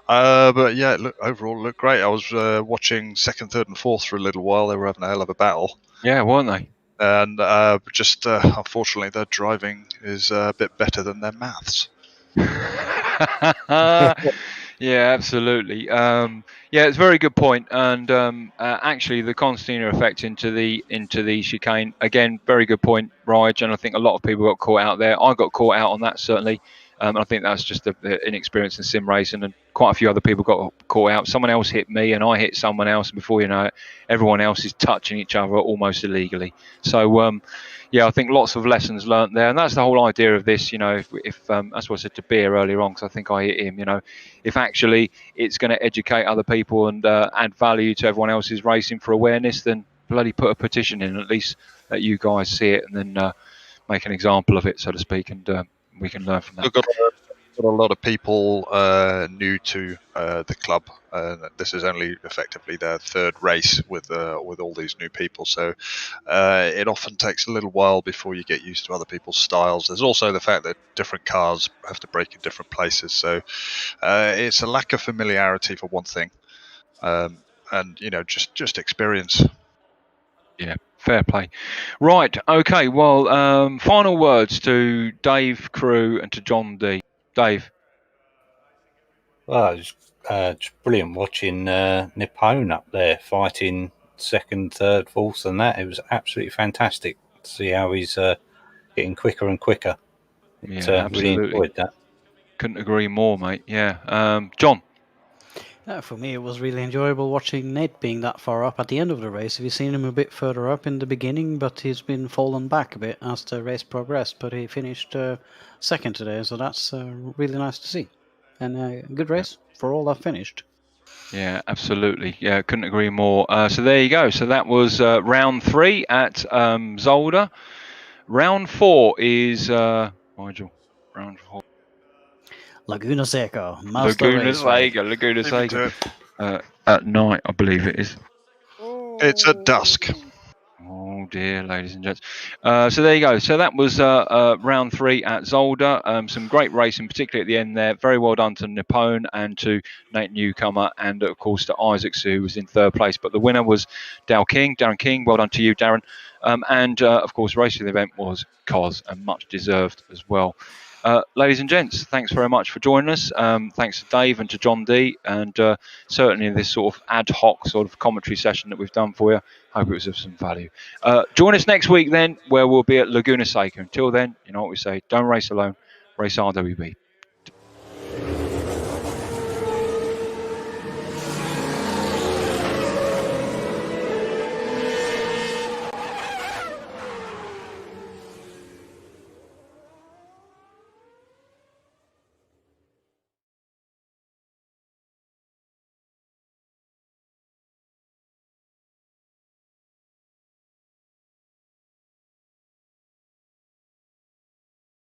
But yeah, overall it looked great. I was watching second, third, and fourth for a little while. They were having a hell of a battle. Yeah, weren't they? And unfortunately, their driving is a bit better than their maths. Yeah, absolutely. Yeah, it's a very good point. And actually, the concertina effect into the chicane, again, very good point, Raj. And I think a lot of people got caught out there. I got caught out on that, certainly. I think that's just the inexperience in sim racing, and quite a few other people got caught out. Someone else hit me, and I hit someone else, and before you know it, everyone else is touching each other almost illegally. So, yeah, I think lots of lessons learnt there, and that's the whole idea of this. You know, if that's what I said to Beer earlier on, because I think I hit him. You know, if actually it's going to educate other people and add value to everyone else's racing for awareness, then bloody put a petition in, at least that you guys see it, and then make an example of it, so to speak, and we can learn from that. We've got a lot of people new to the club. This is only effectively their third race with all these new people, so it often takes a little while before you get used to other people's styles. There's also the fact that different cars have to brake in different places, so it's a lack of familiarity for one thing, and just experience. Yeah, fair play. Right, okay, well, final words to Dave, Crew, and to John D. Dave. Well, it was just brilliant watching Nippon up there fighting second, third, fourth, and that. It was absolutely fantastic to see how he's getting quicker and quicker. Really enjoyed that. Couldn't agree more, mate. Yeah. John? For me, it was really enjoyable watching Nate being that far up at the end of the race. We've seen him a bit further up in the beginning, but he's been fallen back a bit as the race progressed. But he finished second today, so that's really nice to see. And a good race for all that finished. Yeah, absolutely. Yeah, couldn't agree more. So there you go. So that was round 3 at Zolder. Round 4 is Nigel. Round 4. Laguna Seca, Master Laguna Raceway. Seca, Laguna Leave me to Seca. At night, I believe it is. It's at dusk. Oh dear, ladies and gents. So there you go. So that was round 3 at Zolder. Some great racing, particularly at the end there. Very well done to Nippone and to Nate Newcomer, and of course to Isaacs, who was in 3rd place. But the winner was Darren King. Well done to you, Darren. And of course, race of the event was Cos, and much deserved as well. Ladies and gents, thanks very much for joining us. Thanks to Dave and to John D, and certainly this sort of ad hoc sort of commentary session that we've done for you. Hope it was of some value. Join us next week then, where we'll be at Laguna Seca. Until then, you know what we say, don't race alone, race RWB.